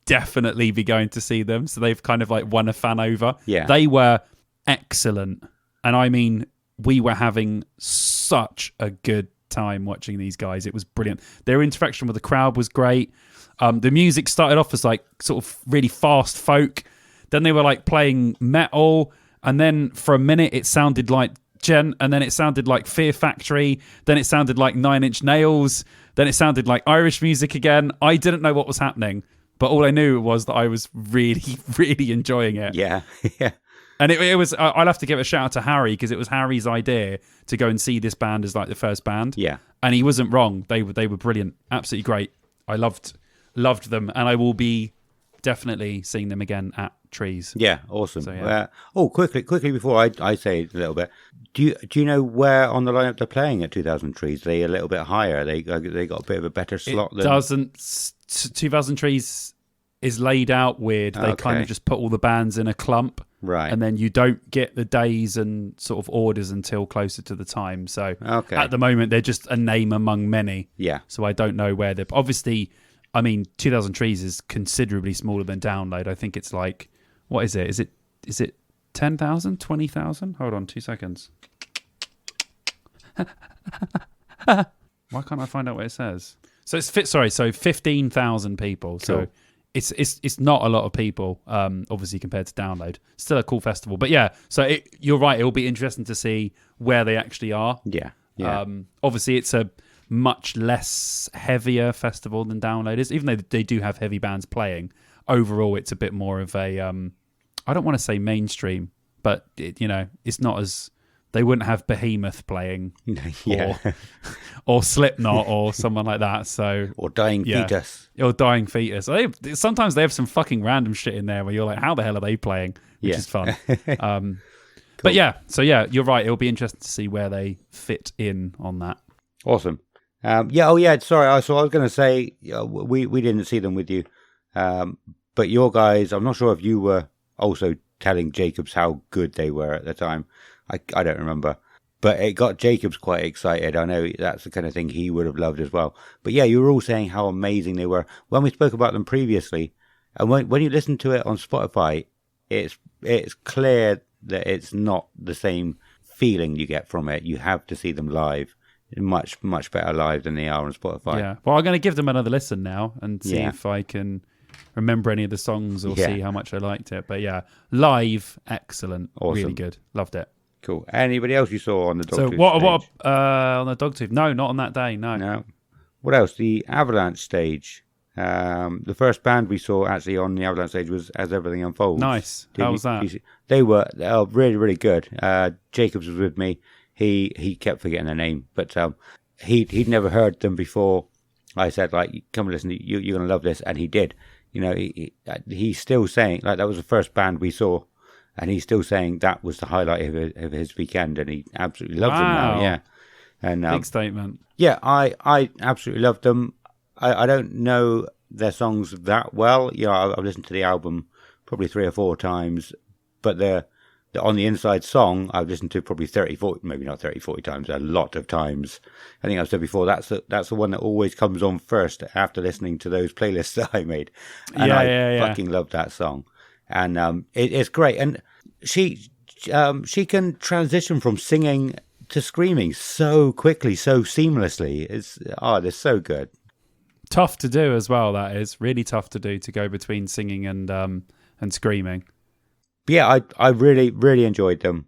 [SPEAKER 3] definitely be going to see them. So they've kind of like won a fan over.
[SPEAKER 2] Yeah.
[SPEAKER 3] They were excellent. And I mean, we were having such a good time watching these guys. It was brilliant. Their interaction with the crowd was great. The music started off as like sort of really fast folk. Then they were like playing metal. And then for a minute it sounded like Gent. And then it sounded like Fear Factory. Then it sounded like Nine Inch Nails. Then it sounded like Irish music again. I didn't know what was happening. But all I knew was that I was really, really enjoying it.
[SPEAKER 2] Yeah. Yeah.
[SPEAKER 3] And it was, I'll have to give a shout out to Harry because it was Harry's idea to go and see this band as like the first band.
[SPEAKER 2] Yeah.
[SPEAKER 3] And he wasn't wrong. They were brilliant. Absolutely great. I loved them. And I will be definitely seeing them again at Trees.
[SPEAKER 2] Yeah. Awesome.
[SPEAKER 3] So, yeah.
[SPEAKER 2] Quickly before I say it a little bit, do you know where on the lineup they're playing at 2000 Trees? Are they a little bit higher? They got a bit of a better slot than...
[SPEAKER 3] 2000 Trees is laid out weird. They kind of just put all the bands in a clump.
[SPEAKER 2] Right.
[SPEAKER 3] And then you don't get the days and sort of orders until closer to the time. So at the moment, they're just a name among many.
[SPEAKER 2] Yeah.
[SPEAKER 3] So I don't know where they're... Obviously, I mean, 2000 Trees is considerably smaller than Download. I think it's like... What is it? Is it 10,000? 20,000? Hold on 2 seconds. Why can't I find out what it says? So it's 15,000 people. Cool. So it's not a lot of people, obviously compared to Download. Still a cool festival, but yeah. So you're right. It'll be interesting to see where they actually are.
[SPEAKER 2] Yeah.
[SPEAKER 3] Obviously, it's a much less heavier festival than Download is, even though they do have heavy bands playing. Overall, it's a bit more of a I don't want to say mainstream, but it's not as... They wouldn't have Behemoth playing, or Slipknot, or someone like that. So
[SPEAKER 2] or Dying Fetus,
[SPEAKER 3] or Dying Fetus. Sometimes they have some fucking random shit in there where you're like, how the hell are they playing? Which is fun. Cool. But you're right. It'll be interesting to see where they fit in on that.
[SPEAKER 2] Awesome. Sorry. So I was going to say we didn't see them with you, but your guys. I'm not sure if you were also telling Jacobs how good they were at the time. I don't remember, but it got Jacobs quite excited. I know that's the kind of thing he would have loved as well. But yeah, you were all saying how amazing they were when we spoke about them previously, and when you listen to it on Spotify, it's clear that it's not the same feeling you get from it. You have to see them live. Much better live than they are on Spotify.
[SPEAKER 3] Yeah. Well, I'm going to give them another listen now and see if I can remember any of the songs or see how much I liked it. But yeah, live, excellent, really good, loved it.
[SPEAKER 2] Cool. Anybody else you saw on the Dogtooth stage?
[SPEAKER 3] What on the Dogtooth? No, not on that day. No.
[SPEAKER 2] What else? The Avalanche stage. The first band we saw actually on the Avalanche stage was As Everything Unfolds.
[SPEAKER 3] Nice. How was that?
[SPEAKER 2] They were really, really good. Jacobs was with me. He kept forgetting their name, but he'd never heard them before. I said, like, come and listen. You're going to love this, and he did. He's still saying, like, that was the first band we saw. And he's still saying that was the highlight of his weekend, and he absolutely loves them now. Yeah, and
[SPEAKER 3] big statement.
[SPEAKER 2] Yeah, I absolutely loved them. I don't know their songs that well. I've listened to the album probably 3 or 4 times, but the On the Inside song I've listened to probably 30, 40, maybe not 30, 40 times, a lot of times. I think I've said before that's the one that always comes on first after listening to those playlists that I made, and I fucking love that song. And it's great, and she can transition from singing to screaming so quickly, so seamlessly. They're so good.
[SPEAKER 3] Tough to do as well. That is really tough to do, to go between singing and screaming.
[SPEAKER 2] But yeah, I really, really enjoyed them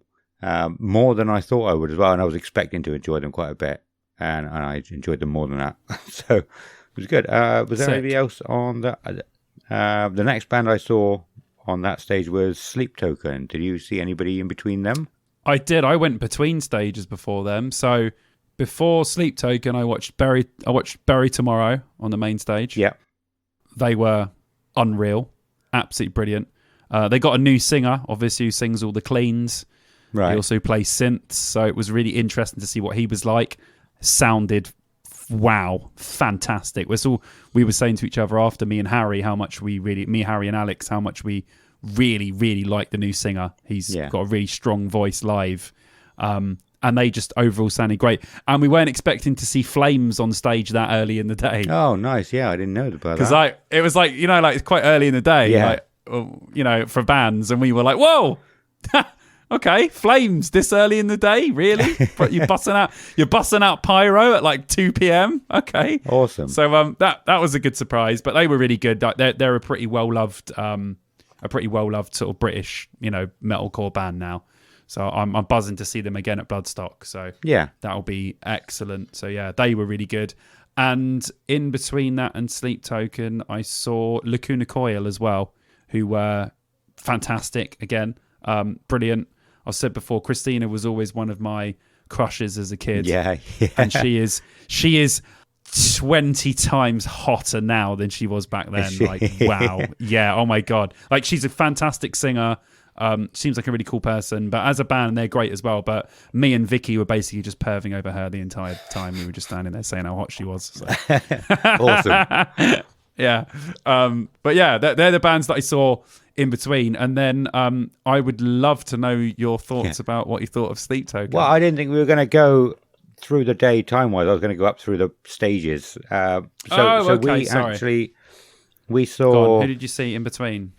[SPEAKER 2] more than I thought I would as well. And I was expecting to enjoy them quite a bit. And I enjoyed them more than that. So it was good. Was there anything else on that? The next band I saw on that stage was Sleep Token. Did you see anybody in between them?
[SPEAKER 3] I did. I went between stages before them. So before Sleep Token, I watched Bury Tomorrow on the main stage.
[SPEAKER 2] Yeah.
[SPEAKER 3] They were unreal. Absolutely brilliant. They got a new singer, obviously, who sings all the cleans.
[SPEAKER 2] Right.
[SPEAKER 3] He also plays synths. So it was really interesting to see what he was like. Sounded, wow, fantastic. We were saying to each other after, me, Harry, and Alex, how much we really, really like the new singer. He's got a really strong voice live. And they just overall sounded great. And we weren't expecting to see Flames on stage that early in the day.
[SPEAKER 2] Oh, nice. Yeah, I didn't know about that.
[SPEAKER 3] Because it was like, it's quite early in the day, for bands. And we were like, whoa, okay, Flames this early in the day? Really? You're busting out Pyro at like 2 p.m.? Okay.
[SPEAKER 2] Awesome.
[SPEAKER 3] So that was a good surprise. But they were really good. They're a pretty well-loved sort of British, metalcore band now. So I'm buzzing to see them again at Bloodstock. So
[SPEAKER 2] yeah,
[SPEAKER 3] that'll be excellent. So yeah, they were really good. And in between that and Sleep Token, I saw Lacuna Coil as well, who were fantastic again. Brilliant. I've said before, Christina was always one of my crushes as a kid.
[SPEAKER 2] Yeah.
[SPEAKER 3] And she is 20 times hotter now than she was back then. Like, wow. Yeah. Oh my God. Like, she's a fantastic singer. Seems like a really cool person, but as a band, they're great as well. But me and Vicky were basically just perving over her the entire time. We were just standing there saying how hot she was. So.
[SPEAKER 2] Awesome.
[SPEAKER 3] Yeah. But yeah, they're the bands that I saw in between. And then I would love to know your thoughts about what you thought of Sleep Token.
[SPEAKER 2] Well, I didn't think we were going to go through the day time-wise. I was going to go up through the stages. We saw...
[SPEAKER 3] Go on, who did you see in between?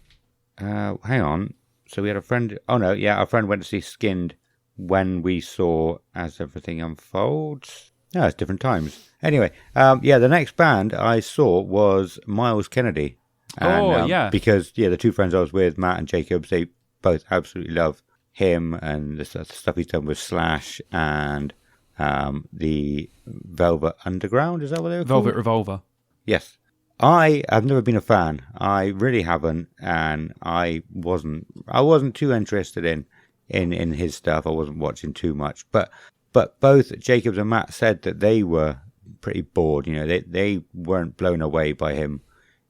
[SPEAKER 2] Hang on. So we had a friend... Oh, no, yeah, our friend went to see Skinned when we saw As Everything Unfolds. No, it's different times. Anyway, the next band I saw was Miles Kennedy. And, because, the two friends I was with, Matt and Jacob, they both absolutely love him and the stuff he's done with Slash and the Velvet Underground. Is that what they were called?
[SPEAKER 3] Velvet Revolver.
[SPEAKER 2] Yes. I have never been a fan. I really haven't, and I wasn't too interested in his stuff. I wasn't watching too much, but both Jacobs and Matt said that they were pretty bored. They weren't blown away by him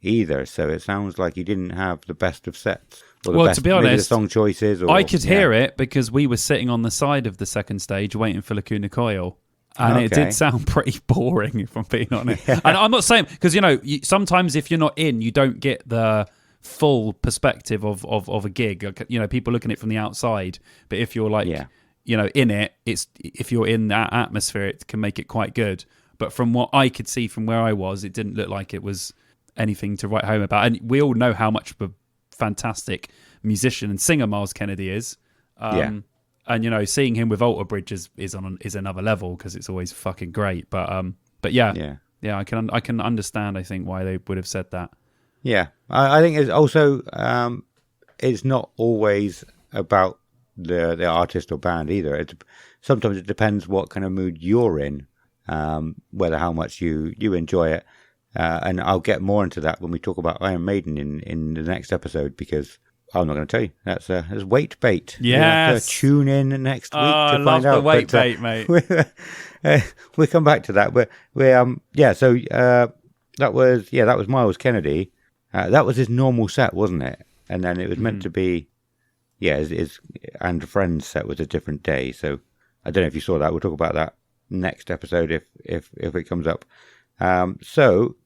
[SPEAKER 2] either. So it sounds like he didn't have the best of sets.
[SPEAKER 3] To be honest,
[SPEAKER 2] the song choices.
[SPEAKER 3] I could hear it because we were sitting on the side of the second stage waiting for Lacuna Coil. And it did sound pretty boring, if I'm being honest. Yeah. And I'm not saying, because, sometimes if you're not in, you don't get the full perspective of a gig. People looking at it from the outside. But if you're in it, if you're in that atmosphere, it can make it quite good. But from what I could see from where I was, it didn't look like it was anything to write home about. And we all know how much of a fantastic musician and singer Miles Kennedy is. And seeing him with Alter Bridge is another level because it's always fucking great. But I can understand. I think why they would have said that. Yeah,
[SPEAKER 2] I think it's also it's not always about the artist or band either. Sometimes it depends what kind of mood you're in, whether how much you enjoy it. And I'll get more into that when we talk about Iron Maiden in the next episode because. I'm not going to tell you. That's weight bait.
[SPEAKER 3] Yes.
[SPEAKER 2] Tune in next week to find out.
[SPEAKER 3] I love the weight bait, mate.
[SPEAKER 2] We'll come back to that. So that was Miles Kennedy. That was his normal set, wasn't it? And then it was meant to be, his And Friends set was a different day. So I don't know if you saw that. We'll talk about that next episode if it comes up. So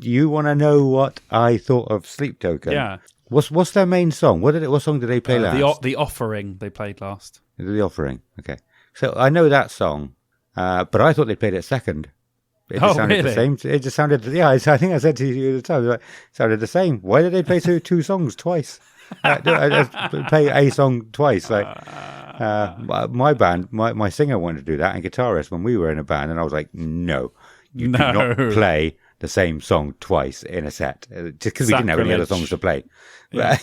[SPEAKER 2] you want to know what I thought of Sleep Token?
[SPEAKER 3] Yeah.
[SPEAKER 2] What's their main song? What song did they play last?
[SPEAKER 3] The Offering they played last.
[SPEAKER 2] The Offering. Okay. So I know that song, but I thought they played it second. It just sounded the same. It just sounded. Yeah, I think I said to you at the time. It sounded the same. Why did they play two songs twice? Play a song twice. Like my band, my singer wanted to do that, and guitarist when we were in a band, and I was like, no, you do not play the same song twice in a set, just because we didn't have any other songs to play.
[SPEAKER 3] Yeah.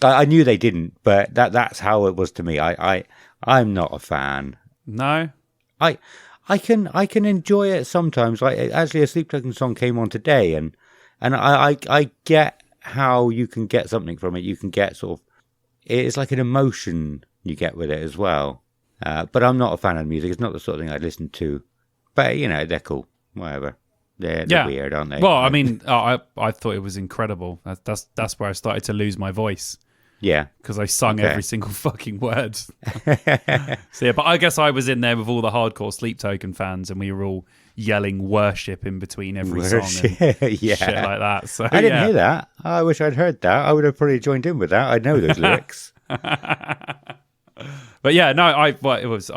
[SPEAKER 2] I knew they didn't, but that's how it was to me. I'm not a fan.
[SPEAKER 3] No?
[SPEAKER 2] I can enjoy it sometimes. Like actually, a Sleep Token song came on today, and I get how you can get something from it. You can get sort of, it's like an emotion you get with it as well. But I'm not a fan of the music. It's not the sort of thing I listen to. But they're cool. Whatever. They're weird, aren't they?
[SPEAKER 3] Well, I mean, I thought it was incredible. That's where I started to lose my voice.
[SPEAKER 2] Yeah,
[SPEAKER 3] because I sung every single fucking word. So yeah, but I guess I was in there with all the hardcore Sleep Token fans, and we were all yelling worship in between every song and
[SPEAKER 2] yeah.
[SPEAKER 3] shit like that. So
[SPEAKER 2] I didn't hear that. I wish I'd heard that. I would have probably joined in with that. I know those lyrics.
[SPEAKER 3] But yeah, no, I thought it was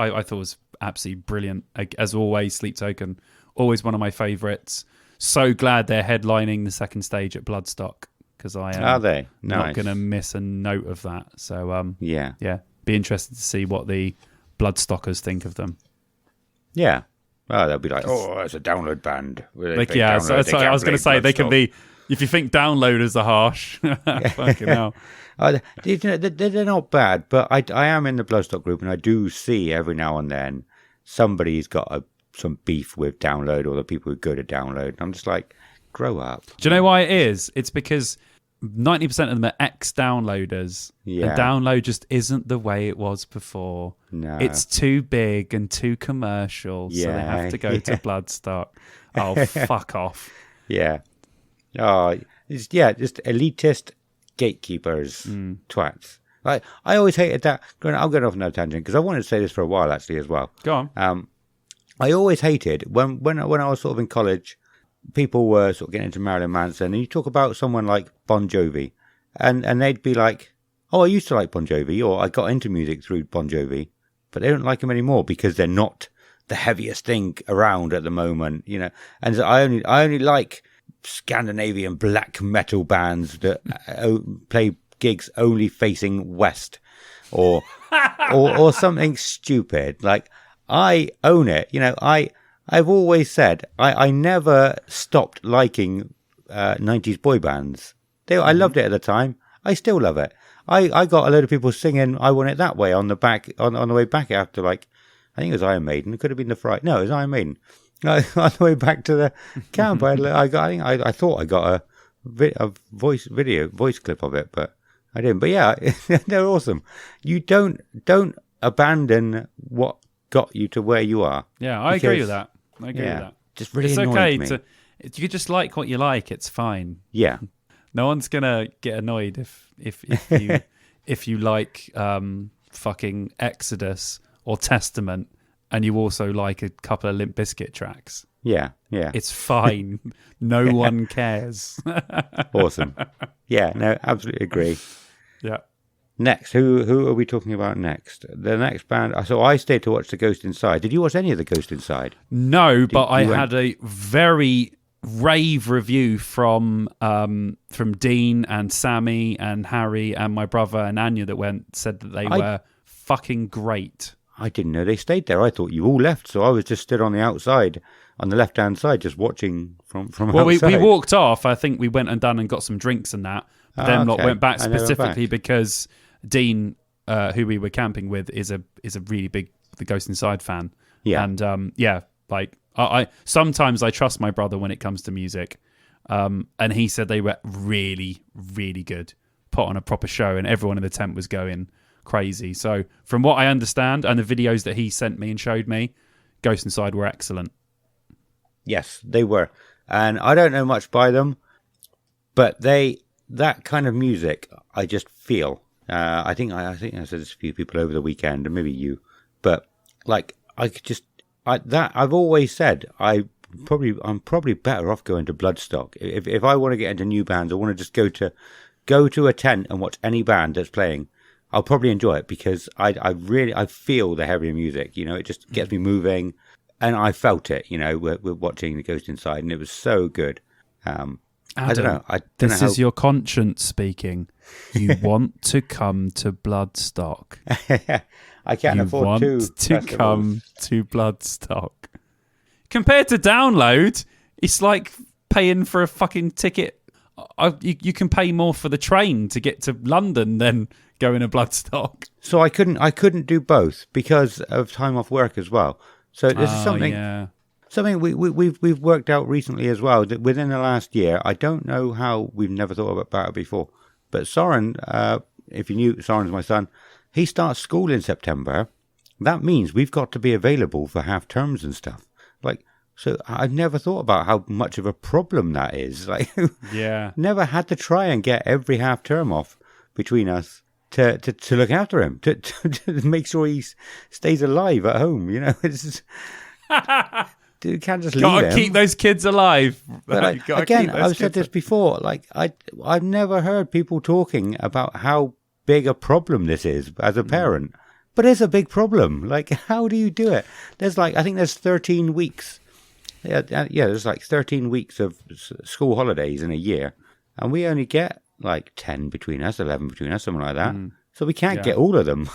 [SPEAKER 3] absolutely brilliant. As always, Sleep Token, always one of my favourites. So glad they're headlining the second stage at Bloodstock, because I am
[SPEAKER 2] Are they? Nice.
[SPEAKER 3] not going to miss a note of that. So
[SPEAKER 2] yeah,
[SPEAKER 3] be interested to see what the Bloodstockers think of them.
[SPEAKER 2] Yeah. Oh, they'll be like, oh, it's a download band.
[SPEAKER 3] Like, yeah, so I was going to say, they can be, if you think downloaders are harsh, fucking hell.
[SPEAKER 2] They're not bad, but I am in the Bloodstock group, and I do see every now and then somebody's got some beef with download, or the people who go to download. And I'm just like, grow up.
[SPEAKER 3] Do you know why it is? It's because 90% of them are ex-downloaders.
[SPEAKER 2] Yeah.
[SPEAKER 3] And download just isn't the way it was before.
[SPEAKER 2] No.
[SPEAKER 3] It's too big and too commercial, so they have to go to Bloodstock. Oh, fuck off.
[SPEAKER 2] Yeah. Oh, just elitist gatekeepers, twats. I always hated that. I'm going off on a tangent, because I wanted to say this for a while, actually, as well.
[SPEAKER 3] Go on.
[SPEAKER 2] I always hated, when I was sort of in college, people were sort of getting into Marilyn Manson, and you talk about someone like Bon Jovi, and they'd be like, oh, I used to like Bon Jovi, or I got into music through Bon Jovi, but they don't like him anymore because they're not the heaviest thing around at the moment, And so I only like Scandinavian black metal bands that play gigs only facing west, or something stupid. Like, I own it. I've always said I never stopped liking 90s boy bands. I loved it at the time. I still love it. I got a load of people singing "I Want It That Way" on the way back after, like, I think it was Iron Maiden. It could have been the Fright. No, it was Iron Maiden. On the way back to the camp, I thought I got a voice clip of it, but I didn't. But yeah, they're awesome. You don't abandon what got you to where you are.
[SPEAKER 3] Yeah, I agree with that. I agree with that.
[SPEAKER 2] Just really
[SPEAKER 3] it's
[SPEAKER 2] annoyed
[SPEAKER 3] okay
[SPEAKER 2] me.
[SPEAKER 3] You just like what you like. It's fine.
[SPEAKER 2] Yeah.
[SPEAKER 3] No one's gonna get annoyed if you like fucking Exodus or Testament, and you also like a couple of Limp Bizkit tracks.
[SPEAKER 2] Yeah.
[SPEAKER 3] It's fine. No one cares.
[SPEAKER 2] Awesome. Yeah, no, absolutely agree.
[SPEAKER 3] Yeah.
[SPEAKER 2] Next, who are we talking about next? The next band. So I stayed to watch The Ghost Inside. Did you watch any of The Ghost Inside?
[SPEAKER 3] No, but I had a very rave review from Dean and Sammy and Harry and my brother and Anya that said that they were fucking great.
[SPEAKER 2] I didn't know they stayed there. I thought you all left, so I was just stood on the outside, on the left-hand side, just watching from
[SPEAKER 3] well,
[SPEAKER 2] outside.
[SPEAKER 3] we walked off. I think we went and done and got some drinks and that. But then went back specifically because Dean, who we were camping with, is a really big The Ghost Inside fan.
[SPEAKER 2] Yeah.
[SPEAKER 3] And like I sometimes I trust my brother when it comes to music. And he said they were really, really good. Put on a proper show, and everyone in the tent was going crazy. So from what I understand, and the videos that he sent me and showed me, Ghost Inside were excellent. Yes,
[SPEAKER 2] they were. And I don't know much by them, but that kind of music, I just feel. I think I said this to a few people over the weekend, and maybe you, but like I've always said I'm probably better off going to Bloodstock. If I want to get into new bands, I want to just go to a tent and watch any band that's playing. I'll probably enjoy it because I feel the heavier music. It just gets me moving, and I felt it. We're watching The Ghost Inside, and it was so good.
[SPEAKER 3] Adam,
[SPEAKER 2] I don't know.
[SPEAKER 3] This is your conscience speaking. You want to come to Bloodstock.
[SPEAKER 2] I can't afford
[SPEAKER 3] to come to Bloodstock. Compared to Download, it's like paying for a fucking ticket you can pay more for the train to get to London than go in a Bloodstock.
[SPEAKER 2] So I couldn't do both because of time off work as well. So this is something.
[SPEAKER 3] Yeah.
[SPEAKER 2] Something we've worked out recently as well, that within the last year, I don't know how we've never thought about it before, but Soren, if you knew, Soren's my son, he starts school in September. That means we've got to be available for half terms and stuff. Like, so I've never thought about how much of a problem that is. Like,
[SPEAKER 3] Yeah.
[SPEAKER 2] never had to try and get every half term off between us to look after him, to make sure he stays alive at home. You know, it's just, you can't just leave him.
[SPEAKER 3] Gotta keep those kids alive.
[SPEAKER 2] But like, again, I've said this before. Like, I've never heard people talking about how big a problem this is as a parent. But it's a big problem. Like, how do you do it? There's like, I think there's 13 weeks. Yeah, there's like 13 weeks of school holidays in a year, and we only get like 10 between us, 11 between us, something like that. So we can't get all of them.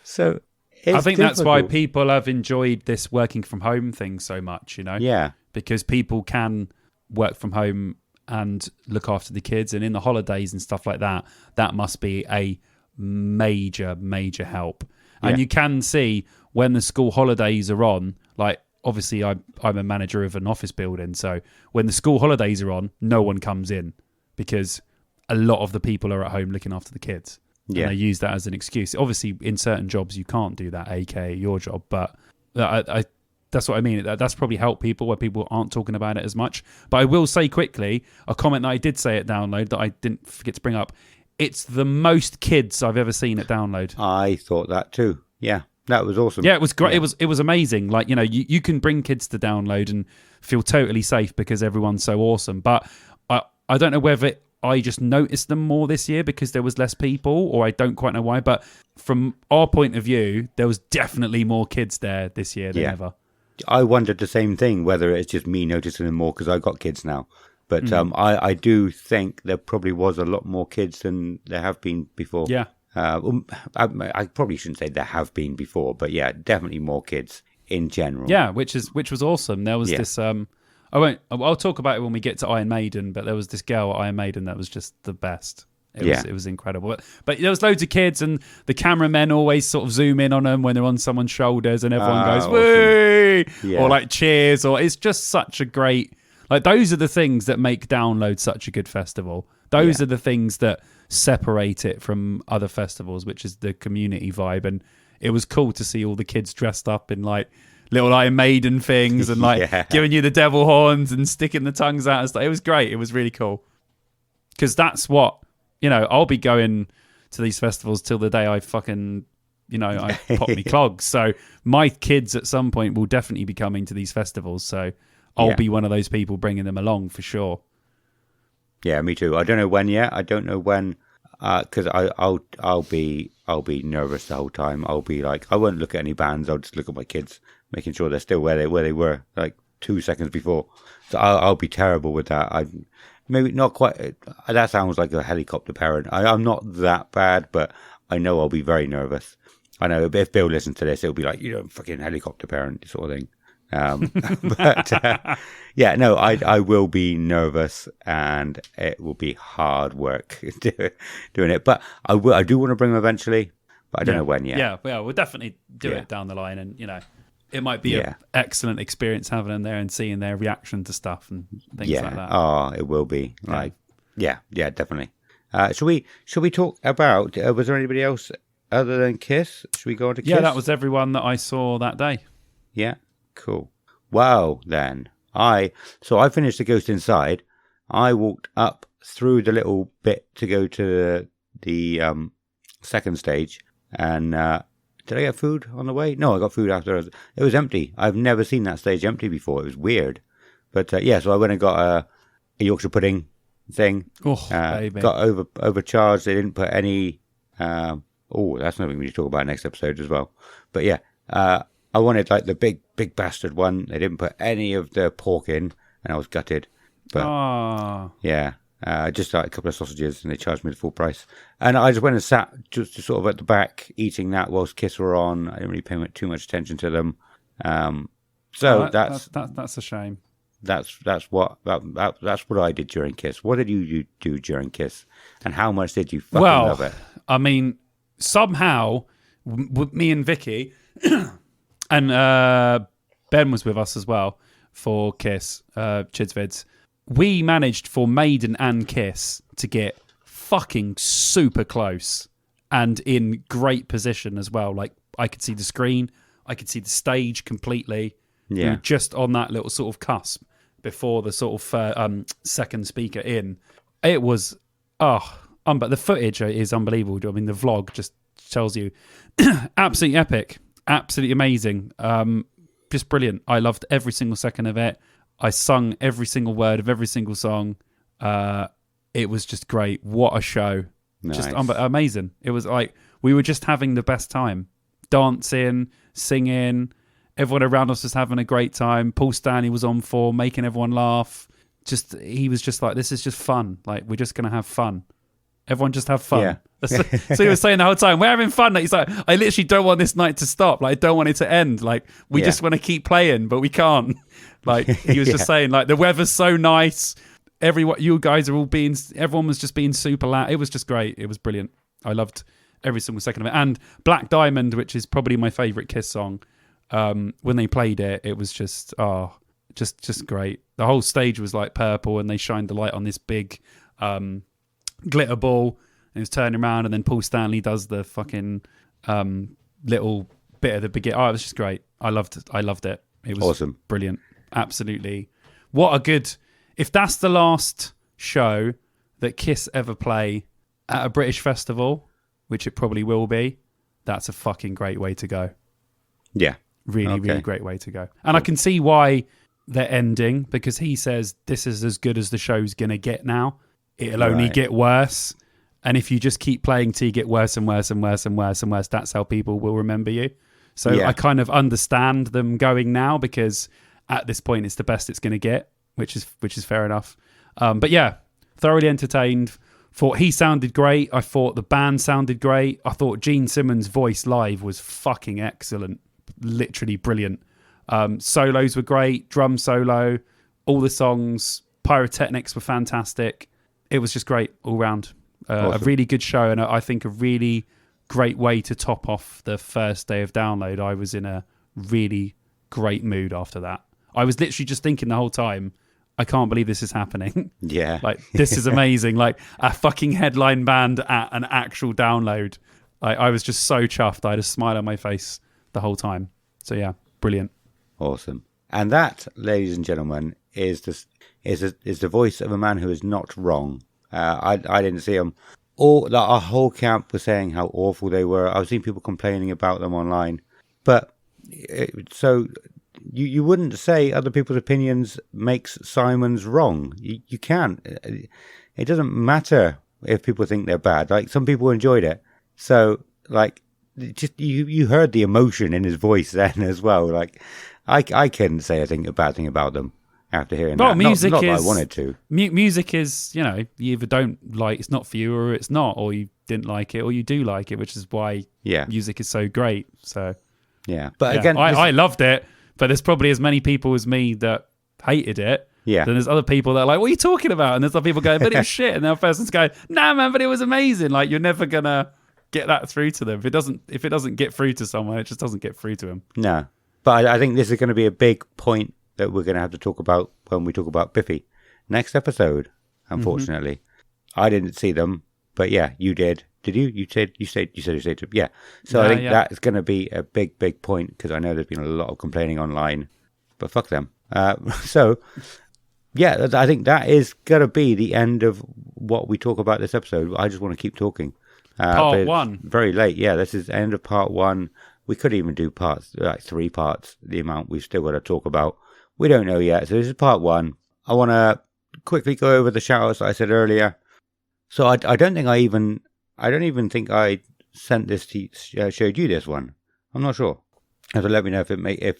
[SPEAKER 2] So.
[SPEAKER 3] I think that's why people have enjoyed this working from home thing so much, you know?
[SPEAKER 2] Yeah.
[SPEAKER 3] Because people can work from home and look after the kids, and in the holidays and stuff like that, that must be a major, major help. And you can see when the school holidays are on, like, obviously I'm a manager of an office building, so when the school holidays are on, no one comes in because a lot of the people are at home looking after the kids.
[SPEAKER 2] Yeah.
[SPEAKER 3] And they use that as an excuse. Obviously, in certain jobs, you can't do that, aka your job. But I that's what I mean. That's probably helped people where people aren't talking about it as much. But I will say quickly, a comment that I did say at Download that I didn't forget to bring up. It's the most kids I've ever seen at Download.
[SPEAKER 2] I thought that too. Yeah, that was awesome.
[SPEAKER 3] Yeah, it was great.
[SPEAKER 2] Yeah.
[SPEAKER 3] It was amazing. Like, you know, you can bring kids to Download and feel totally safe because everyone's so awesome. But I don't know whether I just noticed them more this year because there was less people, or I don't quite know why. But from our point of view, there was definitely more kids there this year than ever.
[SPEAKER 2] I wondered the same thing, whether it's just me noticing them more because I've got kids now. But I do think there probably was a lot more kids than there have been before.
[SPEAKER 3] Yeah.
[SPEAKER 2] I probably shouldn't say there have been before, but yeah, definitely more kids in general.
[SPEAKER 3] Yeah, which was awesome. There was this I'll talk about it when we get to Iron Maiden, but there was this girl at Iron Maiden that was just the best. It was incredible. But there was loads of kids, and the cameramen always sort of zoom in on them when they're on someone's shoulders, and everyone goes, "Woo!" or like cheers, or it's just such a great. Like, those are the things that make Download such a good festival. Those are the things that separate it from other festivals, which is the community vibe. And it was cool to see all the kids dressed up in like little Iron Maiden things and like giving you the devil horns and sticking the tongues out and stuff. It was great. It was really cool. Because that's what, you know, I'll be going to these festivals till the day I fucking, you know, I pop me clogs. So my kids at some point will definitely be coming to these festivals. So I'll be one of those people bringing them along for sure.
[SPEAKER 2] Yeah, me too. I don't know when yet. I don't know when, because I'll be nervous the whole time. I'll be like, I won't look at any bands. I'll just look at my kids, making sure they're still where they were like 2 seconds before. So I'll be terrible with that. Maybe not quite. That sounds like a helicopter parent. I'm not that bad, but I know I'll be very nervous. I know if Bill listens to this, it'll be like, you know, fucking helicopter parent sort of thing. But yeah, no, I will be nervous, and it will be hard work doing it. But I do want to bring them eventually, but I don't know when yet.
[SPEAKER 3] Yeah, we'll definitely do it down the line, and you know, it might be an excellent experience having them there and seeing their reaction to stuff and things like that.
[SPEAKER 2] Oh, it will be like yeah, definitely. Should we talk about? Was there anybody else other than Kiss? Should we go on to Kiss?
[SPEAKER 3] Yeah, that was everyone that I saw that day.
[SPEAKER 2] Yeah. Cool. Well, then I finished The Ghost Inside. I walked up through the little bit to go to the second stage, and did I get food on the way? No, I got food after. It was empty. I've never seen that stage empty before. It was weird, but so I went and got a Yorkshire pudding thing.
[SPEAKER 3] Oh, baby.
[SPEAKER 2] Got overcharged. They didn't put any. That's something we need to talk about next episode as well. But yeah. I wanted like the big bastard one. They didn't put any of the pork in, and I was gutted. But just like a couple of sausages, and they charged me the full price. And I just went and sat just sort of at the back eating that whilst Kiss were on. I didn't really pay too much attention to them. That's
[SPEAKER 3] a shame.
[SPEAKER 2] that's what I did during Kiss. What did you do during Kiss, and how much did you fucking love it?
[SPEAKER 3] I mean, somehow, with me and Vicky, and Ben was with us as well for Kiss, Chidsvids. We managed for Maiden and Kiss to get fucking super close and in great position as well. Like, I could see the screen, I could see the stage completely.
[SPEAKER 2] Yeah.
[SPEAKER 3] We were just on that little sort of cusp before the sort of second speaker in. It was, but the footage is unbelievable. I mean, the vlog just tells you absolutely epic, absolutely amazing, just brilliant. I loved every single second of it. I sung every single word of every single song. It was just great. What a show.
[SPEAKER 2] Nice.
[SPEAKER 3] Just amazing. It was like we were just having the best time. Dancing, singing. Everyone around us was having a great time. Paul Stanley was on for making everyone laugh. He was just like, this is just fun. Like, we're just going to have fun. Everyone just have fun.
[SPEAKER 2] Yeah.
[SPEAKER 3] So he was saying the whole time, we're having fun. Like, he's like, I literally don't want this night to stop. Like, I don't want it to end. Like, we just want to keep playing, but we can't. Like, he was just saying, like, the weather's so nice. You guys are everyone was just being super loud. It was just great. It was brilliant. I loved every single second of it. And Black Diamond, which is probably my favourite Kiss song, when they played it, it was just great. The whole stage was like purple, and they shined the light on this big glitter ball, and it was turning around, and then Paul Stanley does the fucking little bit at the beginning. It was just great. I loved it. It was
[SPEAKER 2] awesome.
[SPEAKER 3] Brilliant. Absolutely. What a good... If that's the last show that Kiss ever play at a British festival, which it probably will be, that's a fucking great way to go.
[SPEAKER 2] Yeah.
[SPEAKER 3] Really great way to go. And I can see why they're ending, because he says this is as good as the show's going to get now. It'll only get worse. And if you just keep playing till you get worse and worse and worse and worse and worse, that's how people will remember you. So I kind of understand them going now, because at this point it's the best it's going to get, which is fair enough. But yeah, thoroughly entertained. Thought he sounded great. I thought the band sounded great. I thought Gene Simmons' voice live was fucking excellent. Literally brilliant. Solos were great. Drum solo. All the songs. Pyrotechnics were fantastic. It was just great all round.
[SPEAKER 2] Awesome.
[SPEAKER 3] A really good show, and I think a really great way to top off the first day of download. I was in a really great mood after that. I was literally just thinking the whole time, I can't believe this is happening.
[SPEAKER 2] Yeah.
[SPEAKER 3] Like, this is amazing. Like, a fucking headline band at an actual download. I was just so chuffed. I had a smile on my face the whole time. So yeah, brilliant.
[SPEAKER 2] Awesome. And that, ladies and gentlemen, is the voice of a man who is not wrong. I didn't see him. Our whole camp was saying how awful they were. I've seen people complaining about them online. But so you wouldn't say other people's opinions makes Simon's wrong. You can't. It doesn't matter if people think they're bad. Like, some people enjoyed it. So, like, just you heard the emotion in his voice then as well. Like, I couldn't say a bad thing about them after hearing that.
[SPEAKER 3] Music
[SPEAKER 2] not
[SPEAKER 3] is,
[SPEAKER 2] that I wanted to.
[SPEAKER 3] Music is, you either don't like, it's not for you, or it's not, or you didn't like it, or you do like it, which is why music is so great. So
[SPEAKER 2] yeah, but again,
[SPEAKER 3] I loved it, but there's probably as many people as me that hated it.
[SPEAKER 2] Yeah.
[SPEAKER 3] Then there's other people that are like, what are you talking about? And there's other people going, but it was shit. And the other person's going, nah, man, but it was amazing. Like, you're never gonna get that through to them. If it doesn't get through to someone, it just doesn't get through to them.
[SPEAKER 2] No, but I think this is going to be a big point that we're going to have to talk about when we talk about Biffy next episode. Unfortunately, I didn't see them, but yeah, you did. Did you? You said you stayed. Yeah. So I think that is going to be a big point, because I know there's been a lot of complaining online, but fuck them. So yeah, I think that is going to be the end of what we talk about this episode. I just want to keep talking.
[SPEAKER 3] Part 1.
[SPEAKER 2] Very late. Yeah, this is the end of part 1. We could even do parts, like 3 parts, the amount we've still got to talk about. We don't know yet. So this is part 1. I want to quickly go over the shout-outs that I said earlier. So I don't even think I sent this to showed you this one. I'm not sure. So let me know if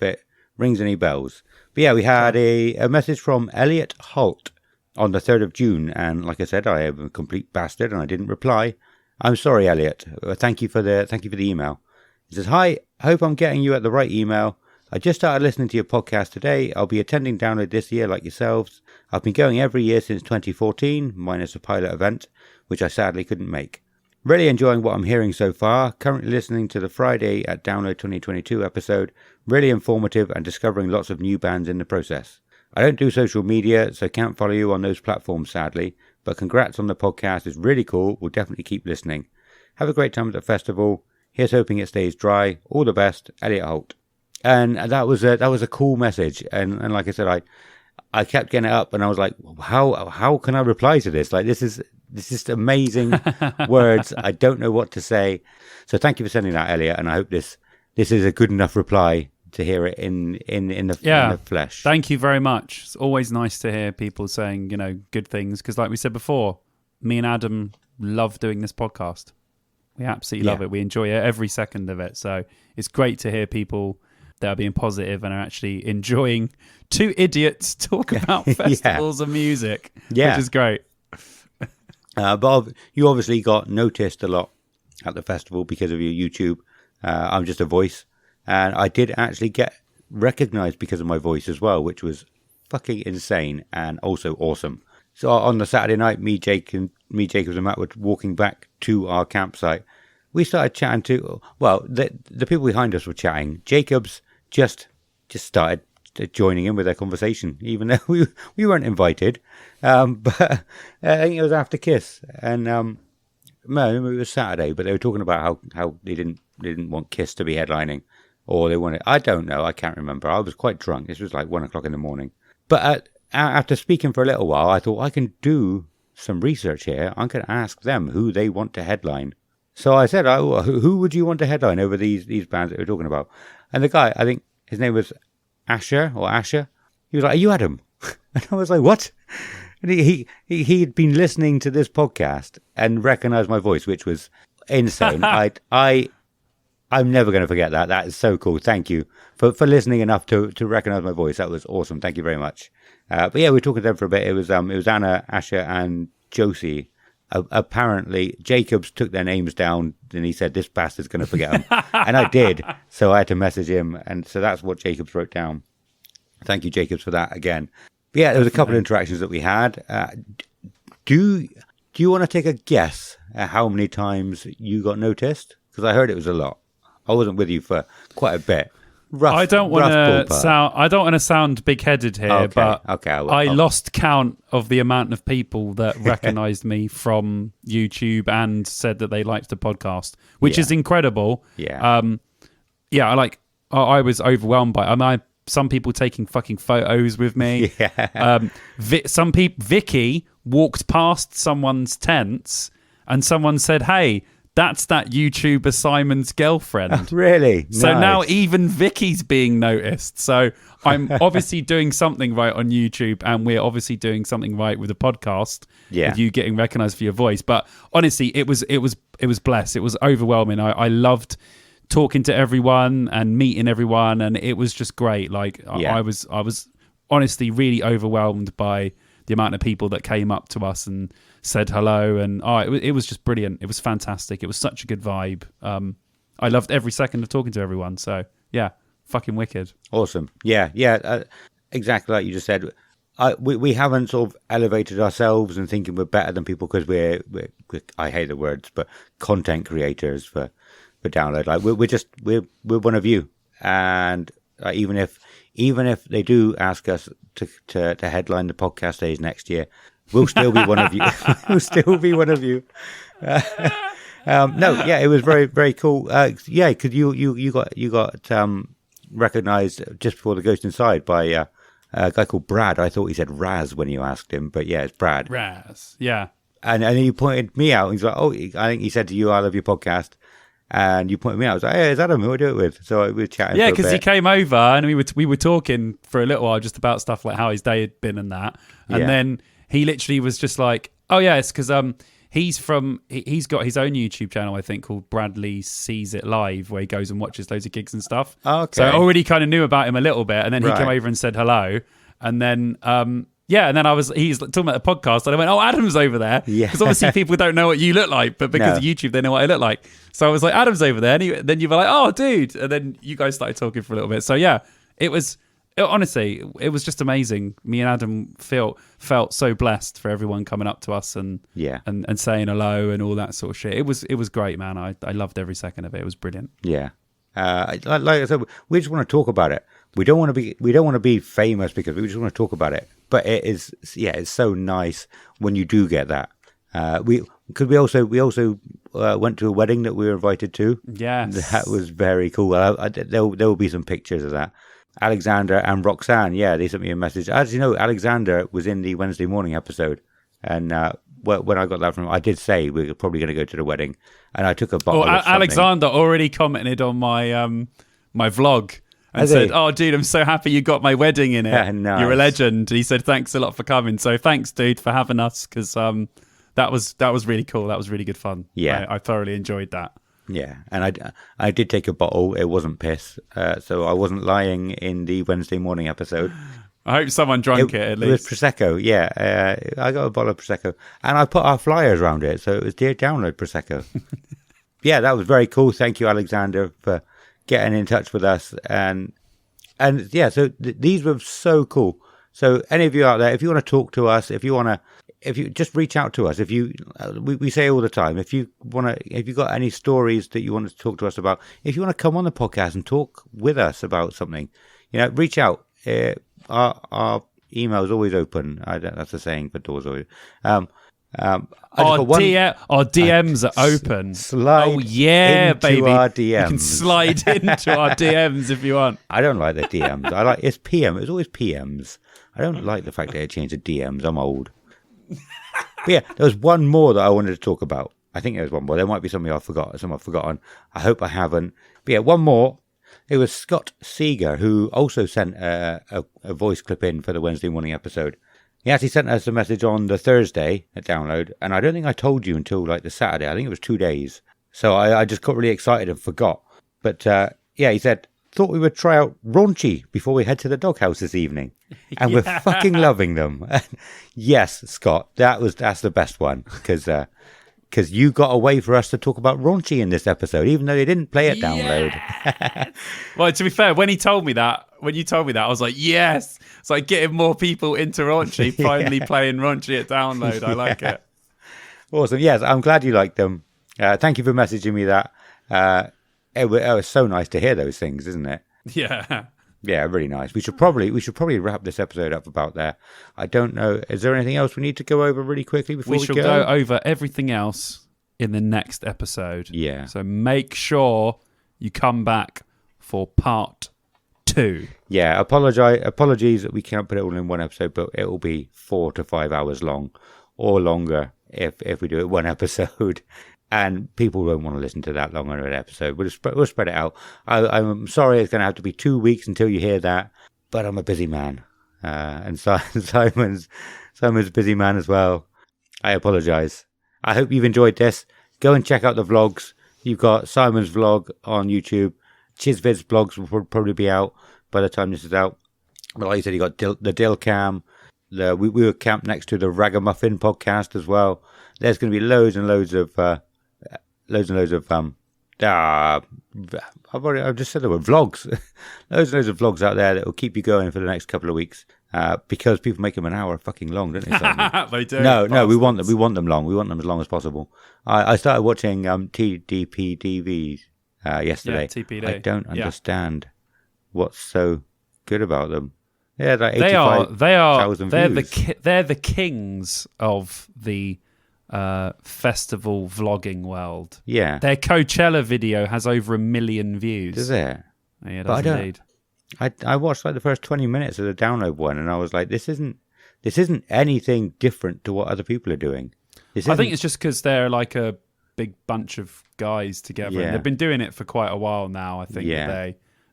[SPEAKER 2] it rings any bells. But yeah, we had a message from Elliot Holt on the 3rd of June. And like I said, I am a complete bastard and I didn't reply. I'm sorry, Elliot. Thank you for the email. He says, hi, hope I'm getting you at the right email. I just started listening to your podcast today. I'll be attending Download this year like yourselves. I've been going every year since 2014, minus a pilot event, which I sadly couldn't make. Really enjoying what I'm hearing so far. Currently listening to the Friday at Download 2022 episode. Really informative and discovering lots of new bands in the process. I don't do social media, so can't follow you on those platforms sadly. But congrats on the podcast. It's really cool. We'll definitely keep listening. Have a great time at the festival. Here's hoping it stays dry. All the best, Elliot Holt. And that was a cool message. And like I said, I kept getting it up, and I was like, how can I reply to this? Like, this is just amazing words. I don't know what to say. So thank you for sending that, Elliot. And I hope this is a good enough reply to hear it in the flesh.
[SPEAKER 3] Thank you very much. It's always nice to hear people saying, good things. Because like we said before, me and Adam love doing this podcast. We absolutely love it. We enjoy every second of it. So it's great to hear people that are being positive and are actually enjoying two idiots talk about festivals and music, which is great.
[SPEAKER 2] Bob, you obviously got noticed a lot at the festival because of your YouTube. I'm just a voice. And I did actually get recognized because of my voice as well, which was fucking insane and also awesome. So on the Saturday night, me, Jacobs and Matt were walking back to our campsite. We started chatting to, well, the people behind us were chatting. Jacobs just started joining in with their conversation, even though we weren't invited. But I think it was after Kiss, and no, it was Saturday. But they were talking about how they didn't want Kiss to be headlining, or they wanted. I don't know. I can't remember. I was quite drunk. This was like 1 o'clock in the morning. But after speaking for a little while, I thought I can do some research here. I'm going to ask them who they want to headline. So I said, who would you want to headline over these bands that we're talking about? And the guy, I think his name was Asher. He was like, "Are you Adam?" And I was like, "What?" And he'd been listening to this podcast and recognized my voice, which was insane. I'm never going to forget that. That is so cool. Thank you for listening enough to recognize my voice. That was awesome. Thank you very much. But yeah, we were talking to them for a bit. It was Anna, Asher, and Josie. Apparently, Jacobs took their names down, and he said, "This bastard's going to forget them." And I did. So I had to message him. And so that's what Jacobs wrote down. Thank you, Jacobs, for that again. But yeah, there was a couple of interactions that we had. Do you want to take a guess at how many times you got noticed? Because I heard it was a lot. I wasn't with you for quite a bit.
[SPEAKER 3] I don't want to sound big-headed here, but I lost count of the amount of people that recognized me from YouTube and said that they liked the podcast, which is incredible.
[SPEAKER 2] Yeah.
[SPEAKER 3] I was overwhelmed by it. Some people taking fucking photos with me.
[SPEAKER 2] Yeah.
[SPEAKER 3] Vicky walked past someone's tents and someone said, "Hey, that's that YouTuber Simon's girlfriend."
[SPEAKER 2] Really?
[SPEAKER 3] So
[SPEAKER 2] nice.
[SPEAKER 3] now even Vicky's being noticed. So I'm obviously doing something right on YouTube, and we're obviously doing something right with the podcast.
[SPEAKER 2] Yeah.
[SPEAKER 3] With you getting recognized for your voice. But honestly, it was blessed. It was overwhelming. I loved talking to everyone and meeting everyone, and it was just great. Like I was honestly really overwhelmed by the amount of people that came up to us and said hello, and it was just brilliant. It was fantastic. It was such a good vibe. I loved every second of talking to everyone. So yeah, fucking wicked.
[SPEAKER 2] Awesome. Yeah. Exactly like you just said. We haven't sort of elevated ourselves and thinking we're better than people because we're I hate the words, but content creators for Download. Like we're one of you, and even if they do ask us to headline the podcast days next year, we'll still be one of you. We'll still be one of you. It was very, very cool. Because you got recognized just before the Ghost Inside by a guy called Brad. I thought he said Raz when you asked him, but yeah, it's Brad.
[SPEAKER 3] Raz, yeah.
[SPEAKER 2] And he pointed me out. He's like, "Oh, I think he said to you, I love your podcast." And you pointed me out. I was like, "Hey, is Adam? Who do I do it with?" So we were chatting.
[SPEAKER 3] Yeah, because he came over and we were talking for a little while just about stuff like how his day had been and that. And then he literally was just like, "Oh yeah, it's because he's got his own YouTube channel, I think, called Bradley Sees It Live, where he goes and watches loads of gigs and stuff."
[SPEAKER 2] Oh, okay.
[SPEAKER 3] So I already kind of knew about him a little bit, and then he came over and said hello, and then and then he's talking about the podcast, and I went, "Oh, Adam's over there," because obviously people don't know what you look like, but because of YouTube, they know what I look like. So I was like, "Adam's over there," and then you were like, "Oh, dude," and then you guys started talking for a little bit. So yeah, honestly, it was just amazing. Me and Adam felt so blessed for everyone coming up to us and saying hello and all that sort of shit. It was great, man. I loved every second of it. It was brilliant.
[SPEAKER 2] Yeah. Like I said, we just want to talk about it. We don't want to be famous because we just want to talk about it. But it's so nice when you do get that. We also went to a wedding that we were invited to.
[SPEAKER 3] Yes,
[SPEAKER 2] that was very cool. There will be some pictures of that. Alexander and Roxanne, they sent me a message. As you know, Alexander was in the Wednesday morning episode, and when I got that from him, I did say we were probably going to go to the wedding, and I took a bottle. Of
[SPEAKER 3] Alexander already commented on my my vlog and said, "Oh, dude, I'm so happy you got my wedding in it.
[SPEAKER 2] Yeah, nice.
[SPEAKER 3] You're a legend." He said, "Thanks a lot for coming." So thanks, dude, for having us because that was really cool. That was really good fun.
[SPEAKER 2] Yeah,
[SPEAKER 3] I thoroughly enjoyed that.
[SPEAKER 2] Yeah, and I did take a bottle. It wasn't piss, so I wasn't lying in the Wednesday morning episode.
[SPEAKER 3] I hope someone drank it at least.
[SPEAKER 2] It was Prosecco, yeah. I got a bottle of Prosecco, and I put our flyers around it, so it was Dear Download Prosecco. Yeah, that was very cool. Thank you, Alexander, for getting in touch with us, and yeah, so these were so cool. So any of you out there, if you want to talk to us, if you just reach out to us, we say all the time, if you got any stories that you want to talk to us about, if you want to come on the podcast and talk with us about something, reach out. Our email is always open. That's a saying, but doors always.
[SPEAKER 3] Our DMs are open.
[SPEAKER 2] Slide
[SPEAKER 3] into
[SPEAKER 2] baby. Our DMs.
[SPEAKER 3] You can slide into our DMs if you want.
[SPEAKER 2] I don't like the DMs. It's PM. It's always PMs. I don't like the fact that it changed to DMs. I'm old. But yeah, there was one more that I wanted to talk about. I think there was one more. There might be something I've forgotten. I hope I haven't. But yeah, one more. It was Scott Seeger who also sent a voice clip in for the Wednesday morning episode. He actually sent us a message on the Thursday at download, and I don't think I told you until like the Saturday. I think it was 2 days. So I just got really excited and forgot. But he said, thought we would try out Raunchy before we head to the doghouse this evening. And we're fucking loving them. Yes, Scott, that's the best one. Because you got a way for us to talk about Raunchy in this episode, even though they didn't play it download.
[SPEAKER 3] Well, to be fair, when you told me that, I was like, yes. It's like getting more people into Raunchy, finally playing Raunchy at download. I like it.
[SPEAKER 2] Awesome. Yes, I'm glad you liked them. Thank you for messaging me that. It was so nice to hear those things, isn't it?
[SPEAKER 3] Yeah.
[SPEAKER 2] Yeah, really nice. We should probably wrap this episode up about there. I don't know. Is there anything else we need to go over really quickly before we go?
[SPEAKER 3] We shall go over everything else in the next episode.
[SPEAKER 2] Yeah.
[SPEAKER 3] So make sure you come back for part 2.
[SPEAKER 2] Yeah, apologies that we can't put it all in one episode, but it will be 4 to 5 hours long or longer if we do it one episode. And people won't want to listen to that long on an episode. We'll spread it out. I'm sorry it's going to have to be 2 weeks until you hear that, but I'm a busy man. And Simon's a busy man as well. I apologise. I hope you've enjoyed this. Go and check out the vlogs. You've got Simon's vlog on YouTube. Chizvid's vlogs will probably be out by the time this is out. But like you said, you got the Dill Cam. We were camped next to the Ragamuffin podcast as well. There's going to be loads and loads of I've just said the word vlogs. loads and loads of vlogs out there that will keep you going for the next couple of weeks. Because people make them an hour fucking long, don't they?
[SPEAKER 3] They do.
[SPEAKER 2] No, we want them long. We want them as long as possible. I started watching TDPDVs yesterday.
[SPEAKER 3] Yeah, TPD.
[SPEAKER 2] I don't understand what's so good about them. Yeah, like
[SPEAKER 3] they're
[SPEAKER 2] 85,000 views.
[SPEAKER 3] They're the kings of the festival vlogging world.
[SPEAKER 2] Yeah,
[SPEAKER 3] their Coachella video has over 1 million views.
[SPEAKER 2] Does it?
[SPEAKER 3] Yeah, it does indeed.
[SPEAKER 2] I watched like the first 20 minutes of the download one, and I was like, this isn't anything different to what other people are doing.
[SPEAKER 3] I think it's just because they're like a big bunch of guys together.
[SPEAKER 2] Yeah.
[SPEAKER 3] And they've been doing it for quite a while now. I think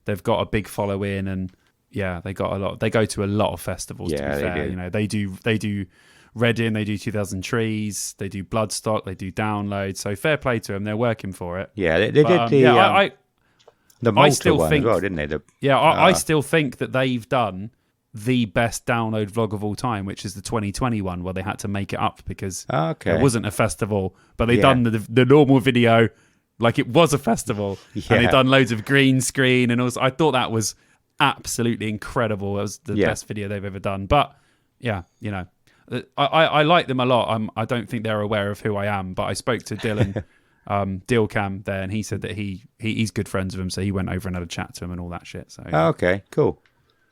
[SPEAKER 3] they've got a big following, and they got a lot. They go to a lot of festivals.
[SPEAKER 2] Yeah,
[SPEAKER 3] to be fair, they do Reading, they do 2000 Trees, they do Bloodstock, they do Download. So fair play to them. They're working for it.
[SPEAKER 2] Yeah, they did the Malta
[SPEAKER 3] still
[SPEAKER 2] one
[SPEAKER 3] think,
[SPEAKER 2] as well, didn't they?
[SPEAKER 3] I still think that they've done the best download vlog of all time, which is the 2020 one, where they had to make it up because it wasn't a festival, but they done the normal video like it was a festival, and they done loads of green screen and also. I thought that was absolutely incredible. It was the
[SPEAKER 2] Yeah.
[SPEAKER 3] best video they've ever done. But yeah, I like them a lot. I don't think they're aware of who I am, but I spoke to Dylan, Dealcam there, and he said that he's good friends with him, so he went over and had a chat to him and all that shit. So
[SPEAKER 2] Oh, okay, cool.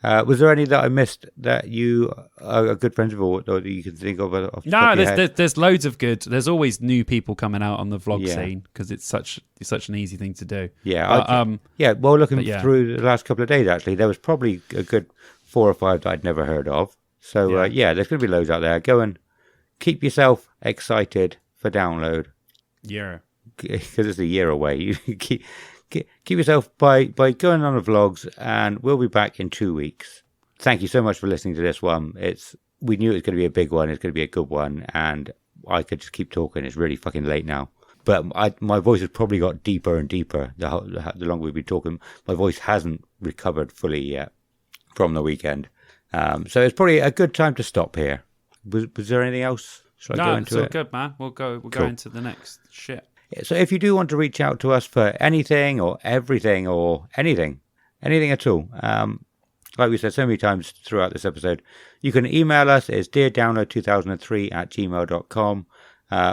[SPEAKER 2] Was there any that I missed that you are good friends with, or that you can think of? Off the top of your head?
[SPEAKER 3] there's loads of good. There's always new people coming out on the vlog
[SPEAKER 2] Yeah.
[SPEAKER 3] scene because it's such an easy thing to do.
[SPEAKER 2] Yeah,
[SPEAKER 3] But,
[SPEAKER 2] yeah. Well, looking
[SPEAKER 3] but yeah.
[SPEAKER 2] through the last couple of days, actually, there was probably a good 4 or 5 that I'd never heard of. So
[SPEAKER 3] Yeah.
[SPEAKER 2] there's going to be loads out there. Go and keep yourself excited for download
[SPEAKER 3] yeah.
[SPEAKER 2] because it's a year away. You keep yourself by going on the vlogs, and we'll be back in 2 weeks. Thank you so much for listening to this one. We knew it was going to be a big one. It's going to be a good one, and I could just keep talking. It's really fucking late now. But my voice has probably got deeper and deeper the longer we've been talking. My voice hasn't recovered fully yet from the weekend. So it's probably a good time to stop here. Was there anything else? Should I go
[SPEAKER 3] It's
[SPEAKER 2] into
[SPEAKER 3] all
[SPEAKER 2] it?
[SPEAKER 3] good, man. We'll go
[SPEAKER 2] Cool.
[SPEAKER 3] into the next shit.
[SPEAKER 2] So if you do want to reach out to us for anything or everything or anything at all, like we said so many times throughout this episode, you can email us. It's deardownload2003@gmail.com,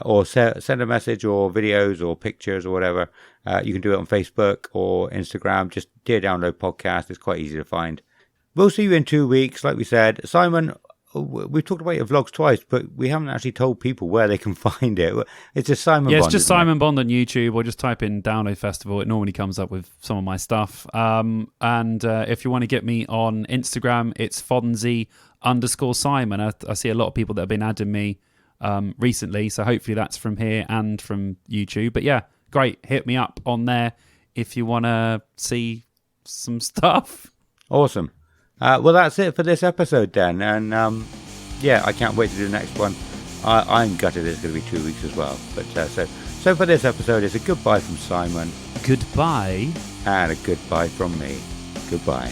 [SPEAKER 2] or send a message or videos or pictures or whatever. You can do it on Facebook or Instagram. Just Dear Download Podcast. It's quite easy to find. We'll see you in 2 weeks. Like we said, Simon, we've talked about your vlogs twice, but we haven't actually told people where they can find it. It's just Simon Bond.
[SPEAKER 3] Yeah, it's just
[SPEAKER 2] isn't it?
[SPEAKER 3] Simon Bond on YouTube, or just type in Download Festival. It normally comes up with some of my stuff. And if you want to get me on Instagram, it's Fonzie_Simon. I see a lot of people that have been adding me recently, so hopefully that's from here and from YouTube. But yeah, great. Hit me up on there if you want to see some stuff.
[SPEAKER 2] Awesome. Well, that's it for this episode then. And I can't wait to do the next one. I'm gutted it's going to be 2 weeks as well. But so for this episode, it's a goodbye from Simon
[SPEAKER 3] Goodbye.
[SPEAKER 2] and a goodbye from me. Goodbye.